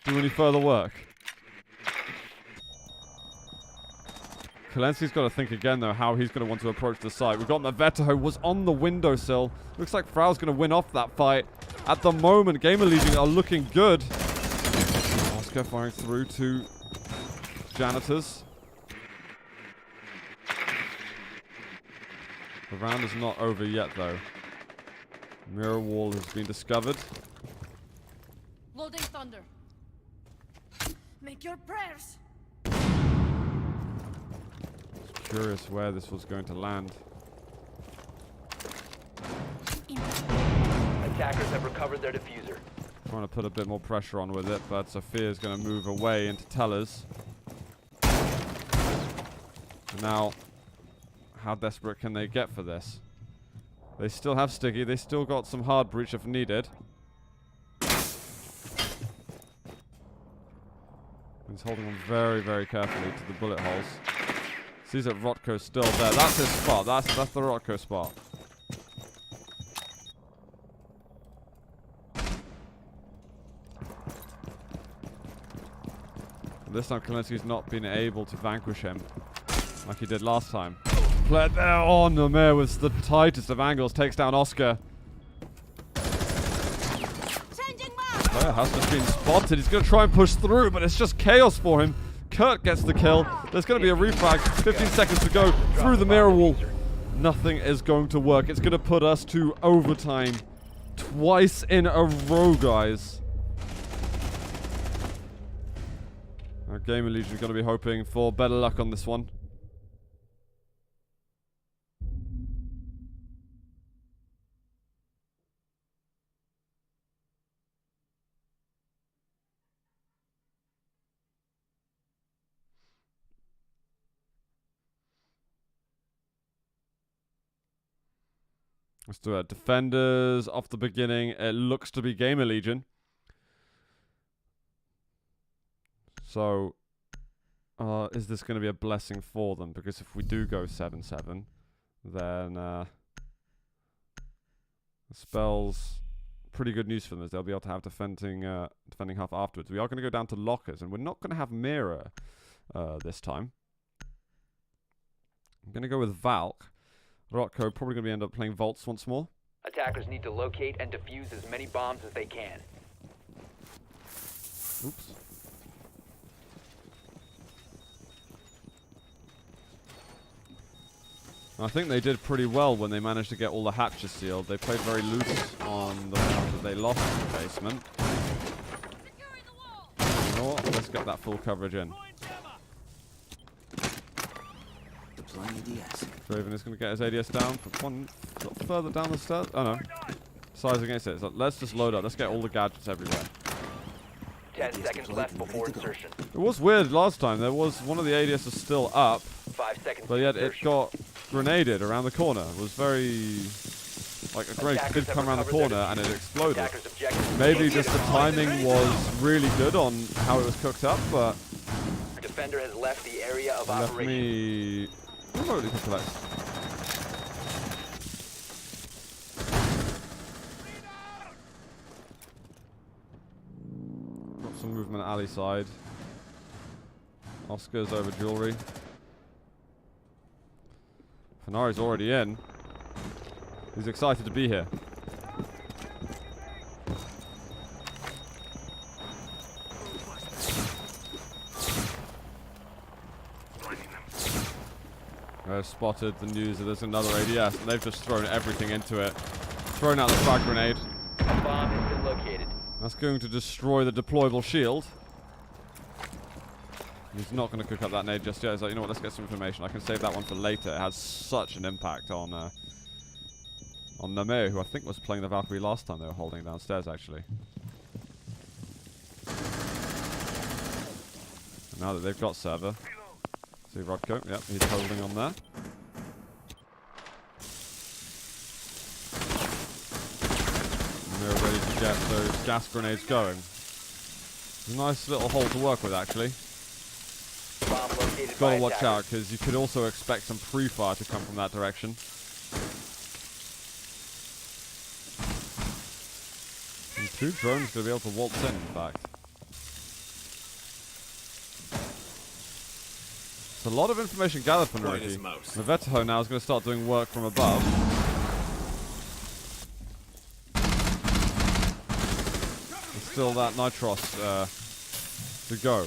S1: do any further work. Kalensky's got to think again, though, how he's going to want to approach the site. We've got Maveto, who was on the windowsill. Looks like Frau's going to win off that fight. At the moment, GamerLegion are looking good. Oscar firing through to janitors. The round is not over yet, though. Mirror wall has been discovered.
S5: Loading thunder. Make your prayers.
S1: Curious where this was going to land.
S3: Attackers have recovered their diffuser.
S1: Trying to put a bit more pressure on with it, but Sophia's going to move away into tellers. Now, how desperate can they get for this? They still have Stiggy. They still got some hard breach if needed. He's holding on very, very carefully to the bullet holes. Sees that Rotko's still there. That's his spot. That's the Rotko spot. And this time Kalensky's not been able to vanquish him like he did last time. Played there on Namir with the tightest of angles. Takes down Oscar. Player has just been spotted. He's going to try and push through, but it's just chaos for him. Kurt gets the kill. There's going to be a refrag. 15 seconds to go through the mirror wall. Nothing is going to work. It's going to put us to overtime twice in a row, guys. Our GamerLegion is going to be hoping for better luck on this one. Let's do it. Defenders off the beginning. It looks to be GamerLegion. So, is this going to be a blessing for them? Because if we do go 7-7, then it spells pretty good news for them, as they'll be able to have defending half afterwards. We are going to go down to lockers, and we're not going to have mirror this time. I'm going to go with Valk. Rotko probably going to end up playing vaults once more.
S3: Attackers need to locate and defuse as many bombs as they can.
S1: Oops. I think they did pretty well when they managed to get all the hatches sealed. They played very loose on the fact that they lost in the basement. You know what? Let's get that full coverage in. Draven is going to get his ADS down. One further down the stairs. Oh no. Size against it. So let's just load up. Let's get all the gadgets everywhere.
S3: 10 seconds left before insertion.
S1: It was weird last time. There was one of the ADS is still up.
S3: 5 seconds.
S1: But yet it got grenaded around the corner. It was very... Like a grenade did come around the corner and it exploded. Maybe just the timing was really good on how it was cooked up, but...
S3: Defender has left the area of
S1: left
S3: operation.
S1: me... remotely collect. Got some movement alley side. Oscar's over jewelry. Fanari's already in. He's excited to be here. I've spotted the news that there's another ADS, and they've just thrown everything into it. Thrown out the frag grenade.
S3: A bomb has been located.
S1: That's going to destroy the deployable shield. He's not going to cook up that nade just yet. He's like, you know what, let's get some information. I can save that one for later. It has such an impact on Nameo, who I think was playing the Valkyrie last time they were holding downstairs, actually. And now that they've got server. See Rodko, yep, he's holding on there. And they're ready to get those gas grenades going. It's a nice little hole to work with, actually.
S3: Bomb located.
S1: Gotta watch out, because you could also expect some pre-fire to come from that direction. And 2 drones gonna be able to waltz in fact. It's a lot of information gathered from NYYRIKKI. Mavetaho now is going to start doing work from above. There's still that Nitros to go.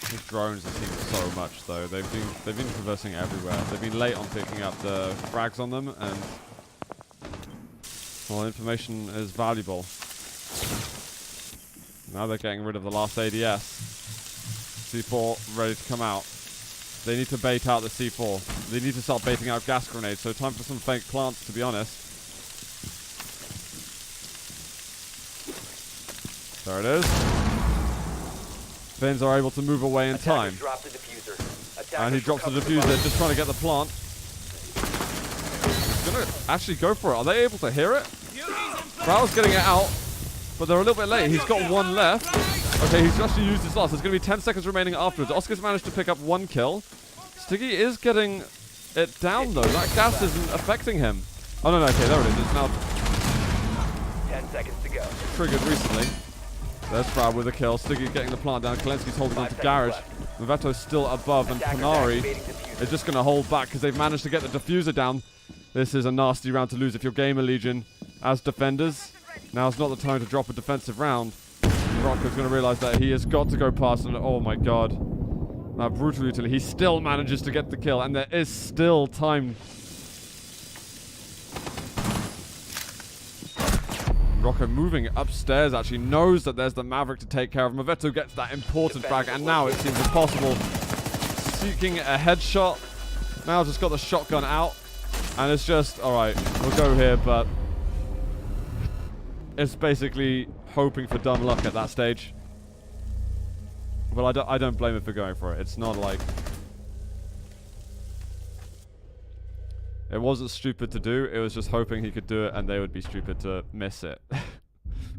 S1: These drones have seen so much though. They've been traversing everywhere. They've been late on picking up the frags on them, and well, information is valuable. Now they're getting rid of the last ADS. C4 ready to come out. They need to bait out the C4. They need to start baiting out gas grenades, so time for some fake plants, to be honest. There it is. Finns are able to move away in time. And he drops the diffuser, just trying to get the plant. He's going to actually go for it. Are they able to hear it? Rao's getting it out. But they're a little bit late. He's got 1 left. Okay, he's actually used his last. There's going to be 10 seconds remaining afterwards. Oscar's managed to pick up 1 kill. Stiggy is getting it down, though. That gas isn't affecting him. Oh, no, okay, there it is. It's now
S3: 10 seconds to go.
S1: Triggered recently. There's Frau with a kill. Stiggy getting the plant down. Kalenski's holding on to Garage. Maveto's still above, and Panari is just going to hold back because they've managed to get the diffuser down. This is a nasty round to lose if you're GamerLegion as defenders. Now's not the time to drop a defensive round. Rocco's going to realize that he has got to go past, and oh my god. That brutal utility. He still manages to get the kill, and there is still time. Rocco moving upstairs, actually knows that there's the Maverick to take care of. Maveto gets that important frag, and now it seems impossible. Seeking a headshot. Now just got the shotgun out, and it's just, alright, we'll go here, but it's basically hoping for dumb luck at that stage. Well, I don't blame him for going for it. It's not like... It wasn't stupid to do. It was just hoping he could do it and they would be stupid to miss it.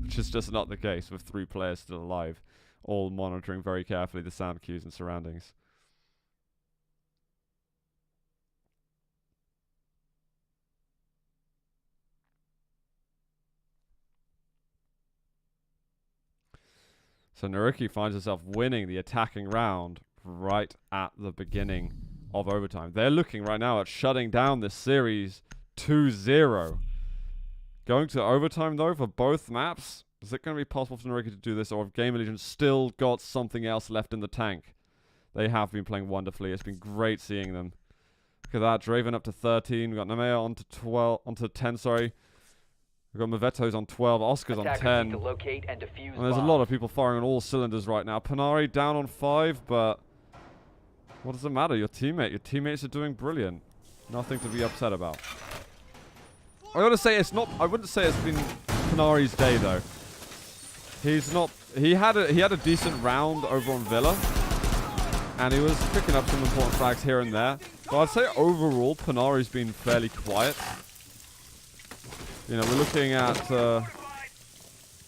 S1: Which is just not the case with 3 players still alive, all monitoring very carefully the sound cues and surroundings. So NYYRIKKI finds herself winning the attacking round right at the beginning of overtime. They're looking right now at shutting down this series 2-0. Going to overtime, though, for both maps. Is it going to be possible for NYYRIKKI to do this, or have GamerLegion still got something else left in the tank? They have been playing wonderfully. It's been great seeing them. Look at that. Draven up to 13. We've got Namea onto 10, sorry. We've got Maveto's on 12, Oscar's on 10. And there's a lot of people firing on all cylinders right now. Panari down on 5, but what does it matter? Your teammates are doing brilliant. Nothing to be upset about. I gotta say it's not. I wouldn't say it's been Panari's day though. He's not. He had a decent round over on Villa, and he was picking up some important frags here and there. But I'd say overall Panari's been fairly quiet. You know, we're looking at,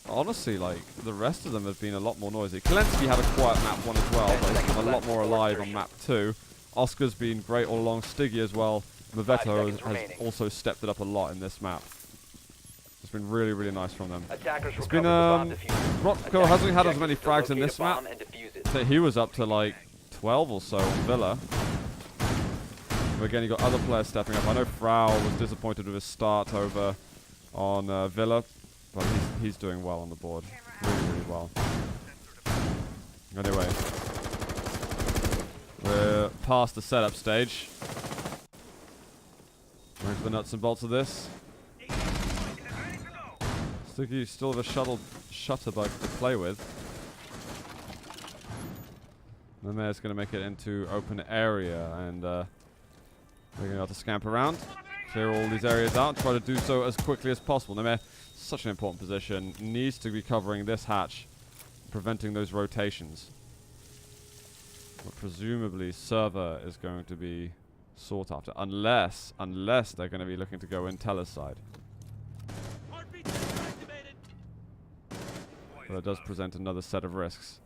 S1: honestly, like, the rest of them have been a lot more noisy. Kalenski had a quiet map 1 as well, but he's been a lot more alive on map 2. Oscar's been great all along, Stiggy as well. Maveto has also stepped it up a lot in this map. It's been really, really nice from them.
S3: Attackers
S1: It's
S3: recover
S1: been,
S3: the bomb diffuser.
S1: Rocco hasn't had as many
S3: Objective is to
S1: frags in
S3: locate
S1: this
S3: a
S1: map.
S3: bomb and defuse it.
S1: So he was up to like 12 or so on Villa. But again, you got other players stepping up. I know Frau was disappointed with his start over on Villa, but he's doing well on the board. Really, really well. Anyway, we're past the setup stage. We're into the nuts and bolts of this. Sticky still have a shutterbug to play with. The mayor's going to make it into open area, and we're going to have to scamp around, clear all these areas out, and try to do so as quickly as possible. The mayor, such an important position, needs to be covering this hatch, preventing those rotations. But presumably, server is going to be sought after, unless they're going to be looking to go in Teller's side. But it does present another set of risks.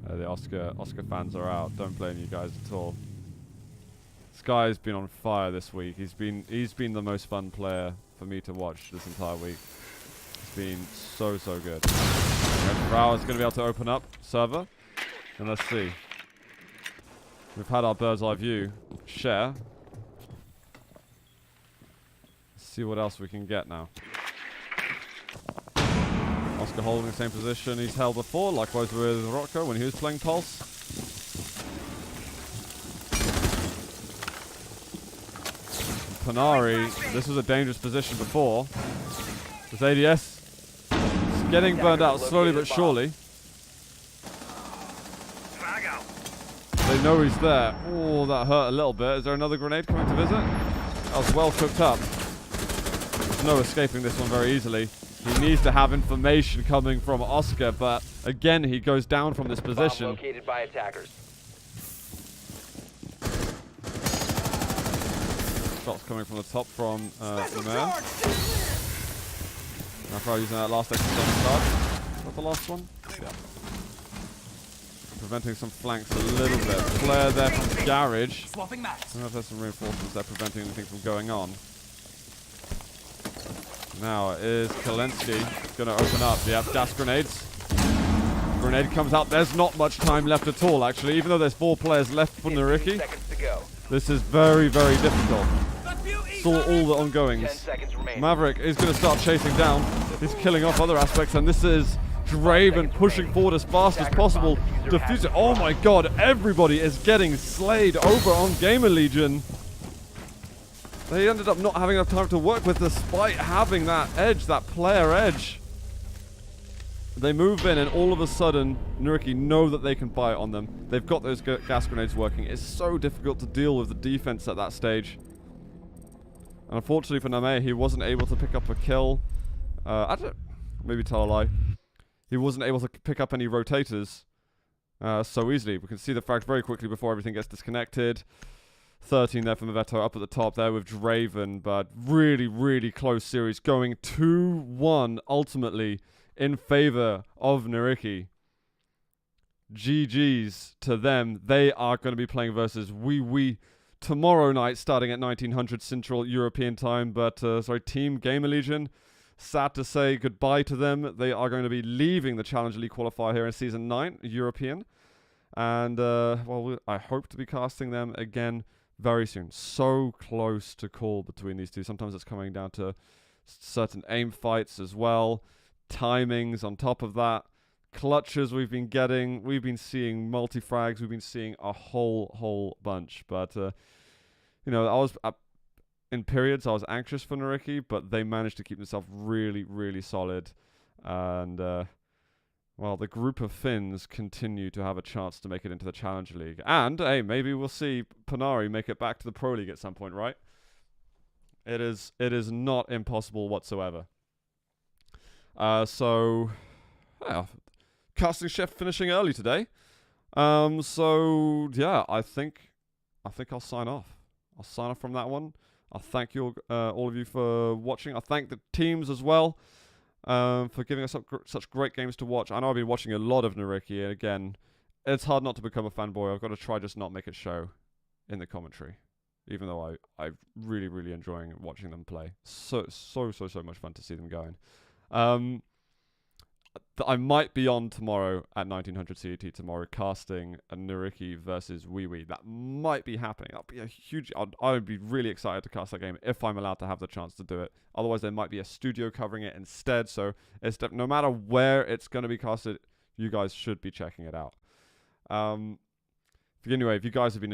S1: The Oscar fans are out. Don't blame you guys at all. This guy's been on fire this week. He's been the most fun player for me to watch this entire week. It's been so good. And Frau is going to be able to open up server, and let's see. We've had our bird's eye view share. Let's see what else we can get now. Oscar holding the same position he's held before, likewise with Rocco when he was playing Pulse. Panari, this was a dangerous position before. This ADS is getting burned out slowly but surely.
S4: Frag out.
S1: They know he's there. Oh, that hurt a little bit. Is there another grenade coming to visit? That was well cooked up. There's no escaping this one very easily. He needs to have information coming from Oscar, but again, he goes down from this position.
S3: Bomb located by attackers.
S1: Shots coming from the top from Lemaire. Now Frau using that last extra start. Is that the last one? Yeah. Preventing some flanks a little bit. Flare there from Garage.
S6: Swapping max.
S1: I don't know if there's some reinforcements there preventing anything from going on. Now, is Kalensky going to open up? Yep, gas grenades. Grenade comes out. There's not much time left at all, actually. Even though there's 4 players left for
S3: 15
S1: NYYRIKKI,
S3: seconds to go.
S1: this is very difficult. Saw all the
S3: 10
S1: ongoings.
S3: seconds remaining.
S1: Maverick is going to start chasing down. He's killing off other aspects, and this is Draven pushing forward as fast as possible. Diffuse it. Oh my god, everybody is getting slayed over on GamerLegion. They ended up not having enough time to work with despite having that edge, that player edge. They move in and all of a sudden, NYYRIKKI know that they can buy it on them. They've got those gas grenades working. It's so difficult to deal with the defense at that stage. And unfortunately for Name, he wasn't able to pick up a kill. Maybe tell a lie. He wasn't able to pick up any rotators so easily. We can see the frags very quickly before everything gets disconnected. 13 there from Veto up at the top there with Draven, but really close series going 2-1 ultimately in favor of NYYRIKKI. GG's to them. They are going to be playing versus we tomorrow night starting at 1900 Central European time, but Team GamerLegion, sad to say goodbye to them. They are going to be leaving the Challenger League qualifier here in Season 9 European, and I hope to be casting them again very soon. So close to call between these two. Sometimes it's coming down to certain aim fights as well. Timings on top of that. Clutches we've been getting. We've been seeing multi-frags. We've been seeing a whole bunch. But, I was... in periods, I was anxious for NYYRIKKI, but they managed to keep themselves really solid. And, the group of Finns continue to have a chance to make it into the Challenger League. And, hey, maybe we'll see Panari make it back to the Pro League at some point, right? It is not impossible whatsoever. Casting Chef finishing early today. I think I'll sign off. I'll sign off from that one. I'll thank you all of you for watching. I thank the teams as well. For giving us such great games to watch. I know I've been watching a lot of NYYRIKKI, and again, it's hard not to become a fanboy. I've got to try just not make it show in the commentary, even though I'm really, really enjoying watching them play. So much fun to see them going. I might be on tomorrow at 1900 CET tomorrow casting a NYYRIKKI versus NYYYRIKKI. That might be happening. That'll be a huge... I would be really excited to cast that game if I'm allowed to have the chance to do it. Otherwise, there might be a studio covering it instead. So it's no matter where it's going to be casted, you guys should be checking it out. Anyway, if you guys have been